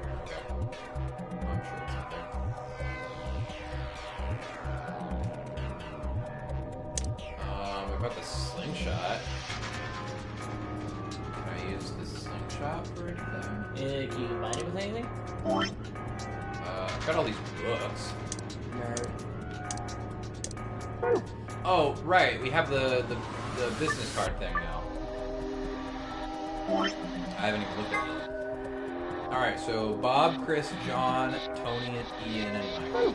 I'm sure it's not there. What about the slingshot? Can I use the slingshot for anything? Can you bind it with anything? I've got all these books. Nerd. Oh, right. We have the business card thing now. I haven't even looked at it yet. Alright, so Bob, Chris, John, Tony, Ian, and Michael.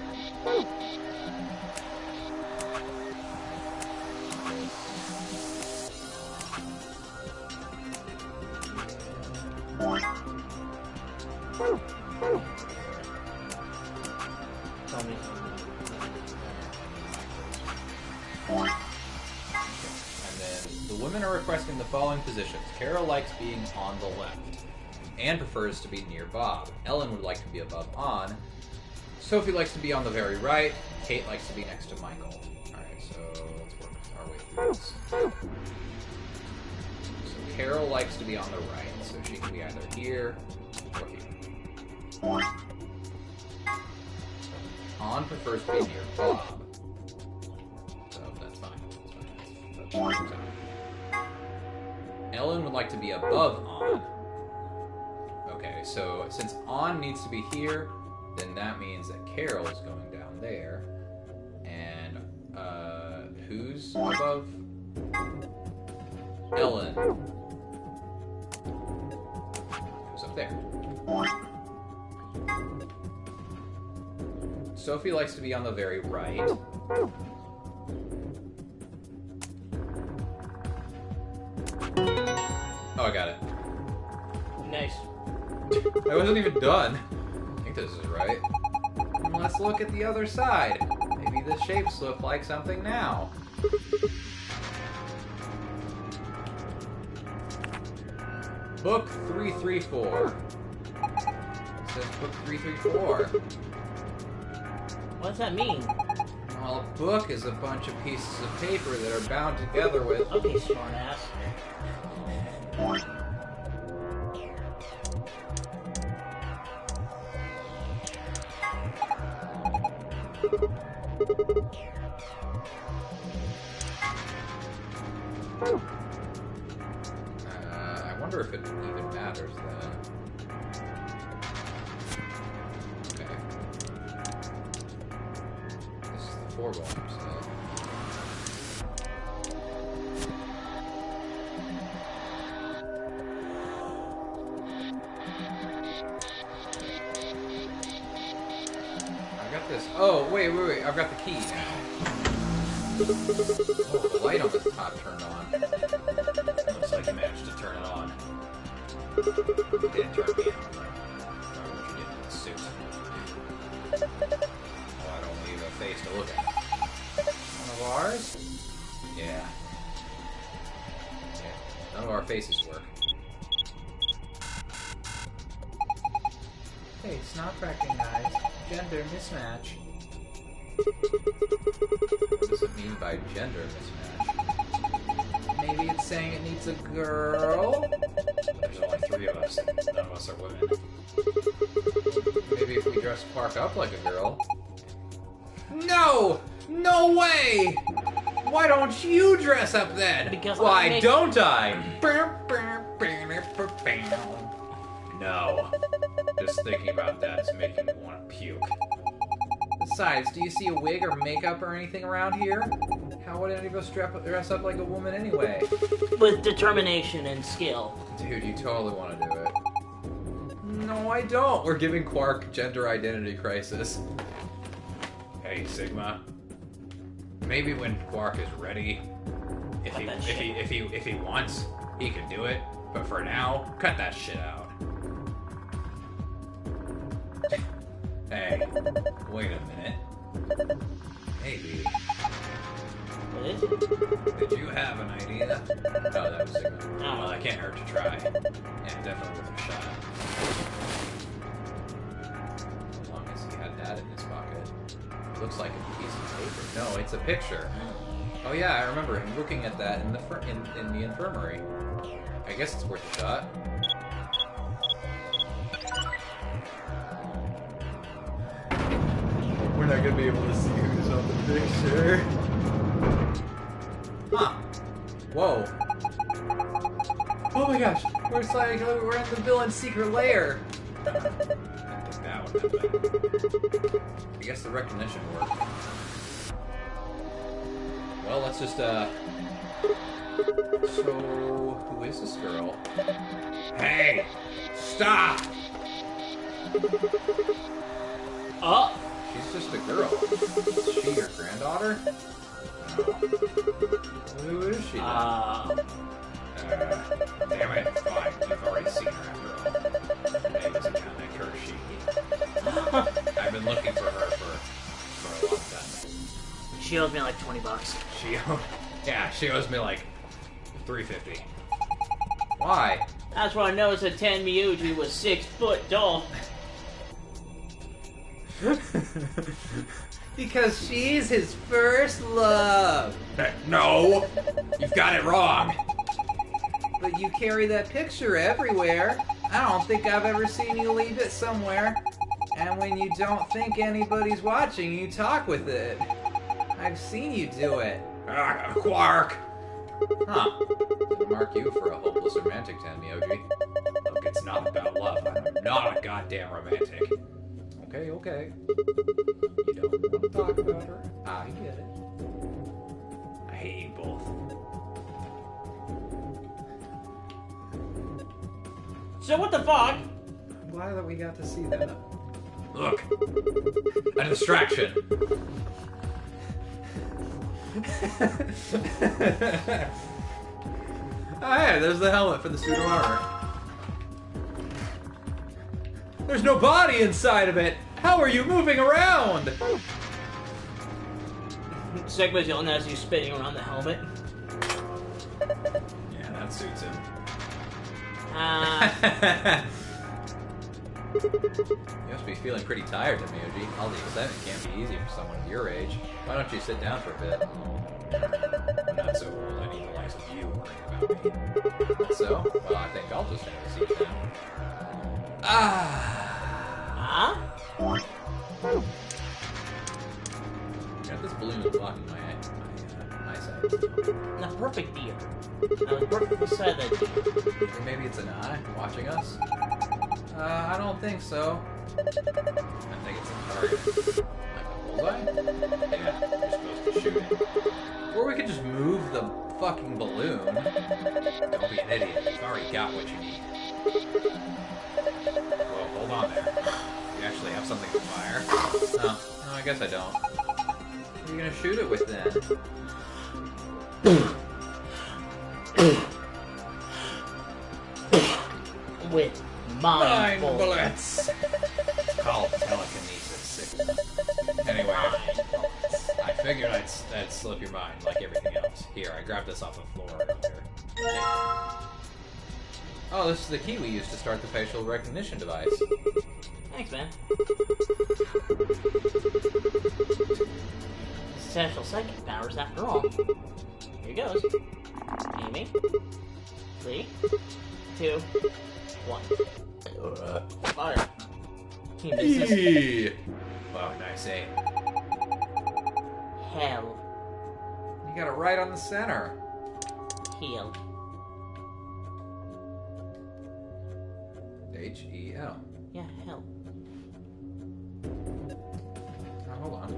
Tony. And then the women are requesting the following positions. Carol likes being on the left. Anne prefers to be near Bob. Ellen would like to be above On. Sophie likes to be on the very right. Kate likes to be next to Michael. Alright, so let's work our way through this. So Carol likes to be on the right, so she can be either here or here. On prefers to be near Bob. So that's fine. That's fine. Ellen would like to be above On. Okay, so since On needs to be here, then that means that Carol is going down there. And, who's above? Ellen. Who's up there? Sophie likes to be on the very right. Oh, I got it. Nice. I wasn't even done. I think this is right. Let's look at the other side. Maybe the shapes look like something now. Book 334. It says book 334. What does that mean? Well, a book is a bunch of pieces of paper that are bound together with... Okay, smartass. I wonder if it even matters then. Okay. This is the 4 volume set. I got this. Oh, wait. I've got the key now. Oh, the light on the top turned on. Looks like you managed to turn it on. You didn't turn me on, though. I don't know what you did to the suit. Oh, I don't leave a face to look at. One of ours? Yeah. None of our faces work. Face not recognized. Gender mismatch. What does it mean by gender mismatch? Maybe it's saying it needs a girl? There's only 3 of us, and none of us are women. Maybe if we dress Clark up like a girl. No! No way! Why don't you dress up then? Because why don't I? No. Just thinking about that is making me want to puke. Besides, do you see a wig or makeup or anything around here? How How would any of us dress up like a woman anyway? With determination and skill. Dude, you totally want to do it. No, I don't. We're giving Quark gender identity crisis. Hey, Sigma. Maybe when Quark is ready, if he wants, he can do it. But for now, cut that shit out. Hey, wait a minute. Maybe. What is it? Did you have an idea? Oh, that was Sigma. Oh. Well, that can't hurt to try. Yeah, definitely worth a shot. As long as he had that in his pocket. It looks like a piece of paper. No, it's a picture. Oh yeah, I remember him looking at that in the in the infirmary. I guess it's worth a shot. We're not gonna be able to see who's on the picture. Huh. Whoa. Oh my gosh. We're in the villain's secret lair. I guess the recognition worked. Well, let's just, So, who is this girl? Hey! Stop! Oh! She's just a girl. Is she your granddaughter? No. Who is she then? Damn it, fine. You've already seen her after all. Her name isn't kind of Kershey. I've been looking for her for a long time. She owes me like $20. She owes me like $3.50. Why? That's why I noticed that Tenmyouji was 6 foot tall. Because she's his first love. No! You've got it wrong! But you carry that picture everywhere. I don't think I've ever seen you leave it somewhere. And when you don't think anybody's watching, you talk with it. I've seen you do it. Quark! Huh. Didn't mark you for a hopeless romantic, Tenmyouji. Look, it's not about love. I'm not a goddamn romantic. Okay. You don't want to talk about her. I get it. I hate you both. So what the fuck? I'm glad that we got to see that. Look. A distraction. Oh, hey, there's the helmet for the suit of armor. There's no body inside of it! How are you moving around? Sigma's yelling as he's spinning around the helmet. Yeah, that suits him. You must be feeling pretty tired, Tenmyouji. All the excitement can't be easy for someone of your age. Why don't you sit down for a bit? I'm not so old, I need the likes of you worrying about me. So? Well, I think I'll just have a seat now. Yeah, this balloon is blocking my eyesight. The perfect deer. The perfect side of the deer. Maybe it's an eye watching us? I don't think so. I think it's a target. Like a bullseye? Yeah, you're supposed to shoot it. Or we could just move the fucking balloon. Don't be an idiot. You've already got what you need. Whoa, hold on there. You actually have something to fire? Oh, no, I guess I don't. What are you gonna shoot it with then? With mind bullets. It's called telekinesis. Anyway, I figured I'd slip your mind like everything else. Here, I grabbed this off the floor earlier. Oh, this is the key we used to start the facial recognition device. Thanks, man. Essential psychic powers after all. Here goes. Amy. 3, 2, 1. Fire. Team business. Wow, nice aim. Hell. You got it right on the center. Heal. H-E-L. Yeah, hell. Now, hold on.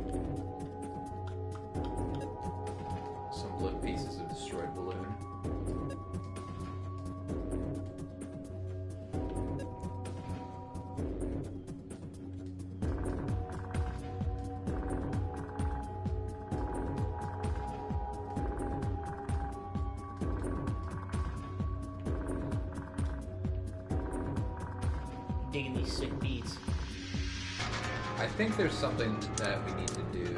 digging these sick beats. I think there's something that we need to do.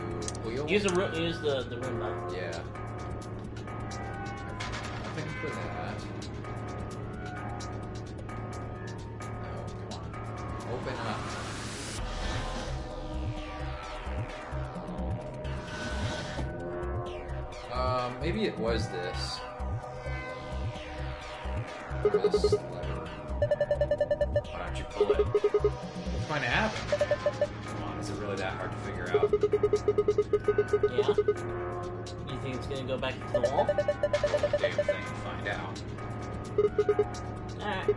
Use the Roomba. Yeah. Nothing for that. Oh, come on. Open up. Maybe it was this. This lever. Why don't you pull it? What's going to happen? Come on, is it really that hard to figure out? Yeah. You think it's gonna go back into the wall? Damn thing, find out. Alright.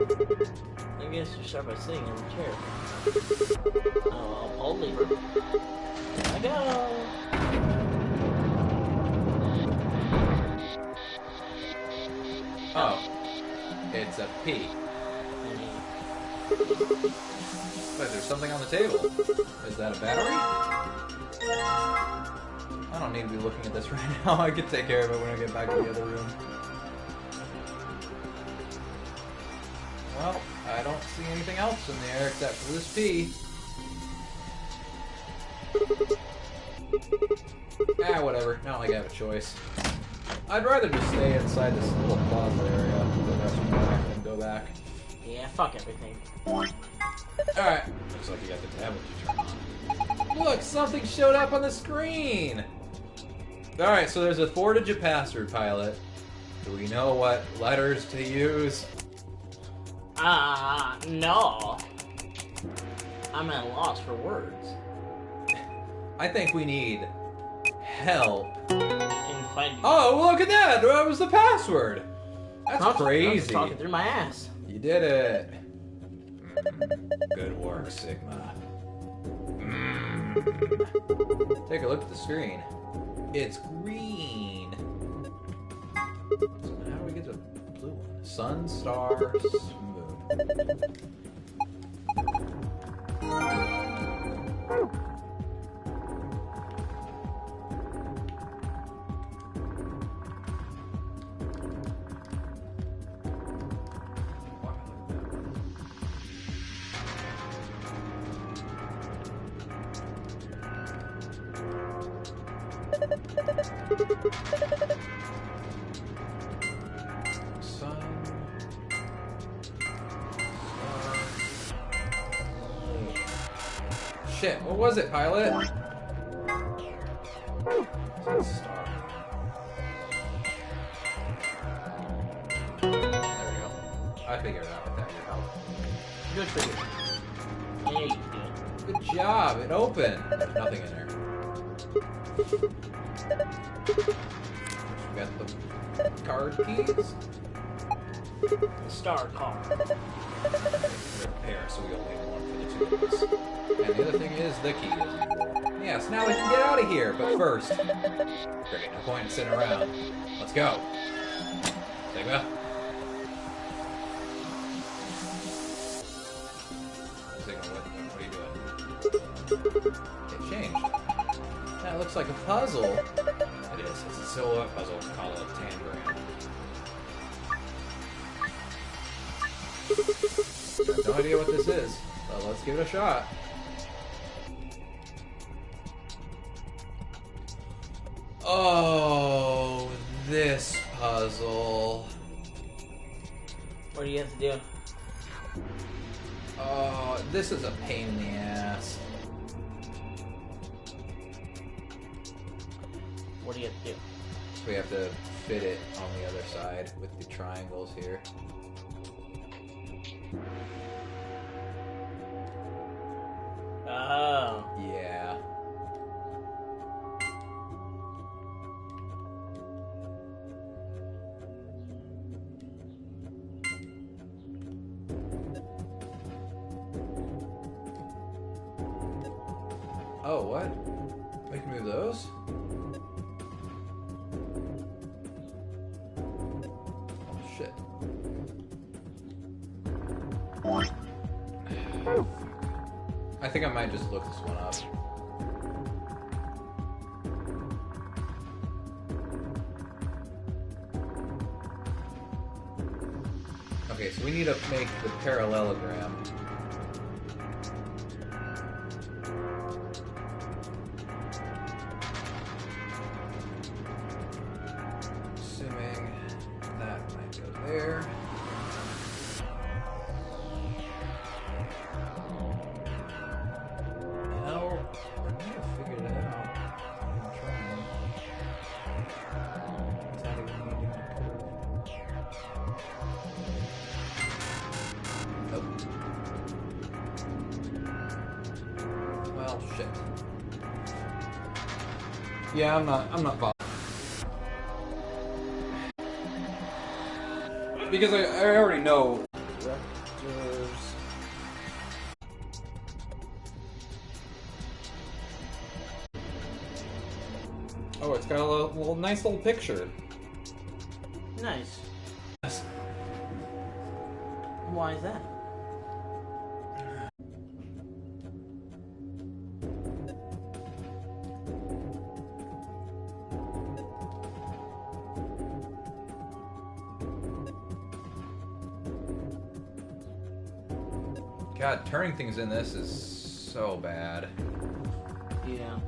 I guess you start by sitting in the chair. Oh, I'll pull the lever. There I go! Oh. It's a P. But there's something on the table. Is that a battery? I don't need to be looking at this right now. I can take care of it when I get back to the other room. Well, I don't see anything else in there except for this P. Whatever. Not like I have a choice. I'd rather just stay inside this little plaza area for the rest of the night than go back. Yeah, fuck everything. Alright. Looks like you got the tablet you turned on. Look, something showed up on the screen! Alright, so there's a 4-digit password, Pilot. Do we know what letters to use? No. I'm at a loss for words. I think we need help. In Oh, look at that! That was the password! That's crazy. I was talking through my ass. You did it. Good work, Sigma. Take a look at the screen. It's green. So how do we get the blue one? Sun, stars, moon. Shit, what was it, Pilot? Star. There we go. I figured it out without your help. Good for you. Yeah, you can do it. Good job, it opened. There's nothing in there. We got the card keys. The star card. They're a pair, so we only have one for the two of us. And the other thing is the keys. Yes, now we can get out of here, but first, there ain't no point in sitting around. Let's go. Sigma. Sigma, what are you doing? It changed. That looks like a puzzle. It is. It's a silhouette puzzle called a tangram. I have no idea what this is, but let's give it a shot. Oh, this puzzle. What do you have to do? Oh, this is a pain in the ass. What do you have to do? We have to fit it on the other side with the triangles here. Oh. Yeah. Oh, what? We can move those? Oh, shit. I think I might just look this one up. Okay, so we need to make the parallelogram. shit. Yeah, I'm not bothered. Because I already know directors. Oh, it's got a little nice little picture. Nice. Why is that? God, turning things in this is so bad. Yeah.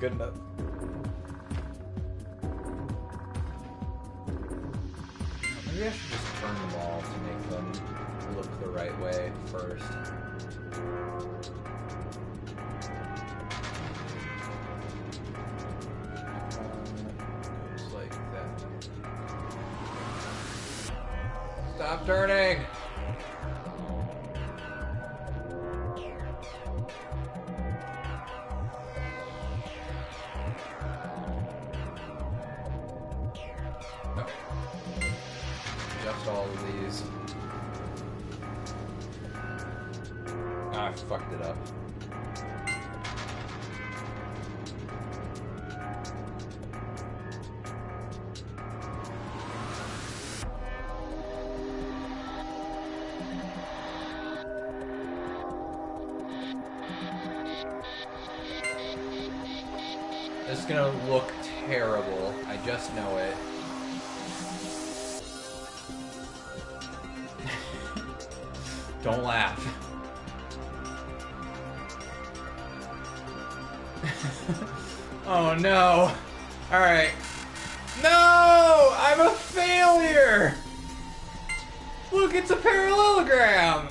Good enough. Maybe I should just turn them all to make them look the right way first. Just like that. Stop turning! Just all of these. Ah, I fucked it up. This is gonna look terrible. I just know it. Don't laugh. Oh no. Alright. No! I'm a failure! Look, it's a parallelogram!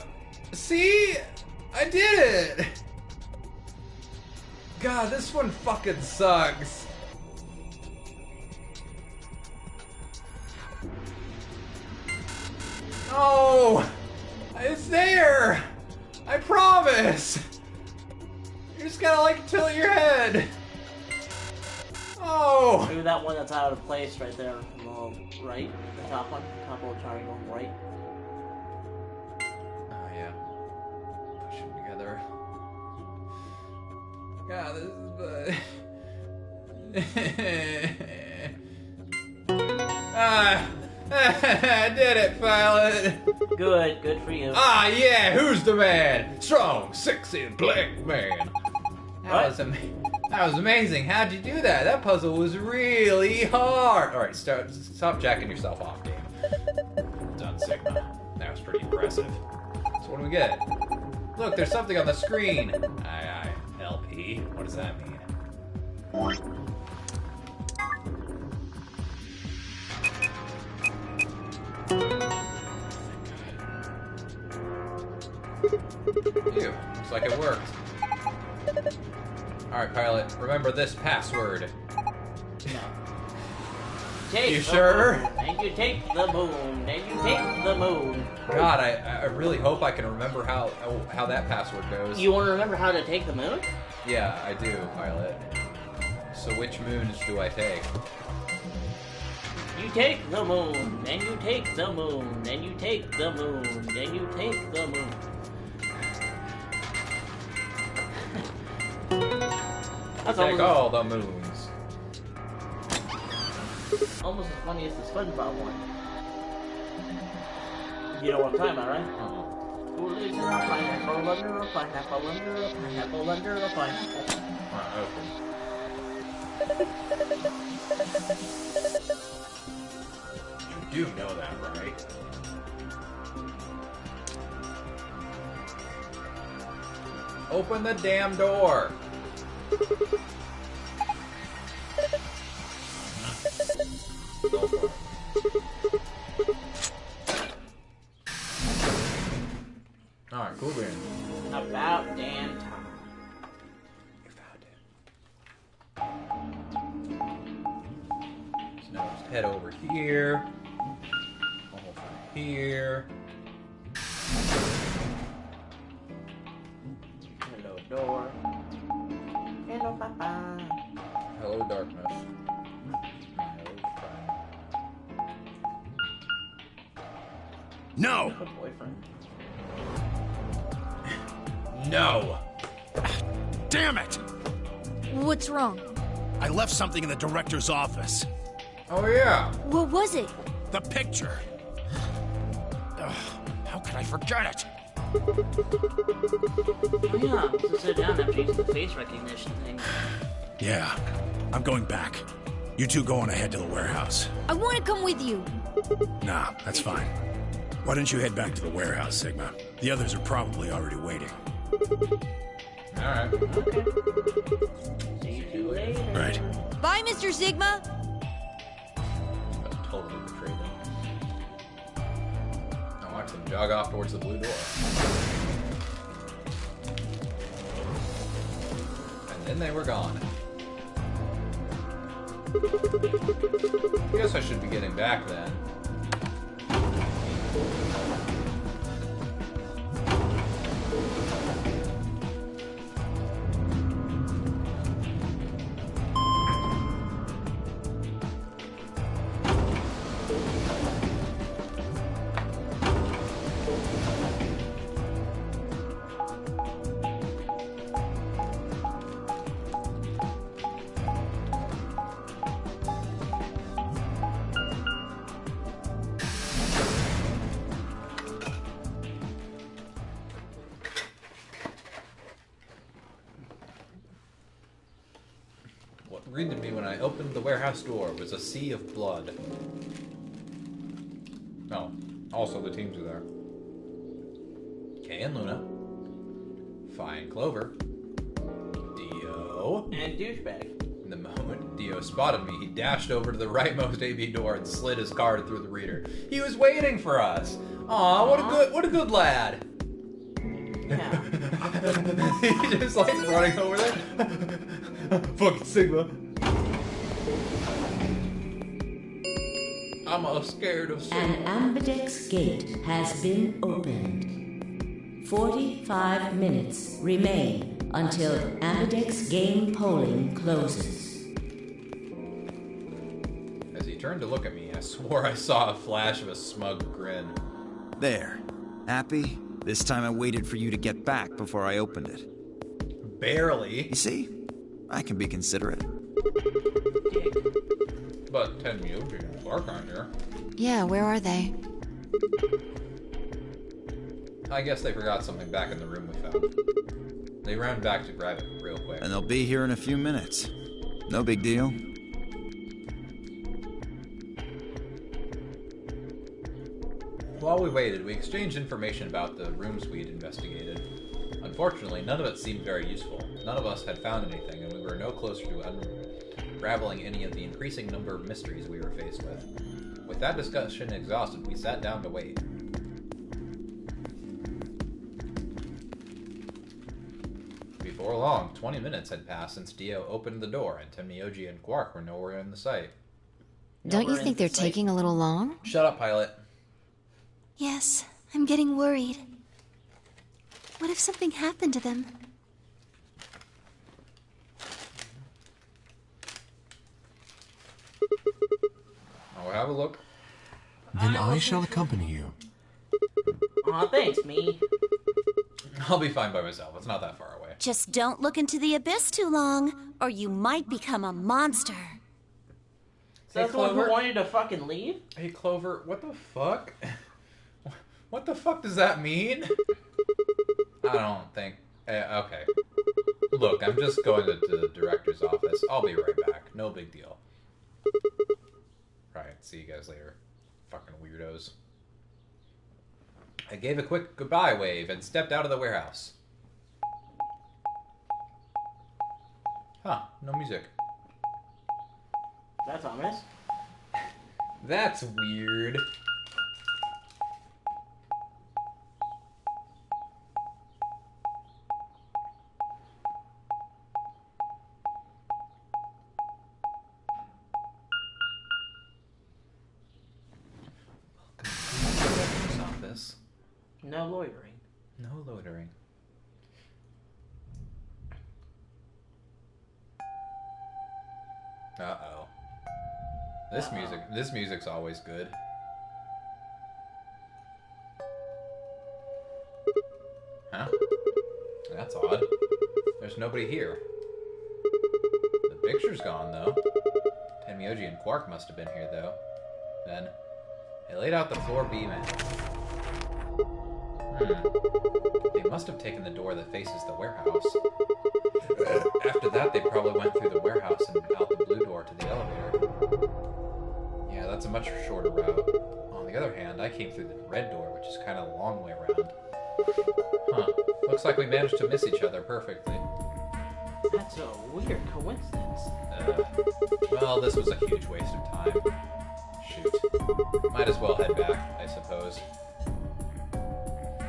See? I did it! God, this one fucking sucks. Oh! It's there! I promise! You just gotta, like, tilt your head. Oh! Maybe that one that's out of place right there on the right. The top one. Top of the triangle, right. Oh, yeah. Push them together. God, this is... Ah! I did it, Pilot! Good for you. Ah, yeah, who's the man? Strong, sexy, black man. That was amazing. How'd you do that? That puzzle was really hard. Alright, stop jacking yourself off, game. Done, Sigma. That was pretty impressive. So what do we get? Look, there's something on the screen. Aye, LP. What does that mean? Phew, looks like it worked. Alright, Pilot, remember this password. No. Take You the sure? Moon, and you take the moon, and you take the moon. God, I really hope I can remember how that password goes. You want to remember how to take the moon? Yeah, I do, Pilot. So which moons do I take? You take the moon, and you take the moon, and you take the moon, and you take the moon. That's Take all the moons. Almost as funny as the SpongeBob one. You know what I'm talking about, right? Who lives in a pineapple under a pineapple under a pineapple under a pineapple? You do know that, right? Open the damn door. Alright, cool beans. About damn time. You found it. So now just head over here. The whole thing. here. Hello, door. Hello, Papa. Hello, darkness. My old friend. No! Good boyfriend. No! Damn it! What's wrong? I left something in the director's office. Oh, yeah. What was it? The picture. Ugh, how could I forget it? Oh yeah, to sit down after using the face recognition thing. Yeah, I'm going back. You two go on ahead to the warehouse. I want to come with you. Nah, that's fine. Why don't you head back to the warehouse, Sigma? The others are probably already waiting. Alright. Okay. See you later. Right. Bye, Mr. Sigma. Totally betrayed them. I watched them jog off towards the blue door. And then they were gone. I guess I should be getting back then. What greeted me when I opened the warehouse door was a sea of blood. Oh, also the teams are there. Kay and Luna. Fi and Clover. Dio. And douchebag. The moment Dio spotted me, he dashed over to the rightmost AB door and slid his card through the reader. He was waiting for us. Aw, what a good lad. Yeah. He's just like running over there. Fucking Sigma. I'm scared of Sigma. An ambidex gate has been opened. 45 minutes remain until ambidex game polling closes. As he turned to look at me, I swore I saw a flash of a smug grin. There. Happy? This time I waited for you to get back before I opened it. Barely. You see? I can be considerate. But Tenmyouji and Clark aren't here. Yeah, where are they? I guess they forgot something back in the room we found. They ran back to grab it real quick. And they'll be here in a few minutes. No big deal. While we waited, we exchanged information about the rooms we'd investigated. Unfortunately, none of it seemed very useful. None of us had found anything, and we were no closer to unraveling any of the increasing number of mysteries we were faced with. With that discussion exhausted, we sat down to wait. Before long, 20 minutes had passed since Dio opened the door, and Tenmyouji and Quark were nowhere in the sight. Don't you think they're taking a little long? Shut up, pilot. Yes, I'm getting worried. What if something happened to them? I'll have a look. Then I shall accompany you. Aw, thanks, me. I'll be fine by myself. It's not that far away. Just don't look into the abyss too long, or you might become a monster. So that's the one who wanted to fucking leave? Hey, Clover, what the fuck? What the fuck does that mean? I don't think... okay. Look, I'm just going to the director's office. I'll be right back. No big deal. Right, see you guys later. Fucking weirdos. I gave a quick goodbye wave and stepped out of the warehouse. Huh, no music. That's ominous. That's weird. No loitering. No loitering. Uh-oh. This music's always good. Huh? That's odd. There's nobody here. The picture's gone, though. Tenmyouji and Quark must have been here, though. Then, they laid out the floor B map. They must have taken the door that faces the warehouse. After that, they probably went through the warehouse and out the blue door to the elevator. Yeah, that's a much shorter route. On the other hand, I came through the red door, which is kind of a long way around. Huh. Looks like we managed to miss each other perfectly. That's a weird coincidence. Well, this was a huge waste of time. Shoot. Might as well head back, I suppose.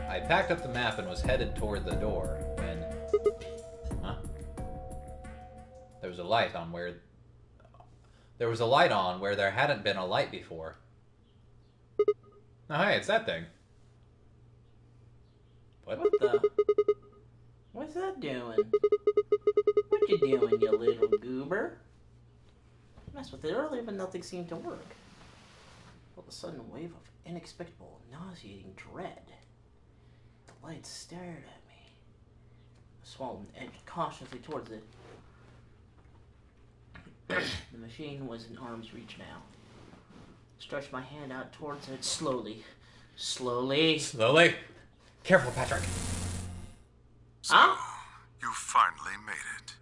I packed up the map and was headed toward the door when... Huh? There was a light on where... There was a light on where there hadn't been a light before. Oh, hey, it's that thing. What the... What's that doing? What you doing, you little goober? I messed with it earlier, but nothing seemed to work. All of a sudden, a wave of inexplicable, nauseating dread. The light stared at me. I swallowed and edged cautiously towards it. The machine was in arm's reach now. Stretched my hand out towards it slowly. Slowly. Slowly? Careful, Patrick. So, you finally made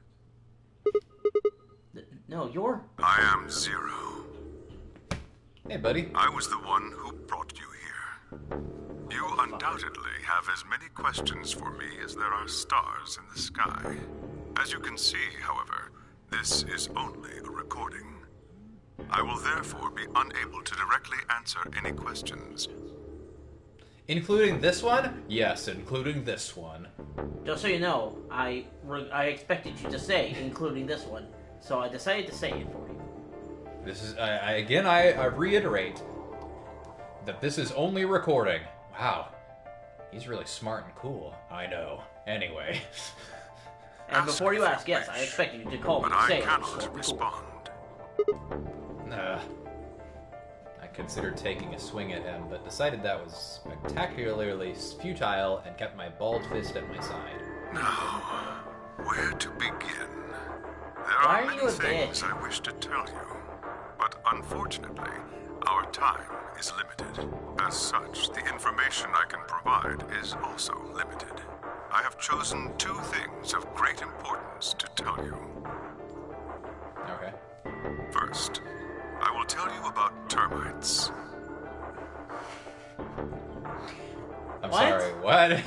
it. No, you're... I am Zero. Hey, buddy. I was the one who brought you here. You undoubtedly have as many questions for me as there are stars in the sky. As you can see, however, this is only a recording. I will therefore be unable to directly answer any questions. Including this one? Yes, including this one. Just so you know, I expected you to say, including this one, so I decided to say it for you. This is, I reiterate that this is only recording. Wow. He's really smart and cool. I know. Anyway. And before you ask, yes, I expect you to call me and say it. But I cannot respond. I considered taking a swing at him, but decided that was spectacularly futile and kept my bald fist at my side. Now, where to begin? There are many things I wish to tell you, but unfortunately, our time is limited. As such, the information I can provide is also limited. I have chosen two things of great importance to tell you. Okay. First, I will tell you about termites. I'm sorry, what?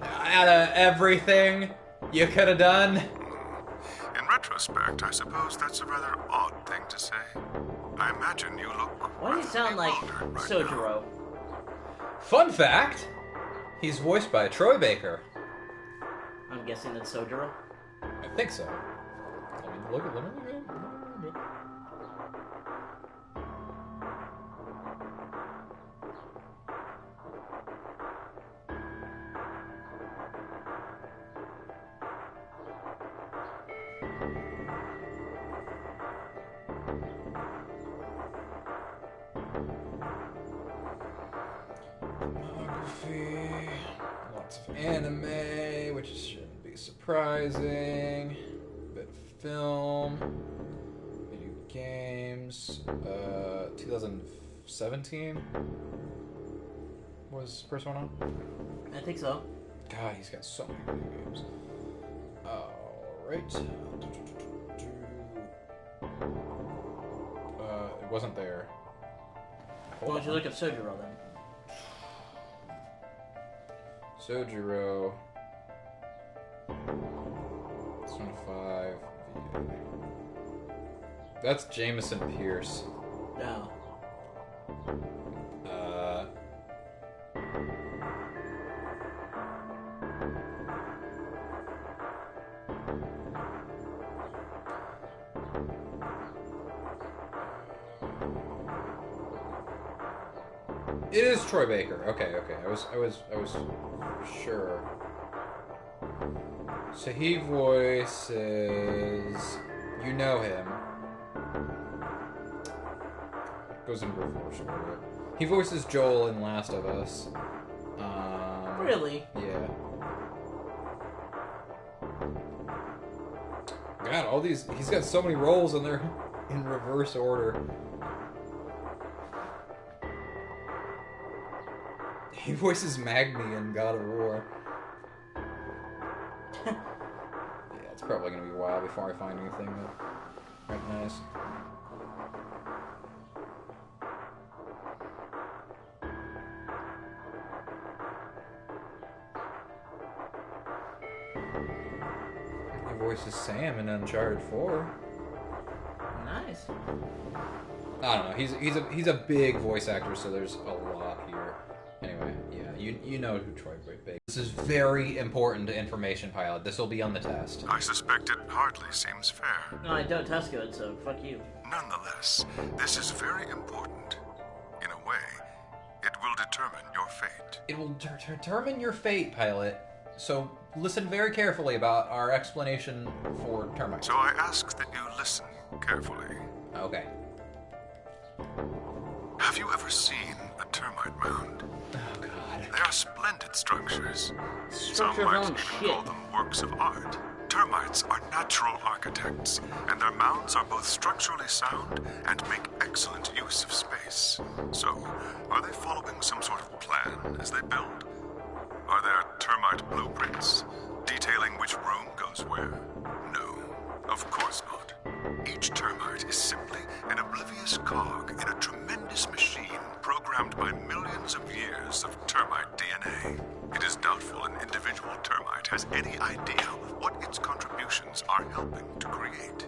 Out of everything you could have done? In retrospect, I suppose that's a rather odd thing to say. I imagine you look... Why do you sound like Sojiro? Fun fact! He's voiced by Troy Baker. I'm guessing that's Sojiro? I think so. Let me look at them. Lots of anime, which shouldn't be surprising. A bit of film, video games. 2017 was first one on. I think so. God, he's got so many video games. All right. It wasn't there. Why don't you look up Sojiro then? Sojiro. 25. That's Jameson Pierce. No. It is Troy Baker. Okay. I was sure. So he voices. You know him. Goes in reverse order. He voices Joel in Last of Us. Really? Yeah. God, all these. He's got so many roles and they're in reverse order. He voices Magni in God of War. Yeah, it's probably gonna be a while before I find anything that recognize. He voices Sam in Uncharted 4. Nice. I don't know. He's a big voice actor, so there's a lot here. Anyway, yeah, you know who Troy Baker is. This is very important information, Pilot. This will be on the test. I suspect it hardly seems fair. No, I don't test good, so fuck you. Nonetheless, this is very important. In a way, it will determine your fate. It will determine your fate, Pilot. So listen very carefully about our explanation for termites. So I ask that you listen carefully. Okay. Have you ever seen a termite mound? Oh, God. They are splendid structures. Structures Some might on even shit. call them works of art. Termites are natural architects, and their mounds are both structurally sound and make excellent use of space. So, are they following some sort of plan as they build? Are there termite blueprints detailing which room goes where? No, of course not. Each termite is simply an oblivious cog in a tremendous machine programmed by millions of years of termite DNA. It is doubtful an individual termite has any idea what its contributions are helping to create.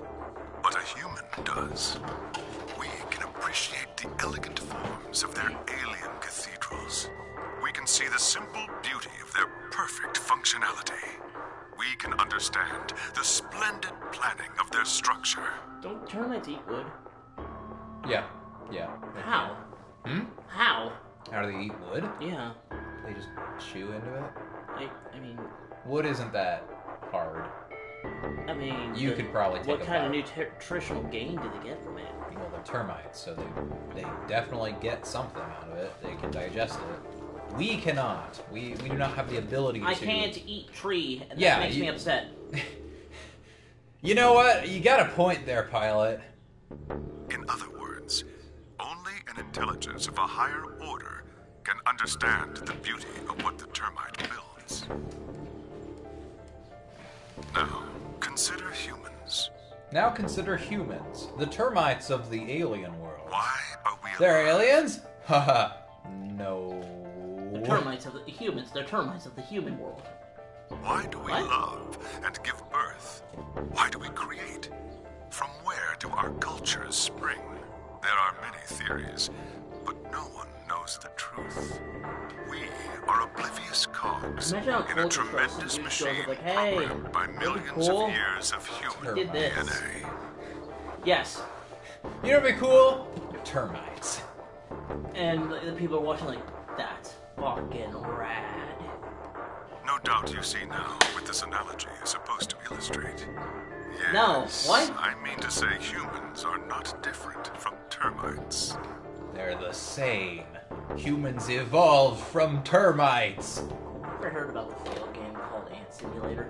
But a human does. We can appreciate the elegant forms of their alien cathedrals. We can see the simple beauty of their perfect functionality. We can understand the splendid planning of their structure. Don't termites eat wood? Yeah. How? How? How do they eat wood? Yeah. They just chew into it? I mean... Wood isn't that hard. I mean... You could probably take what a kind of bite. nutritional gain do they get from it? Well, they're termites, so they definitely get something out of it. They can digest it. We cannot. We do not have the ability to... I can't eat tree, and Yeah, that makes me upset. You know what? You got a point there, Pilot. In other words, only an intelligence of a higher order can understand the beauty of what the termite builds. Now, consider humans. Now consider humans, the termites of the alien world. Why are we They're aliens? Haha. No. The termites of the humans, they're termites of the human world. Why do we love and give birth? Why do we create? From where do our cultures spring? There are many theories, but no one knows the truth. We are oblivious cogs in a tremendous machine like, hey, programmed by millions cool. of years of human Did this. DNA. Yes. You know what'd be cool? Termites. And the people are watching like, that's fucking rad. No doubt you see now what this analogy is supposed to illustrate. Yes, No, what? I mean to say humans are not different from termites. They're the same. Humans evolved from termites. Ever heard about the failed game called Ant Simulator?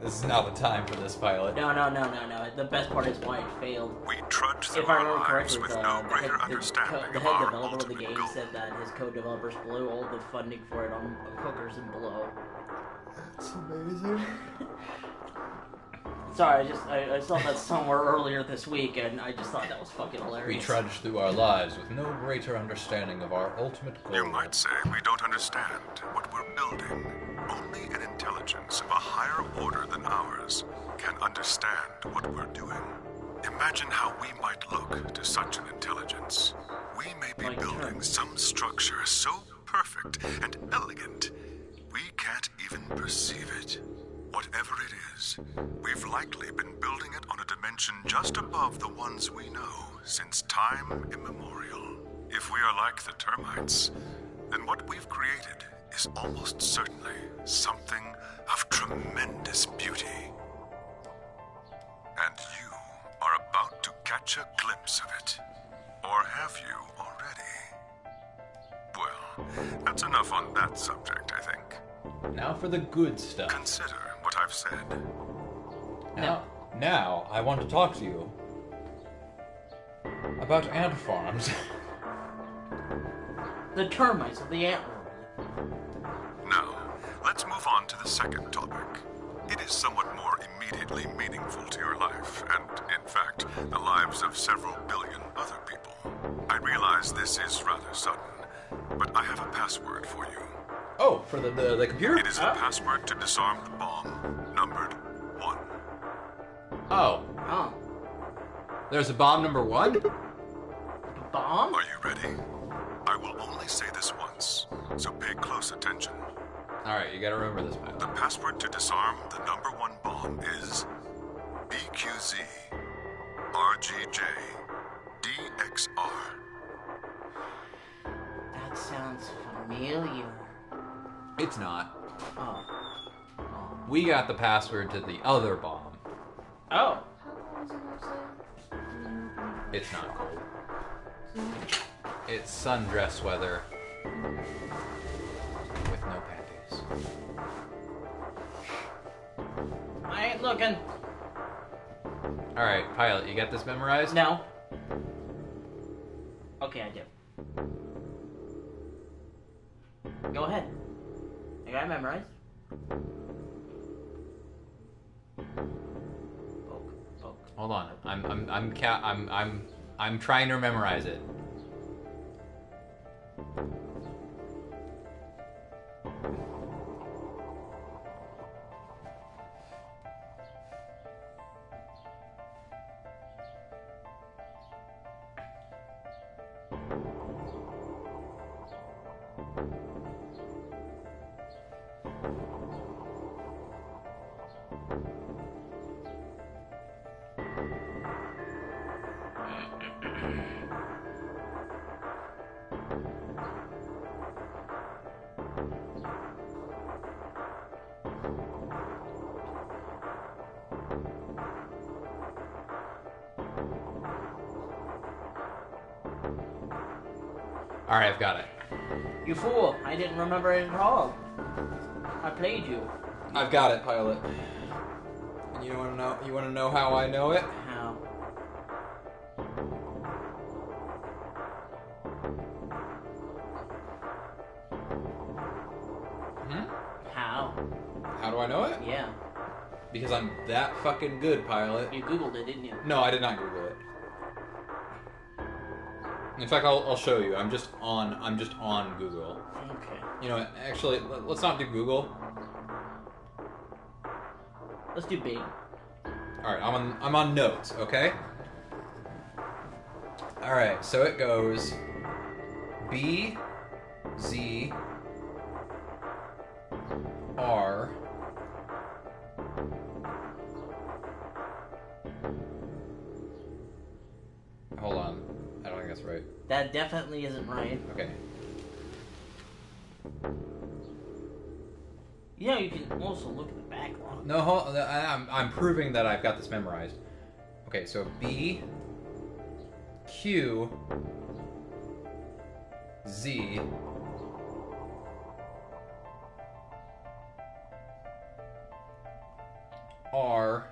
This is not the time for this, Pilot. No. The best part is why it failed. We trudge through If I our remember lives correctly, with no greater understanding the of head our developer of the ultimate game goal. said that his co-developers blew all the funding for it on hookers and blow. That's amazing. Sorry, I saw that somewhere earlier this week, and I just thought that was fucking hilarious. We trudge through our lives with no greater understanding of our ultimate goal. You might say we don't understand what we're building. Only an intelligence of a higher order than ours can understand what we're doing. Imagine how we might look to such an intelligence. We may be building some structure so perfect and elegant, we can't even perceive it. Whatever it is, we've likely been building it on a dimension just above the ones we know since time immemorial. If If we are like the termites, then what we've created is almost certainly something of tremendous beauty. And you are about to catch a glimpse of it. Or have you already? Well, that's enough on that subject, I think. Now for the good stuff. Consider what I've said. Now, I want to talk to you about ant farms. The termites of the ant world. Now, let's move on to the second topic. It is somewhat more immediately meaningful to your life, and, in fact, the lives of several billion other people. I realize this is rather sudden, but I have a password for you. Oh, for the computer? It is a password to disarm the bomb, numbered 1. Oh. Oh. There's a bomb number 1? The bomb? Are you ready? I will only say this once, so pay close attention. Alright, you gotta remember this, pilot. The password to disarm the number 1 bomb is BQZ RGJ DXR. That sounds familiar. It's not. Oh. We got the password to the other bomb. Oh. It's not cold. It's sundress weather. With no panties. I ain't looking. Alright, pilot, you got this memorized? No. Okay, I do. Go ahead. I got it memorized. Hold on. I'm trying to memorize it. Alright, I've got it. You fool! I didn't remember it at all. I played you. I've got it, pilot. And you wanna know how I know it? How? How? How do I know it? Yeah. Because I'm that fucking good, pilot. You Googled it, didn't you? No, I did not Google it. In fact, I'll show you. I'm just on Google. Okay. You know what? Actually, let's not do Google. Let's do Bing. All right, I'm on notes. Okay. All right, so it goes B Z R Hold on. I don't think that's right. That definitely isn't right. Okay. Yeah, you can also look at the backlog. No, I'm proving that I've got this memorized. Okay, so B Q Z R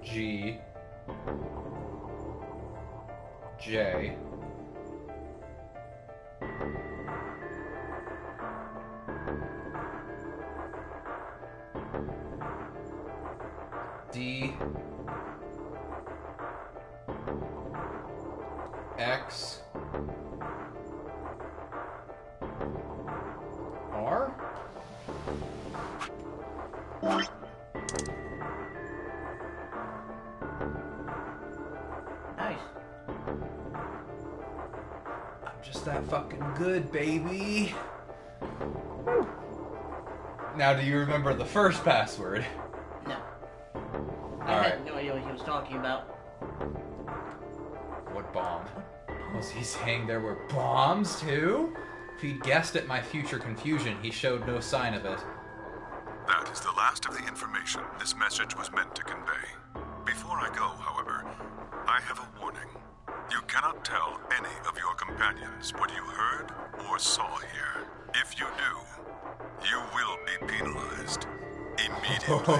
G J D X R Nice. I'm just that fucking good, baby. Now, do you remember the first password? No. was talking about. What bomb? Was he saying there were bombs too? If he'd guessed at my future confusion, he showed no sign of it. That is the last of the information this message was meant to convey. Before I go, however, I have a warning. You cannot tell any of your companions what you heard or saw here. If you do, you will be penalized immediately.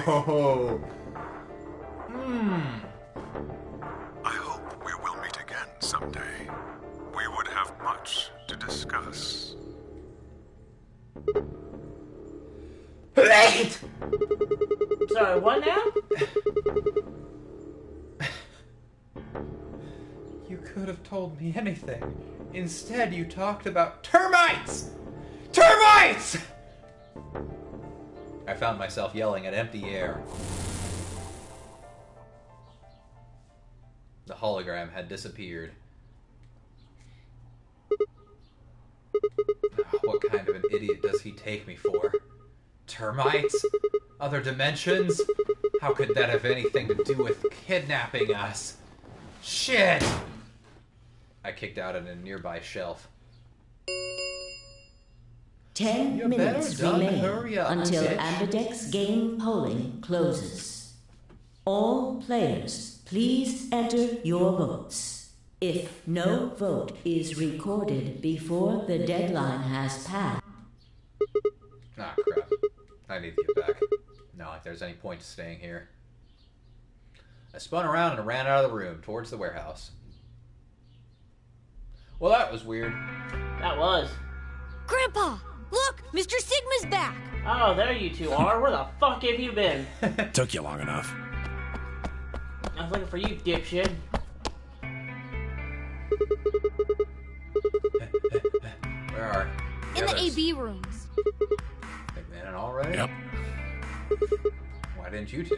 I hope we will meet again someday. We would have much to discuss. Sorry, what now? You could have told me anything. Instead, you talked about termites! Termites! I found myself yelling at empty air. The hologram had disappeared. What kind of an idiot does he take me for? Termites? Other dimensions? How could that have anything to do with kidnapping us? Shit! I kicked out at a nearby shelf. 10 minutes remain until bitch. Ambidex game polling closes. All players, please enter your votes. If no vote is recorded before the deadline has passed... Ah, crap. I need to get back. Not like there's any point to staying here. I spun around and ran out of the room towards the warehouse. Well, that was weird. That was. Grandpa, look, Mr. Sigma's back. Oh, there you two are. Where the fuck have you been? Took you long enough. I was looking for you, dipshit. Where are In the AB rooms. They've been in already? Yep. Why didn't you two?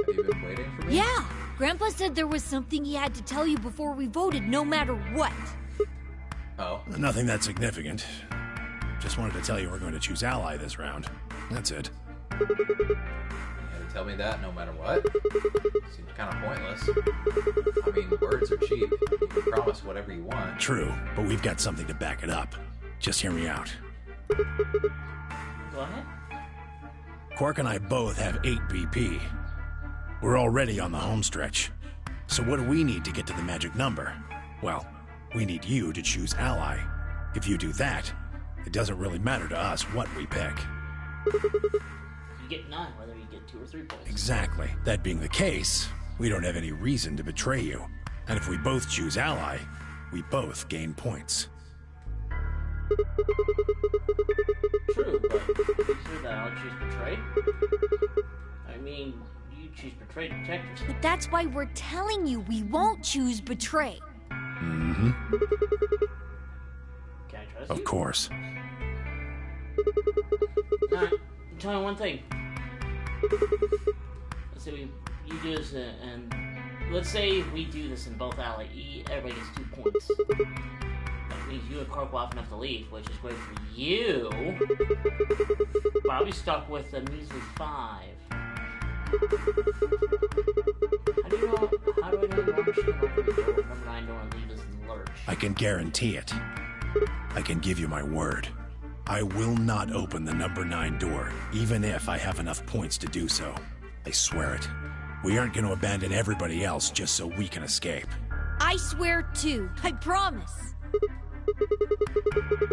Have you been waiting for me? Yeah, Grandpa said there was something he had to tell you before we voted, no matter what. Oh. Nothing that significant. Just wanted to tell you we're going to choose ally this round. That's it. You had to tell me that no matter what? Seems kind of pointless. I mean, words are cheap. You can promise whatever you want. True, but we've got something to back it up. Just hear me out. Go ahead. Quark and I both have 8 BP. We're already on the home stretch. So what do we need to get to the magic number? Well, we need you to choose ally. If you do that, it doesn't really matter to us what we pick. You get 9, whether you get 2 or 3 points. Exactly. That being the case, we don't have any reason to betray you. And if we both choose ally, we both gain points. True, but you said that I'll choose betray. I mean, you choose betray to protect yourself. But that's why we're telling you we won't choose betray. Mm-hmm. Can I trust you? Of course. Alright, tell me one thing. Let's say you do this, and let's say we do this in both ally. Everybody gets 2 points. That means you and Quark will have enough to leave, which is great for you. But I'll be stuck with a measly 5. How do I know number 9 don't want to leave us in the lurch? I can guarantee it. I can give you my word. I will not open the number 9 door, even if I have enough points to do so. I swear it. We aren't going to abandon everybody else just so we can escape. I swear too. I promise.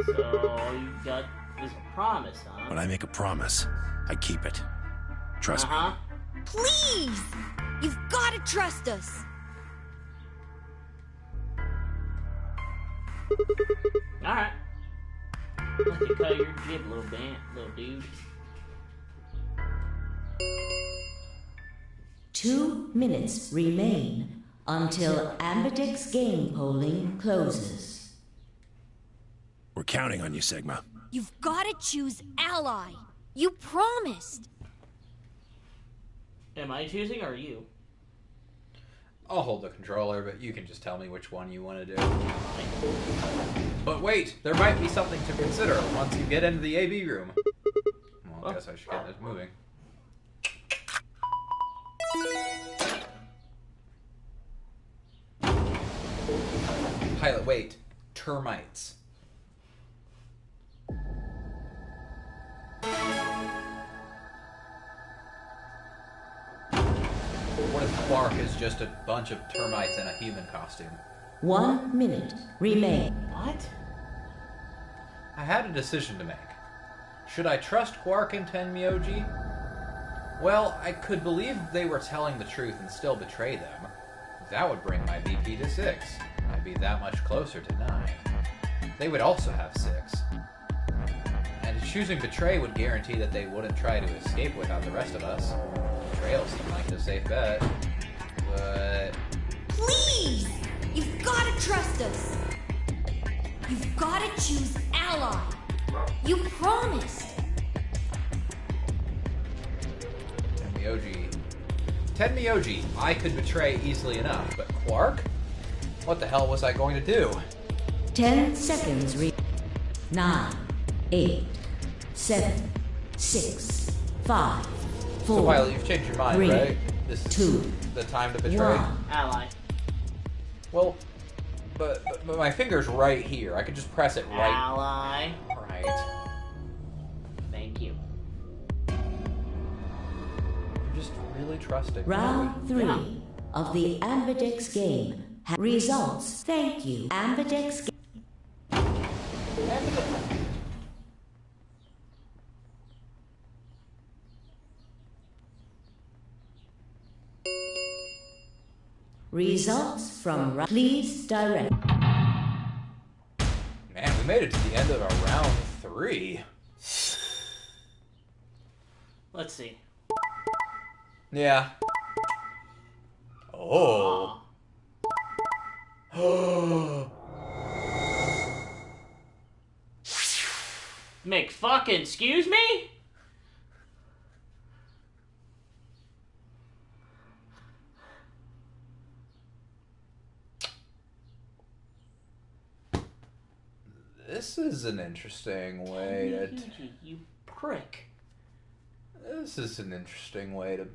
So all you got is a promise, huh? When I make a promise, I keep it. Trust me. Please! You've got to trust us. Alright. Let you cut your jib, little dude. 2 minutes remain until Ambidex game polling closes. We're counting on you, Sigma. You've got to choose ally. You promised. Am I choosing or are you? I'll hold the controller, but you can just tell me which one you want to do. But wait, there might be something to consider once you get into the AB room. Well, I guess I should get this moving. wait. Termites. What if Quark is just a bunch of termites in a human costume? 1 minute remain. What? I had a decision to make. Should I trust Quark and Tenmyouji? Well, I could believe they were telling the truth and still betray them. That would bring my VP to 6. I'd be that much closer to 9. They would also have 6. And choosing betray would guarantee that they wouldn't try to escape without the rest of us. Betrayal seemed like the safe bet. But... Please! You've gotta trust us! You've gotta choose ally! You promised! Tenmyouji, I could betray easily enough, but Quark? What the hell was I going to do? 10 seconds. 9, 8, 7, 6, 5, 4. So, Violet, you've changed your mind, 3, right? This is 2, the time to betray? 1. Ally. Well, but my finger's right here. I could just press it right. Ally. Right. Thank you. I'm just really trusting. Round 3 of the Ambidex game. Results. Thank you. Ambidex game. Results from... Please direct. Man, we made it to the end of our round 3. Let's see. Yeah. Oh. McFucking excuse me? This is an interesting way to... You prick. This is an interesting way to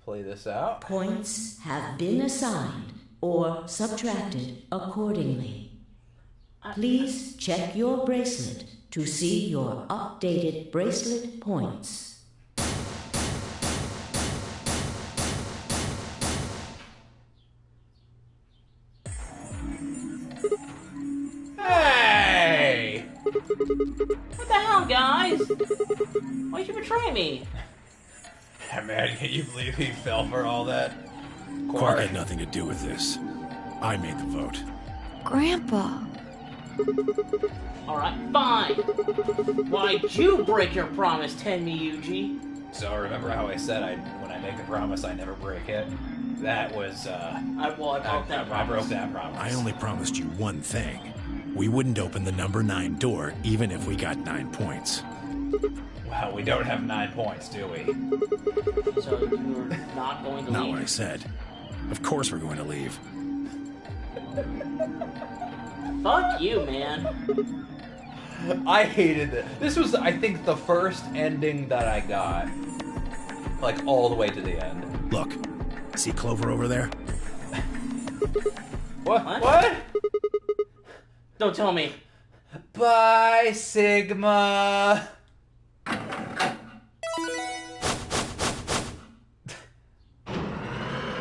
play this out. Points have been assigned or subtracted accordingly. Please check your bracelet to see your updated bracelet points. Hey! What the hell, guys? Why'd you betray me? Man, can you believe he fell for all that? Quark had nothing to do with this. I made the vote. Grandpa. Alright, fine. Why'd you break your promise, Tenmyouji? So remember how I said when I make a promise, I never break it? That was, I broke that promise. I only promised you one thing. We wouldn't open the number 9 door, even if we got 9 points. Wow, we don't have 9 points, do we? So you're not going to leave? Not what I said. Of course we're going to leave. Fuck you, man. I hated it. This was, I think, the first ending that I got. Like, all the way to the end. Look. See Clover over there? What? Don't tell me. Bye, Sigma.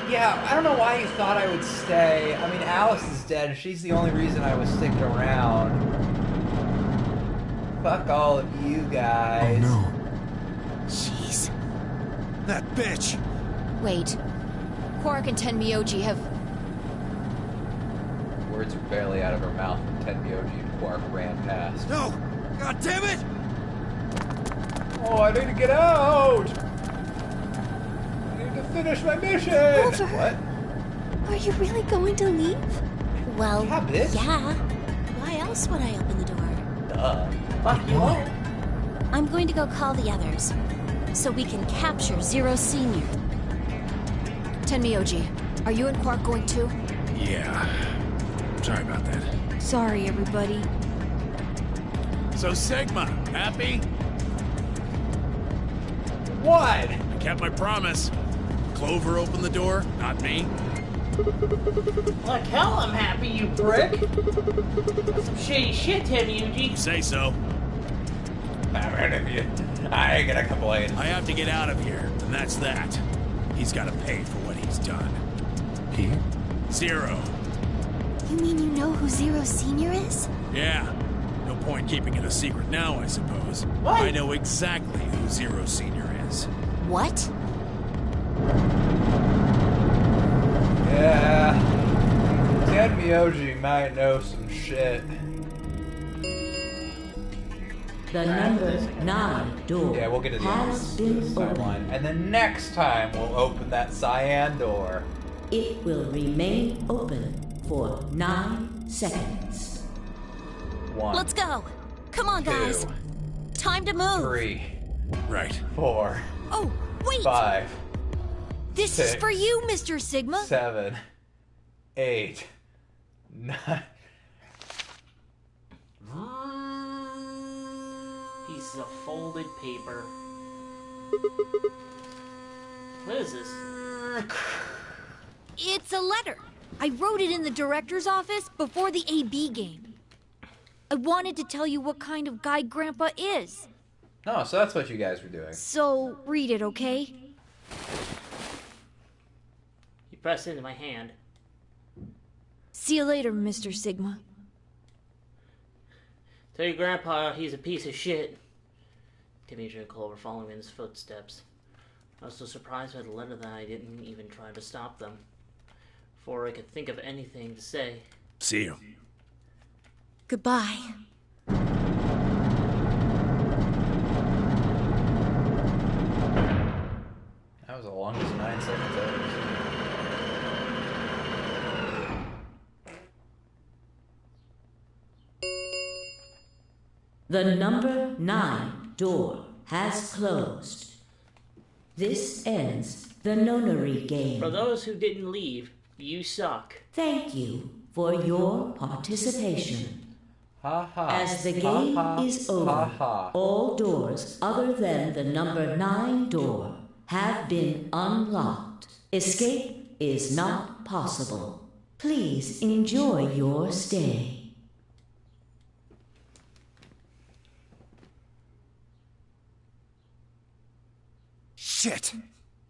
Yeah, I don't know why you thought I would stay. I mean, Alice is dead, and she's the only reason I was sticking around. Fuck all of you guys. Oh, no. Jeez. That bitch! Wait. Quark and Tenmyouji have... Words were barely out of her mouth when Tenmyouji and Quark ran past. No! God damn it! Oh, I need to get out! I need to finish my mission! Clover. What? Are you really going to leave? Well, yeah, bitch. Yeah. Why else would I open the door? Duh. Fuck you all. I'm going to go call the others, so we can capture Zero Senior. Tenmyouji, are you and Quark going too? Yeah. Sorry about that. Sorry, everybody. So, Sigma, happy? What? I kept my promise. Clover opened the door, not me. Like hell I'm happy, you prick! That's some shady shit, Tenmyouji. Say so. I'm rid of you. I ain't gonna complain. I have to get out of here, and that's that. He's gotta pay for what he's done. He? Zero. You mean you know who Zero Senior is? Yeah. No point keeping it a secret now, I suppose. What? I know exactly who Zero Senior is. What? Yeah. Tenmyouji might know some shit. The number 9 door Yeah, we'll get to the end has of been this opened. timeline. And then next time we'll open that cyan door. It will remain open for 9 seconds. 1, Let's go. Come on, guys. 2, Time to move. 3, Right. 4, Oh, wait. 5, This is 6, for you, Mr. Sigma. 7, 8, 9. Pieces of folded paper. What is this? It's a letter. I wrote it in the director's office before the AB game. I wanted to tell you what kind of guy Grandpa is. No, so that's what you guys were doing. So, read it, okay? You pressed into my hand. See you later, Mr. Sigma. Tell your grandpa he's a piece of shit. Tenmyouji and Clover following in his footsteps. I was so surprised by the letter that I didn't even try to stop them. Before I could think of anything to say. See you. Goodbye. That was the longest 9 seconds ever. The number 9 door has closed. This ends the nonary game. For those who didn't leave, you suck. Thank you for your participation. Ha ha. As the game ha, ha, is over, ha, ha. all doors other than the number 9 door have been unlocked. Escape is not possible. Please enjoy your stay. Shit!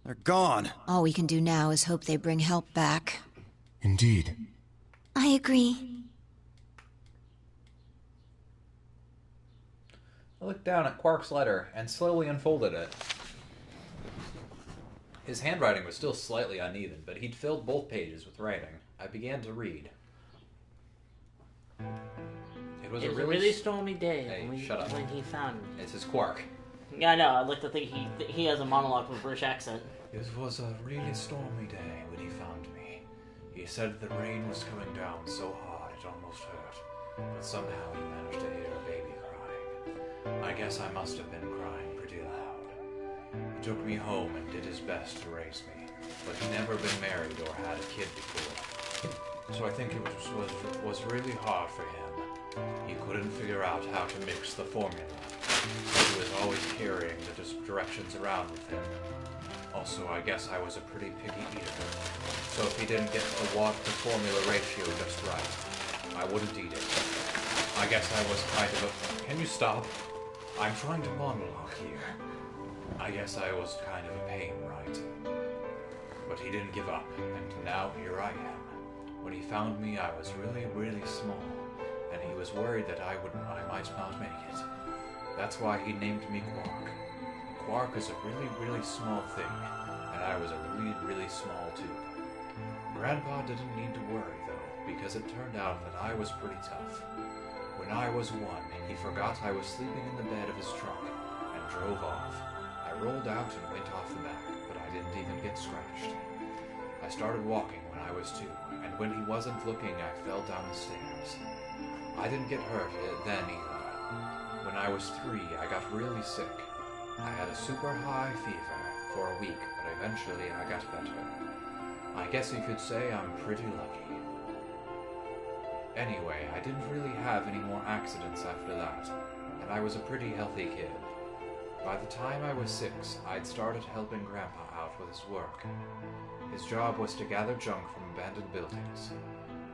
They're gone. All we can do now is hope they bring help back. Indeed. I agree. I looked down at Quark's letter and slowly unfolded it. His handwriting was still slightly uneven, but he'd filled both pages with writing. I began to read. It was a really stormy day Hey, shut up. when he found me. This is Quark. Yeah, I know. I'd like to think he has a monologue with a British accent. It was a really stormy day when he found me. He said the rain was coming down so hard it almost hurt, but somehow he managed to hear a baby crying. I guess I must have been crying pretty loud. He took me home and did his best to raise me, but he'd never been married or had a kid before. So I think it was really hard for him. He couldn't figure out how to mix the formula. He was always carrying the directions around with him. Also, I guess I was a pretty picky eater. So if he didn't get the water-to-formula ratio just right, I wouldn't eat it. I guess I was kind of a... Can you stop? I'm trying to monologue here. I guess I was kind of a pain, right? But he didn't give up, and now here I am. When he found me, I was really, really small, and he was worried that I might not make it. That's why he named me Quark. Quark is a really, really small thing, and I was a really, really small too. Grandpa didn't need to worry, though, because it turned out that I was pretty tough. When I was 1, he forgot I was sleeping in the bed of his truck, and drove off. I rolled out and went off the back, but I didn't even get scratched. I started walking when I was 2, and when he wasn't looking, I fell down the stairs. I didn't get hurt then either. When I was 3, I got really sick. I had a super high fever for a week, but eventually I got better. I guess you could say I'm pretty lucky. Anyway, I didn't really have any more accidents after that, and I was a pretty healthy kid. By the time I was 6, I'd started helping Grandpa out with his work. His job was to gather junk from abandoned buildings.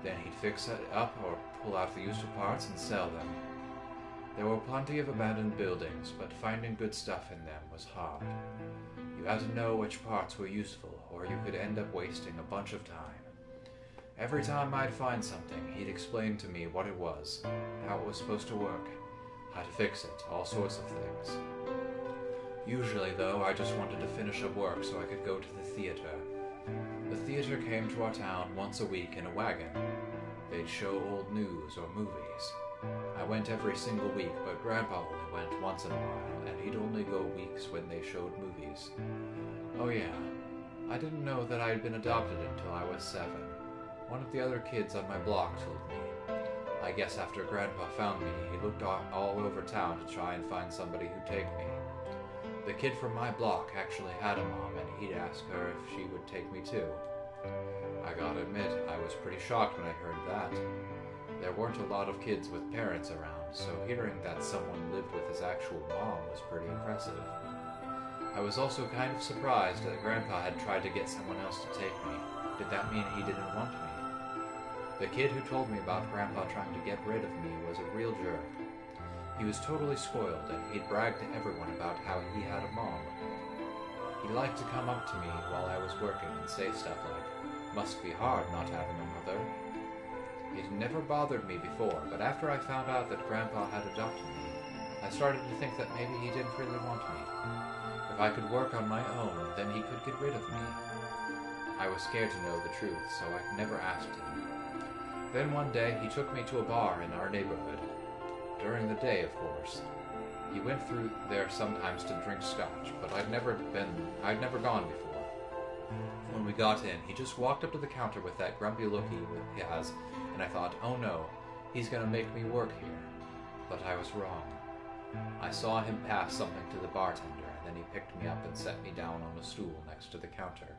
Then he'd fix it up or pull out the useful parts and sell them. There were plenty of abandoned buildings, but finding good stuff in them was hard. You had to know which parts were useful, or you could end up wasting a bunch of time. Every time I'd find something, he'd explain to me what it was, how it was supposed to work, how to fix it, all sorts of things. Usually, though, I just wanted to finish up work so I could go to the theater. The theater came to our town once a week in a wagon. They'd show old news or movies. I went every single week, but Grandpa only went once in a while, and he'd only go weeks when they showed movies. Oh yeah, I didn't know that I'd been adopted until I was 7. One of the other kids on my block told me. I guess after Grandpa found me, he looked all over town to try and find somebody who'd take me. The kid from my block actually had a mom, and he'd ask her if she would take me too. I gotta admit, I was pretty shocked when I heard that. There weren't a lot of kids with parents around, so hearing that someone lived with his actual mom was pretty impressive. I was also kind of surprised that Grandpa had tried to get someone else to take me. Did that mean he didn't want me? The kid who told me about Grandpa trying to get rid of me was a real jerk. He was totally spoiled, and he'd brag to everyone about how he had a mom. He liked to come up to me while I was working and say stuff like, "Must be hard not having a mother." It never bothered me before, but after I found out that Grandpa had adopted me, I started to think that maybe he didn't really want me. If I could work on my own, then he could get rid of me. I was scared to know the truth, so I never asked him. Then one day, he took me to a bar in our neighborhood. During the day, of course. He went through there sometimes to drink scotch, but I'd never gone before. When we got in, he just walked up to the counter with that grumpy look he has, and I thought, oh no, he's gonna make me work here. But I was wrong. I saw him pass something to the bartender, and then he picked me up and set me down on a stool next to the counter.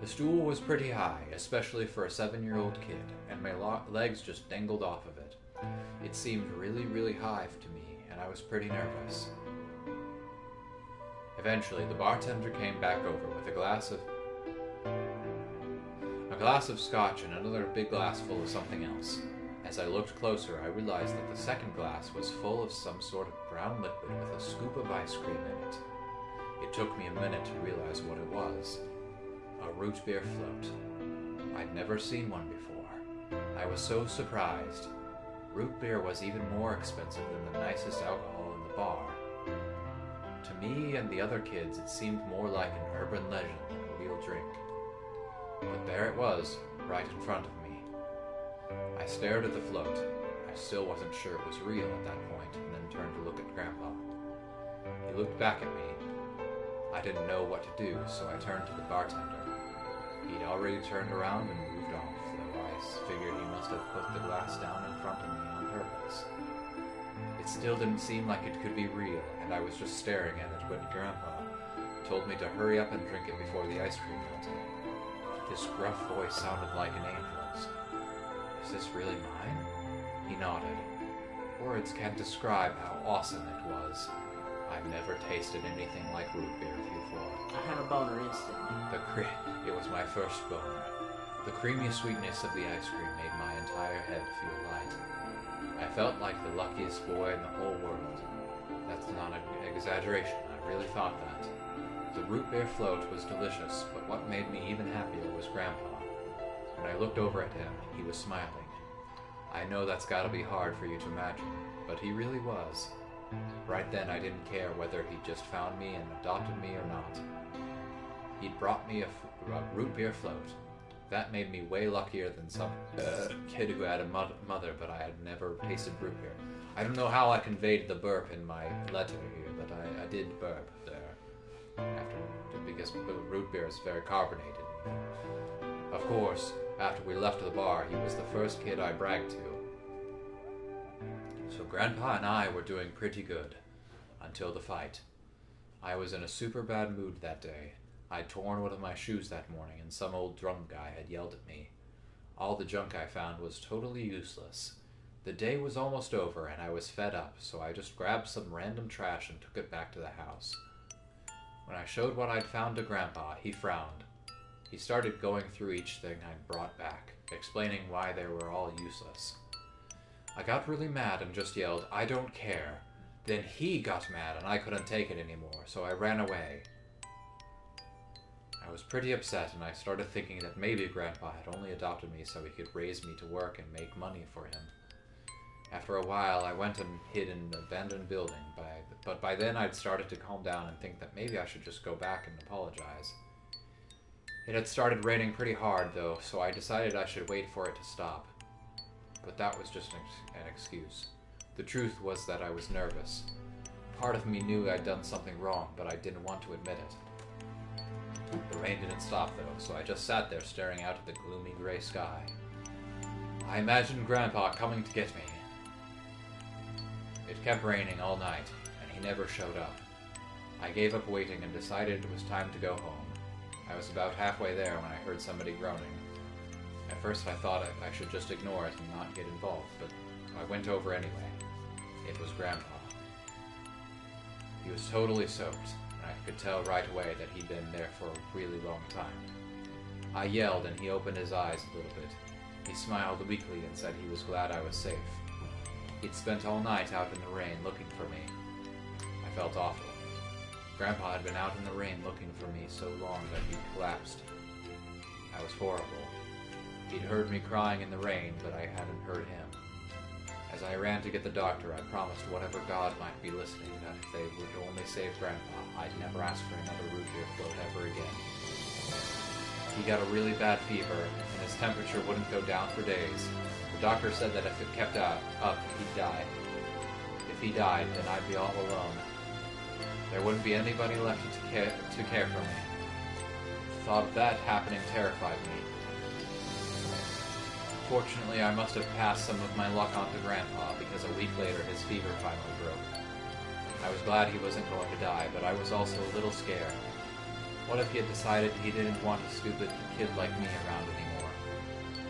The stool was pretty high, especially for a 7-year-old kid, and my legs just dangled off of it. It seemed really, really high to me, and I was pretty nervous. Eventually, the bartender came back over with a glass of scotch and another big glass full of something else. As I looked closer, I realized that the second glass was full of some sort of brown liquid with a scoop of ice cream in it. It took me a minute to realize what it was. A root beer float. I'd never seen one before. I was so surprised. Root beer was even more expensive than the nicest alcohol in the bar. To me and the other kids, it seemed more like an urban legend than a real drink. But there it was, right in front of me. I stared at the float. I still wasn't sure it was real at that point, and then turned to look at Grandpa. He looked back at me. I didn't know what to do, so I turned to the bartender. He'd already turned around and moved off, though I figured he must have put the glass down in front of me on purpose. It still didn't seem like it could be real, and I was just staring at it when Grandpa told me to hurry up and drink it before the ice cream melted. His gruff voice sounded like an angel's. Is this really mine? He nodded. Words can't describe how awesome it was. I've never tasted anything like root beer before. I had a boner instantly. It was my first boner. The creamy sweetness of the ice cream made my entire head feel light. I felt like the luckiest boy in the whole world. That's not an exaggeration, I really thought that. The root beer float was delicious, but what made me even happier was Grandpa. When I looked over at him, he was smiling. I know that's gotta be hard for you to imagine, but he really was. Right then, I didn't care whether he'd just found me and adopted me or not. He'd brought me a root beer float. That made me way luckier than some kid who had a mother, but I had never tasted root beer. I don't know how I conveyed the burp in my letter here, but I did burp there. Because root beer is very carbonated. Of course, after we left the bar, he was the first kid I bragged to. So Grandpa and I were doing pretty good, until the fight. I was in a super bad mood that day. I'd torn one of my shoes that morning, and some old drunk guy had yelled at me. All the junk I found was totally useless. The day was almost over, and I was fed up, so I just grabbed some random trash and took it back to the house. When I showed what I'd found to Grandpa, he frowned. He started going through each thing I'd brought back, explaining why they were all useless. I got really mad and just yelled, "I don't care." Then he got mad and I couldn't take it anymore, so I ran away. I was pretty upset and I started thinking that maybe Grandpa had only adopted me so he could raise me to work and make money for him. After a while, I went and hid in an abandoned building, but by then I'd started to calm down and think that maybe I should just go back and apologize. It had started raining pretty hard, though, so I decided I should wait for it to stop. But that was just an excuse. The truth was that I was nervous. Part of me knew I'd done something wrong, but I didn't want to admit it. The rain didn't stop, though, so I just sat there staring out at the gloomy gray sky. I imagined Grandpa coming to get me. It kept raining all night, and he never showed up. I gave up waiting and decided it was time to go home. I was about halfway there when I heard somebody groaning. At first I thought I should just ignore it and not get involved, but I went over anyway. It was Grandpa. He was totally soaked, and I could tell right away that he'd been there for a really long time. I yelled and he opened his eyes a little bit. He smiled weakly and said he was glad I was safe. He'd spent all night out in the rain looking for me. I felt awful. Grandpa had been out in the rain looking for me so long that he'd collapsed. I was horrible. He'd heard me crying in the rain, but I hadn't heard him. As I ran to get the doctor, I promised whatever God might be listening that if they would only save Grandpa, I'd never ask for another root beer float ever again. He got a really bad fever, and his temperature wouldn't go down for days. The doctor said that if it kept up, he'd die. If he died, then I'd be all alone. There wouldn't be anybody left to care for me. The thought of that happening terrified me. Fortunately, I must have passed some of my luck on to Grandpa, because a week later his fever finally broke. I was glad he wasn't going to die, but I was also a little scared. What if he had decided he didn't want a stupid kid like me around anymore?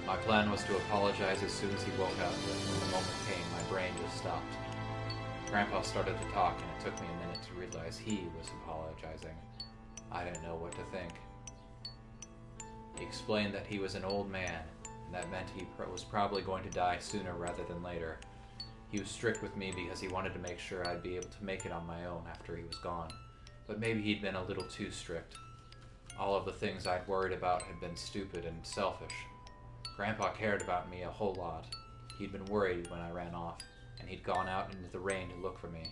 My plan was to apologize as soon as he woke up, but when the moment came, my brain just stopped. Grandpa started to talk, and it took me a minute to realize he was apologizing. I didn't know what to think. He explained that he was an old man, and that meant he was probably going to die sooner rather than later. He was strict with me because he wanted to make sure I'd be able to make it on my own after he was gone. But maybe he'd been a little too strict. All of the things I'd worried about had been stupid and selfish. Grandpa cared about me a whole lot. He'd been worried when I ran off, and he'd gone out into the rain to look for me.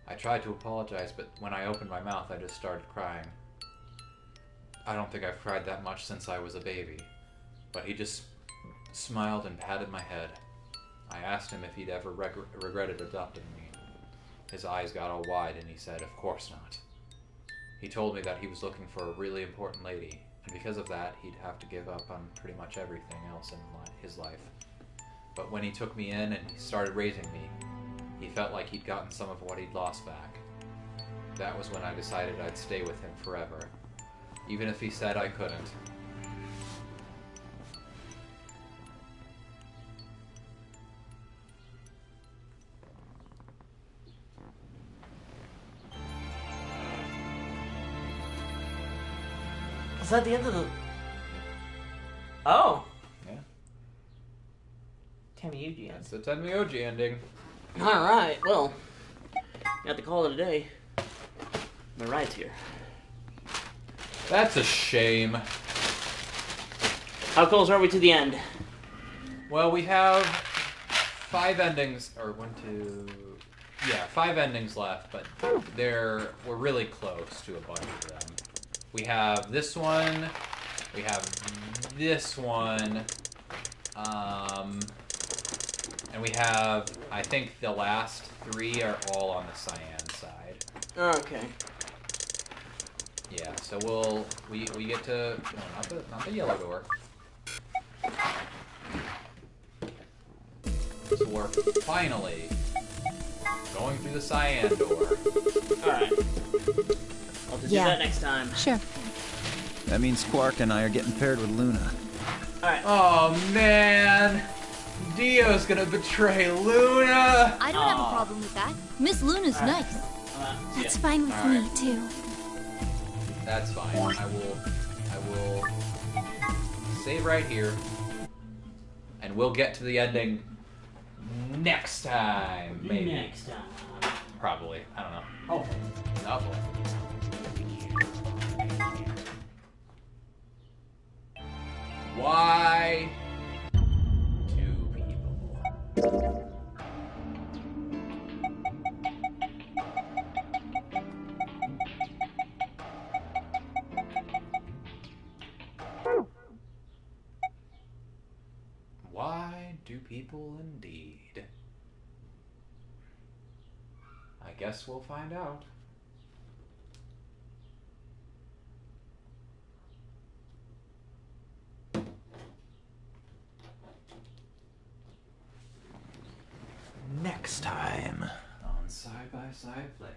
I tried to apologize, but when I opened my mouth, I just started crying. I don't think I've cried that much since I was a baby. But he just smiled and patted my head. I asked him if he'd ever regretted adopting me. His eyes got all wide and he said, "Of course not." He told me that he was looking for a really important lady, and because of that, he'd have to give up on pretty much everything else in his life. But when he took me in and he started raising me, he felt like he'd gotten some of what he'd lost back. That was when I decided I'd stay with him forever, even if he said I couldn't. Is that the end of the... Oh. Yeah. Tenmyouji. That's the Tenmyouji ending. Alright, well. You have to call it a day. The ride's here. That's a shame. How close are we to the end? Well, we have 5 endings, or 5 endings left, but we're really close to a bunch of them. We have this one, we have this one, and we have, I think the last 3 are all on the cyan side. Okay. Yeah, so we get to, no, not the yellow door. So we're finally going through the cyan door. Alright. I'll have to do that next time. Sure. That means Quark and I are getting paired with Luna. Alright. Oh man! Dio's gonna betray Luna! I don't have a problem with that. Miss Luna's nice. That's fine with me, too. That's fine. I will save right here, and we'll get to the ending next time. Maybe. Next time. Probably. I don't know. Hopefully. Hopefully. Why two people? Why do people indeed? I guess we'll find out. Next time on Side by Side Plays.